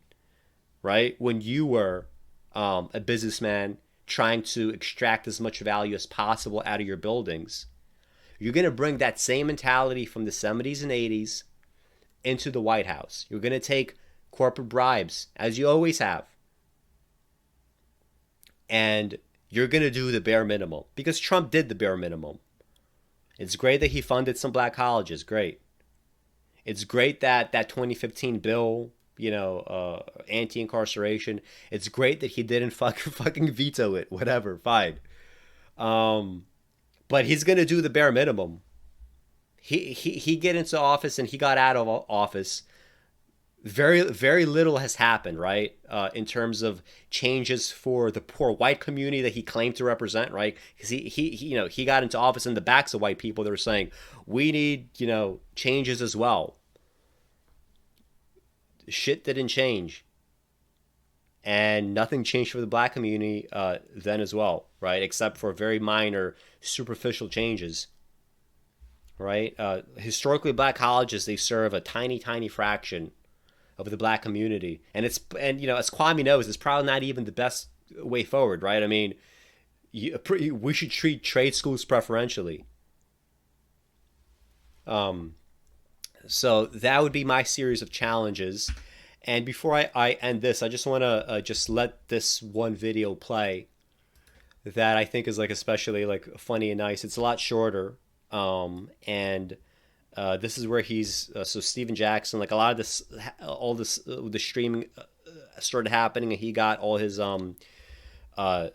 Speaker 1: right? When you were a businessman trying to extract as much value as possible out of your buildings. You're going to bring that same mentality from the 70s and 80s into the White House. You're going to take corporate bribes, as you always have. And you're going to do the bare minimum, because Trump did the bare minimum. It's great that he funded some black colleges. Great. It's great that 2015 bill, anti-incarceration, it's great that he didn't fucking veto it. Whatever, fine. But he's going to do the bare minimum. He get into office and he got out of office. Very, very little has happened, right? In terms of changes for the poor white community that he claimed to represent, right? Because he got into office in the backs of white people that were saying, we need, changes as well. Shit didn't change. And nothing changed for the black community then as well, right? Except for very minor, superficial changes. Right? Historically, black colleges, they serve a tiny, tiny fraction of the black community. And as Kwame knows, it's probably not even the best way forward, right? I mean, we should treat trade schools preferentially. So that would be my series of challenges. And before I end this, I just want to just let this one video play that I think is like especially like funny and nice. It's a lot shorter. And this is where he's so Steven Jackson, like a lot of this, all this, the streaming started happening, and he got all his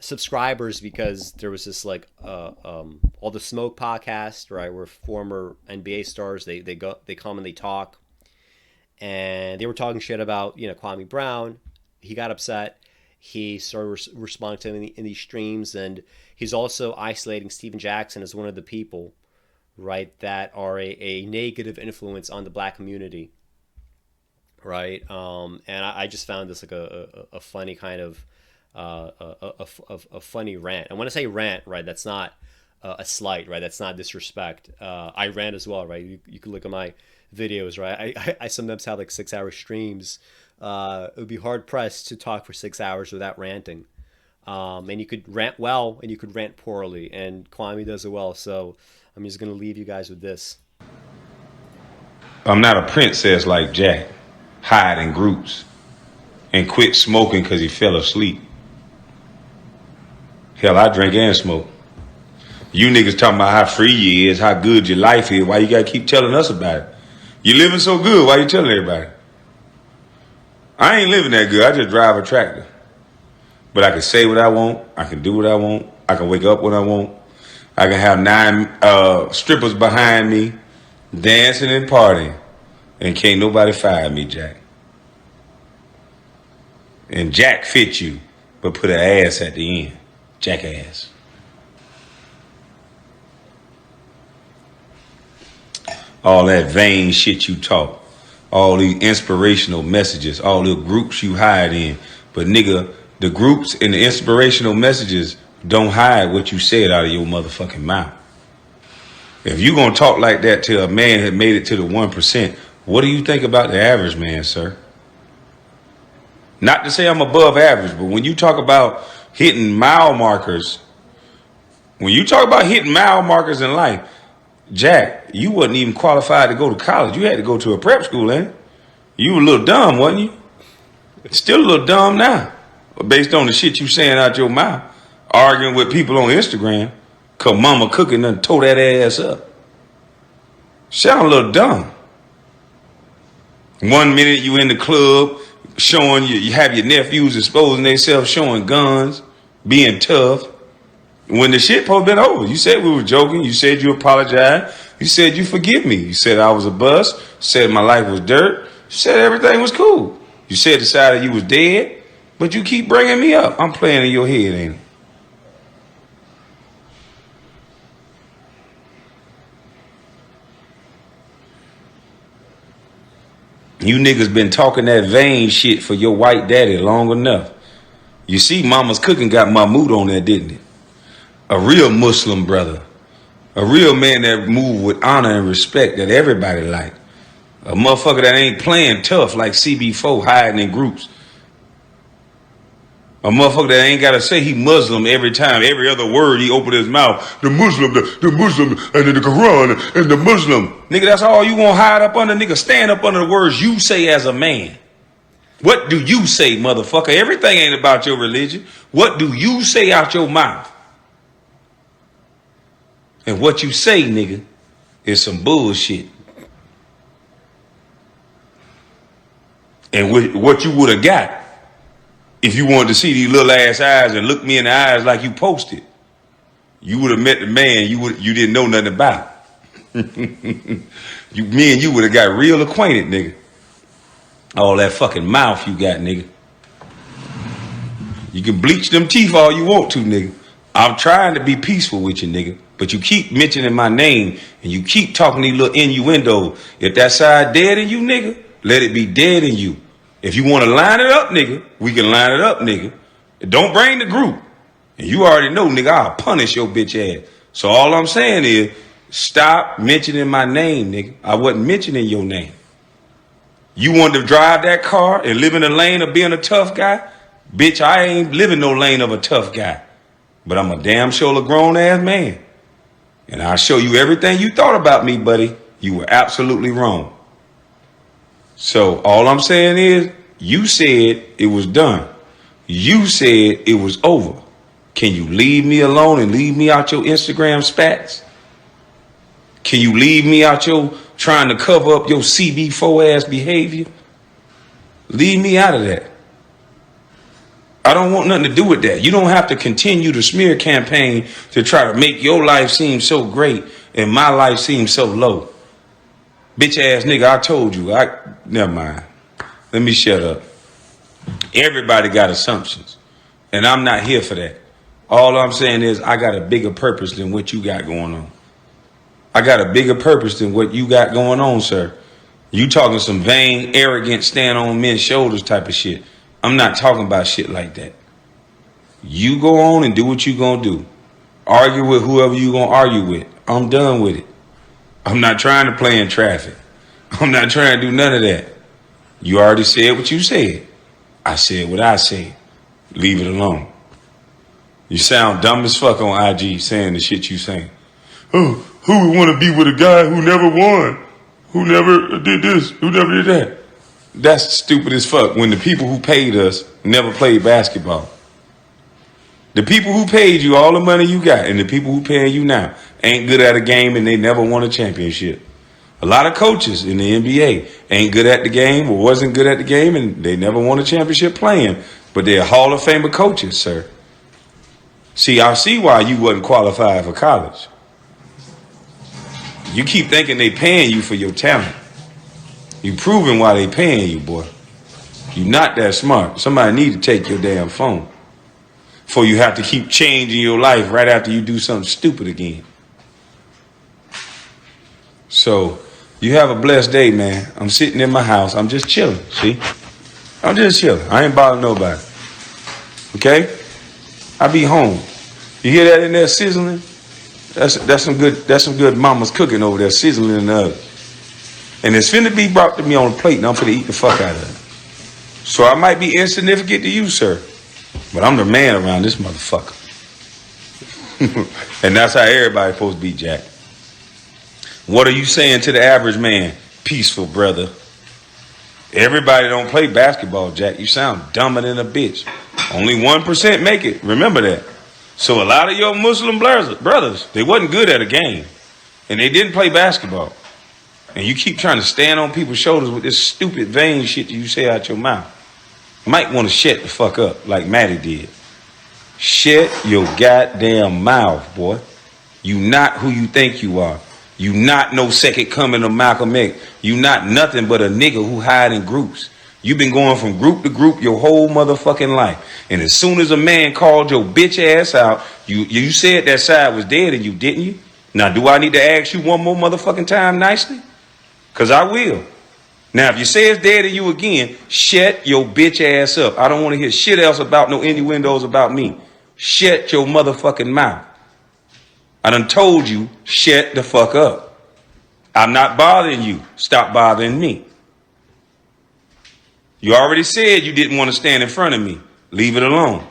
Speaker 1: subscribers because there was this like all the Smoke podcast, right, where former NBA stars they come and they talk, and they were talking shit about Kwame Brown. He got upset. He started responding to him in these streams, and he's also isolating Steven Jackson as one of the people, right, that are a negative influence on the black community, right? And I just found this like a funny kind of a funny rant. And when I say rant, right, that's not a slight, right? That's not disrespect. I rant as well, right? You can look at my videos, right? I sometimes have like 6-hour streams. It would be hard pressed to talk for 6 hours without ranting. And you could rant well and you could rant poorly, and Kwame does it well. So I'm just going to leave you guys with this.
Speaker 4: I'm not a princess like Jack. Hide in groups and quit smoking because he fell asleep. Hell, I drink and smoke. You niggas talking about how free you is, how good your life is. Why you gotta keep telling us about it? You living so good, why you telling everybody? I ain't living that good, I just drive a tractor. But I can say what I want, I can do what I want, I can wake up when I want. I can have 9 strippers behind me, dancing and partying. And can't nobody fire me, Jack. And Jack fit you, but put an ass at the end. Jackass. All that vain shit you talk. All these inspirational messages. All the groups you hide in. But nigga, the groups and the inspirational messages don't hide what you said out of your motherfucking mouth. If you gonna talk like that to a man that made it to the 1%, what do you think about the average man, sir? Not to say I'm above average, but when you talk about hitting mile markers, when you talk about hitting mile markers in life, Jack, you wasn't even qualified to go to college. You had to go to a prep school, ain't it? You were a little dumb, wasn't you? Still a little dumb now, based on the shit you saying out your mouth, arguing with people on Instagram, cause mama cooking and tore that ass up. Sound a little dumb. 1 minute you in the club showing you have your nephews exposing themselves, showing guns, being tough. When the shit supposed been over, you said we were joking. You said you apologized. You said you forgive me. You said I was a bust. You said my life was dirt. You said everything was cool. You said decided you was dead, but you keep bringing me up. I'm playing in your head, ain't it? You niggas been talking that vain shit for your white daddy long enough. You see, Mama's Cooking got Mahmoud on there, didn't it? A real Muslim brother. A real man that moved with honor and respect that everybody like. A motherfucker that ain't playing tough like CB4 hiding in groups. A motherfucker that ain't got to say he Muslim every time. Every other word he open his mouth. The Muslim, the Muslim, and the Quran, and the Muslim. Nigga, that's all you gonna hide up under? Nigga, stand up under the words you say as a man. What do you say, motherfucker? Everything ain't about your religion. What do you say out your mouth? And what you say, nigga, is some bullshit. And what you would have got if you wanted to see these little ass eyes and look me in the eyes like you posted, you would have met the man you didn't know nothing about. Me and you would have got real acquainted, nigga. All that fucking mouth you got, nigga. You can bleach them teeth all you want to, nigga. I'm trying to be peaceful with you, nigga. But you keep mentioning my name and you keep talking these little innuendos. If that side dead in you, nigga, let it be dead in you. If you want to line it up, nigga, we can line it up, nigga. Don't bring the group. And you already know, nigga, I'll punish your bitch ass. So all I'm saying is, stop mentioning my name, nigga. I wasn't mentioning your name. You wanted to drive that car and live in the lane of being a tough guy? Bitch, I ain't living no lane of a tough guy. But I'm a damn sure a grown-ass man. And I'll show you everything you thought about me, buddy. You were absolutely wrong. So all I'm saying is, you said it was done. You said it was over. Can you leave me alone and leave me out your Instagram spats? Can you leave me out your trying to cover up your CB4 ass behavior? Leave me out of that. I don't want nothing to do with that. You don't have to continue the smear campaign to try to make your life seem so great and my life seem so low. Bitch ass nigga, I told you. Never mind. Let me shut up. Everybody got assumptions. And I'm not here for that. All I'm saying is I got a bigger purpose than what you got going on. I got a bigger purpose than what you got going on, sir. You talking some vain, arrogant, stand on men's shoulders type of shit. I'm not talking about shit like that. You go on and do what you gonna do. Argue with whoever you gonna argue with. I'm done with it. I'm not trying to play in traffic. I'm not trying to do none of that. You already said what you said. I said what I said. Leave it alone. You sound dumb as fuck on IG saying the shit you saying. Oh, who would want to be with a guy who never won? who never did this, who never did that. That's stupid as fuck when the people who paid us never played basketball. The people who paid you all the money you got and the people who paying you now ain't good at a game and they never won a championship. A lot of coaches in the NBA ain't good at the game or wasn't good at the game and they never won a championship playing, but they're Hall of Famer coaches, sir. See, I see why you wasn't qualified for college. You keep thinking they paying you for your talent. You proving why they paying you, boy. You not that smart. Somebody need to take your damn phone before you have to keep changing your life right after you do something stupid again. So, you have a blessed day, man. I'm sitting in my house. I'm just chilling, see? I'm just chilling. I ain't bothering nobody. Okay? I be home. You hear that in there sizzling? That's some good mama's cooking over there, sizzling in the oven. And it's finna be brought to me on a plate, and I'm finna eat the fuck out of it. So I might be insignificant to you, sir, but I'm the man around this motherfucker. And that's how everybody's supposed to be, Jack. What are you saying to the average man? Peaceful, brother. Everybody don't play basketball, Jack. You sound dumber than a bitch. Only 1% make it. Remember that. So a lot of your Muslim brothers, they wasn't good at a game. And they didn't play basketball. And you keep trying to stand on people's shoulders with this stupid vain shit that you say out your mouth. You might want to shut the fuck up like Maddie did. Shut your goddamn mouth, boy. You not who you think you are. You not no second coming of Malcolm X. You not nothing but a nigga who hide in groups. You've been going from group to group your whole motherfucking life. And as soon as a man called your bitch ass out, you said that side was dead and you didn't you? Now, do I need to ask you one more motherfucking time nicely? Because I will. Now, if you say it's dead and you again, shut your bitch ass up. I don't want to hear shit else about no innuendos about me. Shut your motherfucking mouth. I done told you, shut the fuck up. I'm not bothering you. Stop bothering me. You already said you didn't want to stand in front of me. Leave it alone.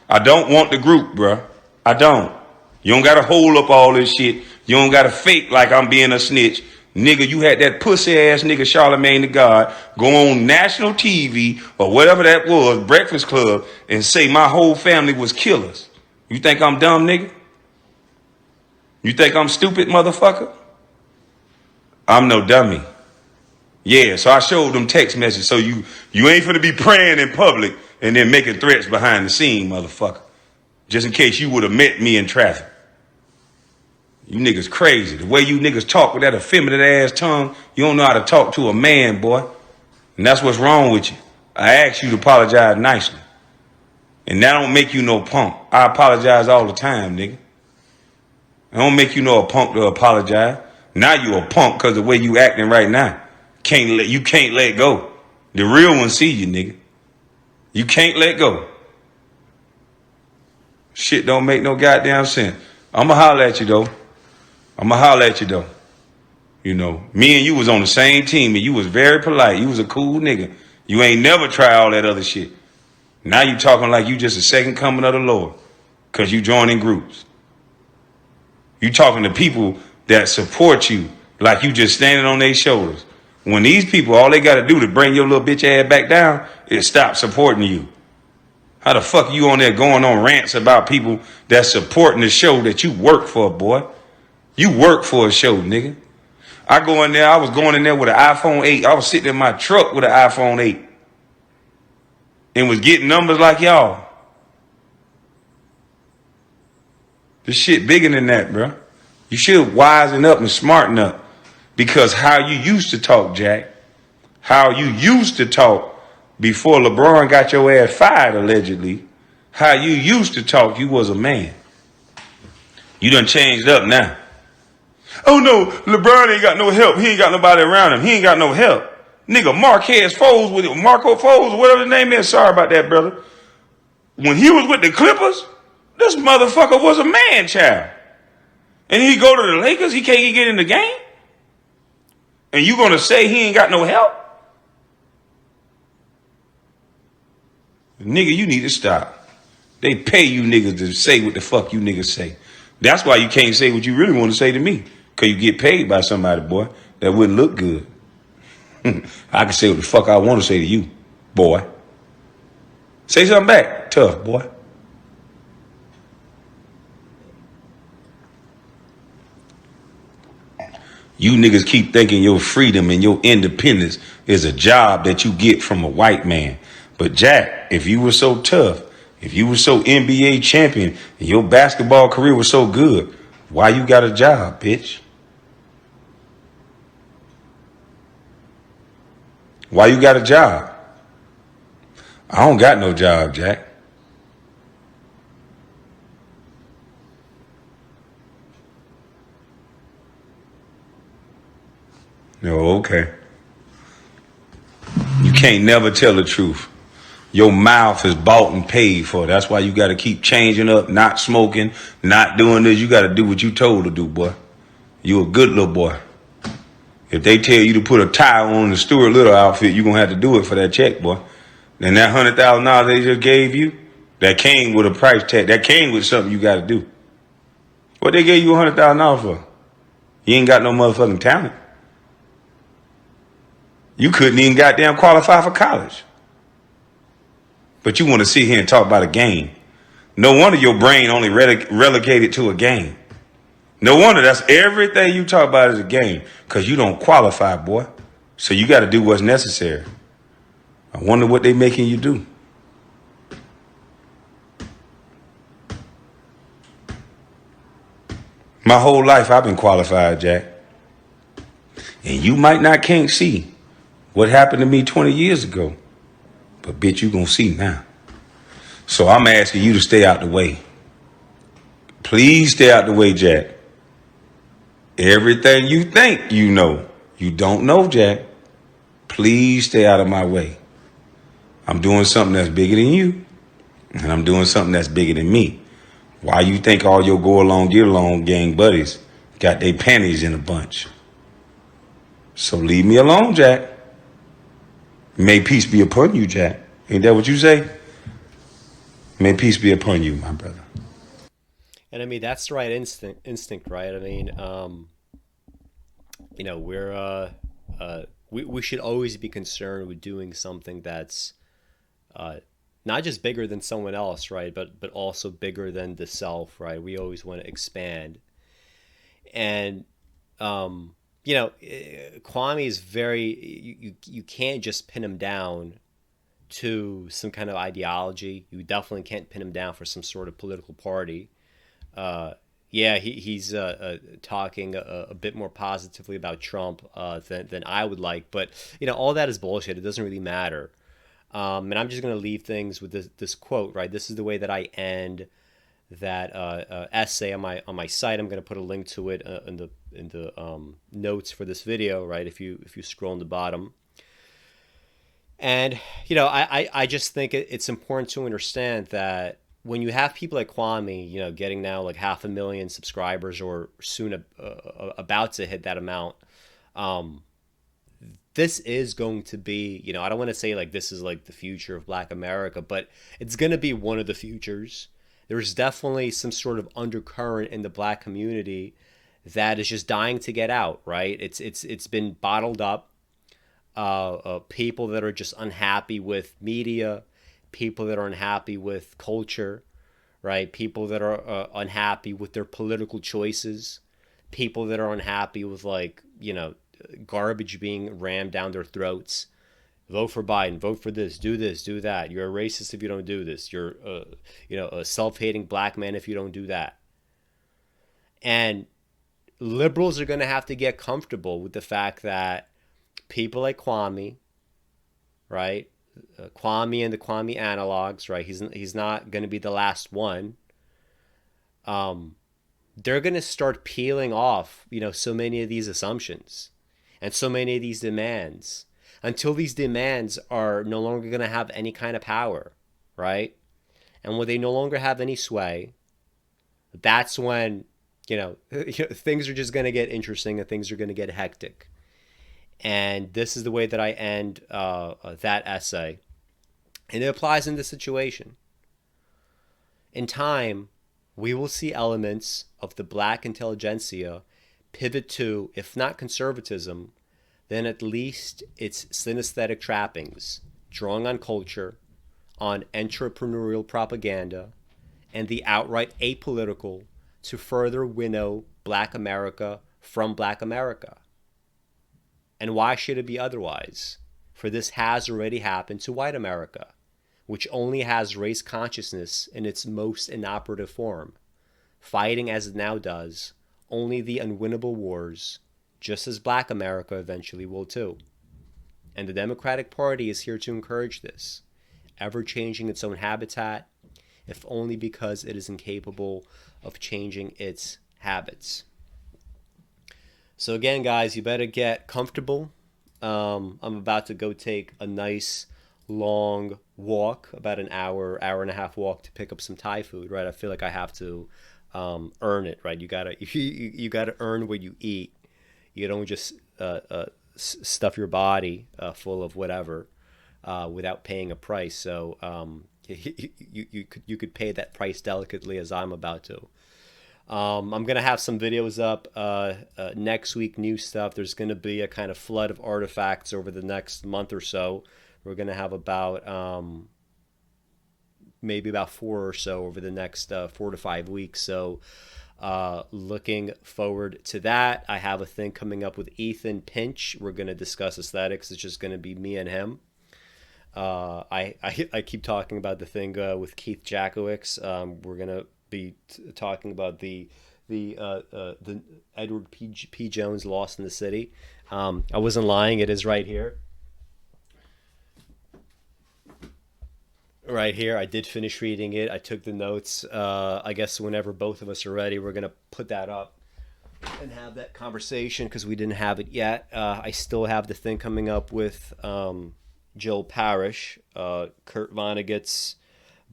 Speaker 4: I don't want the group, bruh. I don't. You don't got to hold up all this shit. You don't got to fake like I'm being a snitch. Nigga, you had that pussy ass nigga Charlemagne the God go on national TV or whatever that was, Breakfast Club, and say my whole family was killers. You think I'm dumb, nigga? You think I'm stupid, motherfucker? I'm no dummy. Yeah, so I showed them text messages. So you ain't finna be praying in public and then making threats behind the scene, motherfucker. Just in case you would have met me in traffic. You niggas crazy. The way you niggas talk with that effeminate ass tongue, you don't know how to talk to a man, boy. And that's what's wrong with you. I asked you to apologize nicely. And that don't make you no punk. I apologize all the time, nigga. I don't make you no a punk to apologize. Now you a punk because the way you acting right now. You can't let go. The real ones see you, nigga. You can't let go. Shit don't make no goddamn sense. I'ma holler at you though. You know, me and you was on the same team and you was very polite. You was a cool nigga. You ain't never try all that other shit. Now you talking like you just a second coming of the Lord because you joining groups. You talking to people that support you like you just standing on their shoulders. When these people, all they got to do to bring your little bitch ass back down is stop supporting you. How the fuck are you on there going on rants about people that's supporting the show that you work for, boy? You work for a show, nigga. I was going in there with an iPhone 8. I was sitting in my truck with an iPhone 8 and was getting numbers like y'all. This shit bigger than that, bro. You should wisen up and smarten up. Because how you used to talk, Jack, how you used to talk before LeBron got your ass fired, allegedly, how you used to talk, you was a man. You done changed up now. Oh no, LeBron ain't got no help. He ain't got nobody around him. He ain't got no help. Nigga, Marco Foles, whatever the name is. Sorry about that, brother. When he was with the Clippers, this motherfucker was a man child. And he go to the Lakers, he can't get in the game? And you gonna say he ain't got no help? Nigga, you need to stop. They pay you niggas to say what the fuck you niggas say. That's why you can't say what you really want to say to me. Because you get paid by somebody, boy. That wouldn't look good. I can say what the fuck I want to say to you, boy. Say something back, tough boy. You niggas keep thinking your freedom and your independence is a job that you get from a white man. But Jack, if you were so tough, if you were so NBA champion, and your basketball career was so good, why you got a job, bitch? Why you got a job? I don't got no job, Jack. No, okay. You can't never tell the truth. Your mouth is bought and paid for. That's why you got to keep changing up, not smoking, not doing this. You got to do what you told to do, boy. You a good little boy. If they tell you to put a tie on the Stuart Little outfit, you going to have to do it for that check, boy. And that $100,000 they just gave you, that came with a price tag. That came with something you got to do. What they gave you $100,000 for? You ain't got no motherfucking talent. You couldn't even goddamn qualify for college. But you want to sit here and talk about a game. No wonder your brain only relegated to a game. No wonder that's everything you talk about is a game. Because you don't qualify, boy. So you got to do what's necessary. I wonder what they making you do. My whole life I've been qualified, Jack. And you might not can't see what happened to me 20 years ago. But bitch, you gonna see now. So I'm asking you to stay out the way. Please stay out the way, Jack. Everything you think you know, you don't know, Jack. Please stay out of my way. I'm doing something that's bigger than you. And I'm doing something that's bigger than me. Why you think all your go along, get along gang buddies got their panties in a bunch? So leave me alone, Jack. May peace be upon you, Jack. Ain't that what you say? May peace be upon you, my brother.
Speaker 1: And I mean, that's the right instinct, right? I mean, we should always be concerned with doing something that's not just bigger than someone else, right? But also bigger than the self, right? We always want to expand. And Kwame is very, you can't just pin him down to some kind of ideology. You definitely can't pin him down for some sort of political party. He's talking a bit more positively about Trump than I would like, but all that is bullshit. It doesn't really matter. And I'm just going to leave things with this quote, right? This is the way that I end that essay on my site. I'm going to put a link to it in the notes for this video, right? If you scroll on the bottom. And I just think it's important to understand that when you have people like Kwame, getting now like 500,000 subscribers or soon about to hit that amount, this is going to be, I don't want to say like this is like the future of Black America, but it's going to be one of the futures. There's definitely some sort of undercurrent in the Black community that is just dying to get out, right? It's been bottled up. People that are just unhappy with media, people that are unhappy with culture, right? People that are unhappy with their political choices, people that are unhappy with garbage being rammed down their throats. Vote for Biden, vote for this, do that. You're a racist if you don't do this. You're a self-hating Black man if you don't do that. And liberals are going to have to get comfortable with the fact that people like Kwame, right? Kwame and the Kwame analogs, right? He's not going to be the last one. They're going to start peeling off, so many of these assumptions and so many of these demands until these demands are no longer going to have any kind of power, right? And when they no longer have any sway, that's when, things are just going to get interesting and things are going to get hectic. And this is the way that I end that essay. And it applies in this situation. In time, we will see elements of the Black intelligentsia pivot to, if not conservatism, then at least its synesthetic trappings, drawing on culture, on entrepreneurial propaganda, and the outright apolitical to further winnow Black America from Black America. And why should it be otherwise? For this has already happened to white America, which only has race consciousness in its most inoperative form, fighting as it now does only the unwinnable wars, just as Black America eventually will too. And the Democratic Party is here to encourage this, ever changing its own habitat, if only because it is incapable of changing its habits. So again, guys, you better get comfortable. I'm about to go take a nice long walk, about an hour and a half walk, to pick up some Thai food, right? I feel like I have to earn it, right? You gotta earn what you eat. You don't just stuff your body full of whatever without paying a price. So you could pay that price delicately, as I'm about to. I'm going to have some videos up next week, new stuff. There's going to be a kind of flood of artifacts over the next month or so. We're going to have about maybe about 4 or so over the next 4 to 5 weeks. So looking forward to that. I have a thing coming up with Ethan Pinch. We're going to discuss aesthetics. It's just going to be me and him. I keep talking about the thing with Keith Jackowicz. We're going to be talking about the Edward P. Jones Lost in the City. I wasn't lying. It is right here. Right here. I did finish reading it. I took the notes. I guess whenever both of us are ready, we're going to put that up and have that conversation, because we didn't have it yet. I still have the thing coming up with Joel Parrish, Kurt Vonnegut's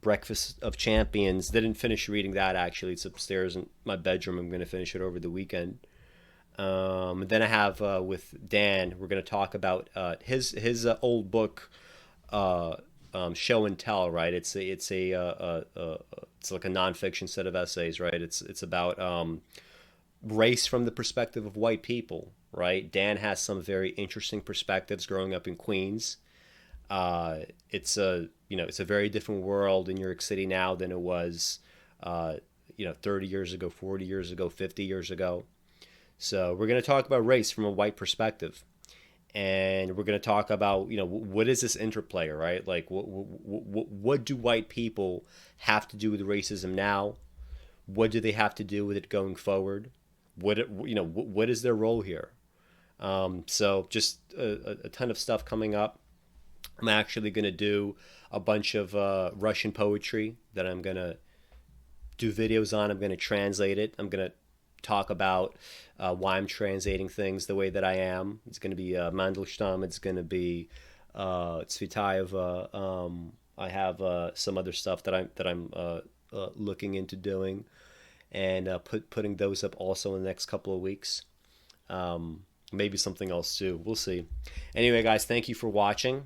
Speaker 1: Breakfast of Champions. Didn't finish reading that, actually. It's upstairs in my bedroom. I'm going to finish it over the weekend. And then I have with Dan, we're going to talk about his old book, Show and Tell, right? It's like a nonfiction set of essays, right? It's about race from the perspective of white people, right? Dan has some very interesting perspectives growing up in Queens. It's a very different world in New York City now than it was 30 years ago, 40 years ago, 50 years ago. So we're going to talk about race from a white perspective, and we're going to talk about what is this interplay, right? Like what do white people have to do with racism now? What do they have to do with it going forward? What is their role here? So just a ton of stuff coming up. I'm actually going to do a bunch of Russian poetry that I'm going to do videos on. I'm going to translate it. I'm going to talk about why I'm translating things the way that I am. It's going to be Mandelstam. It's going to be Tsvetaeva. I have some other stuff that I'm looking into doing, and putting those up also in the next couple of weeks. Maybe something else too. We'll see. Anyway, guys, thank you for watching.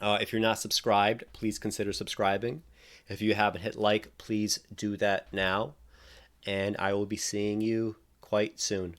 Speaker 1: If you're not subscribed, please consider subscribing. If you haven't hit like, please do that now. And I will be seeing you quite soon.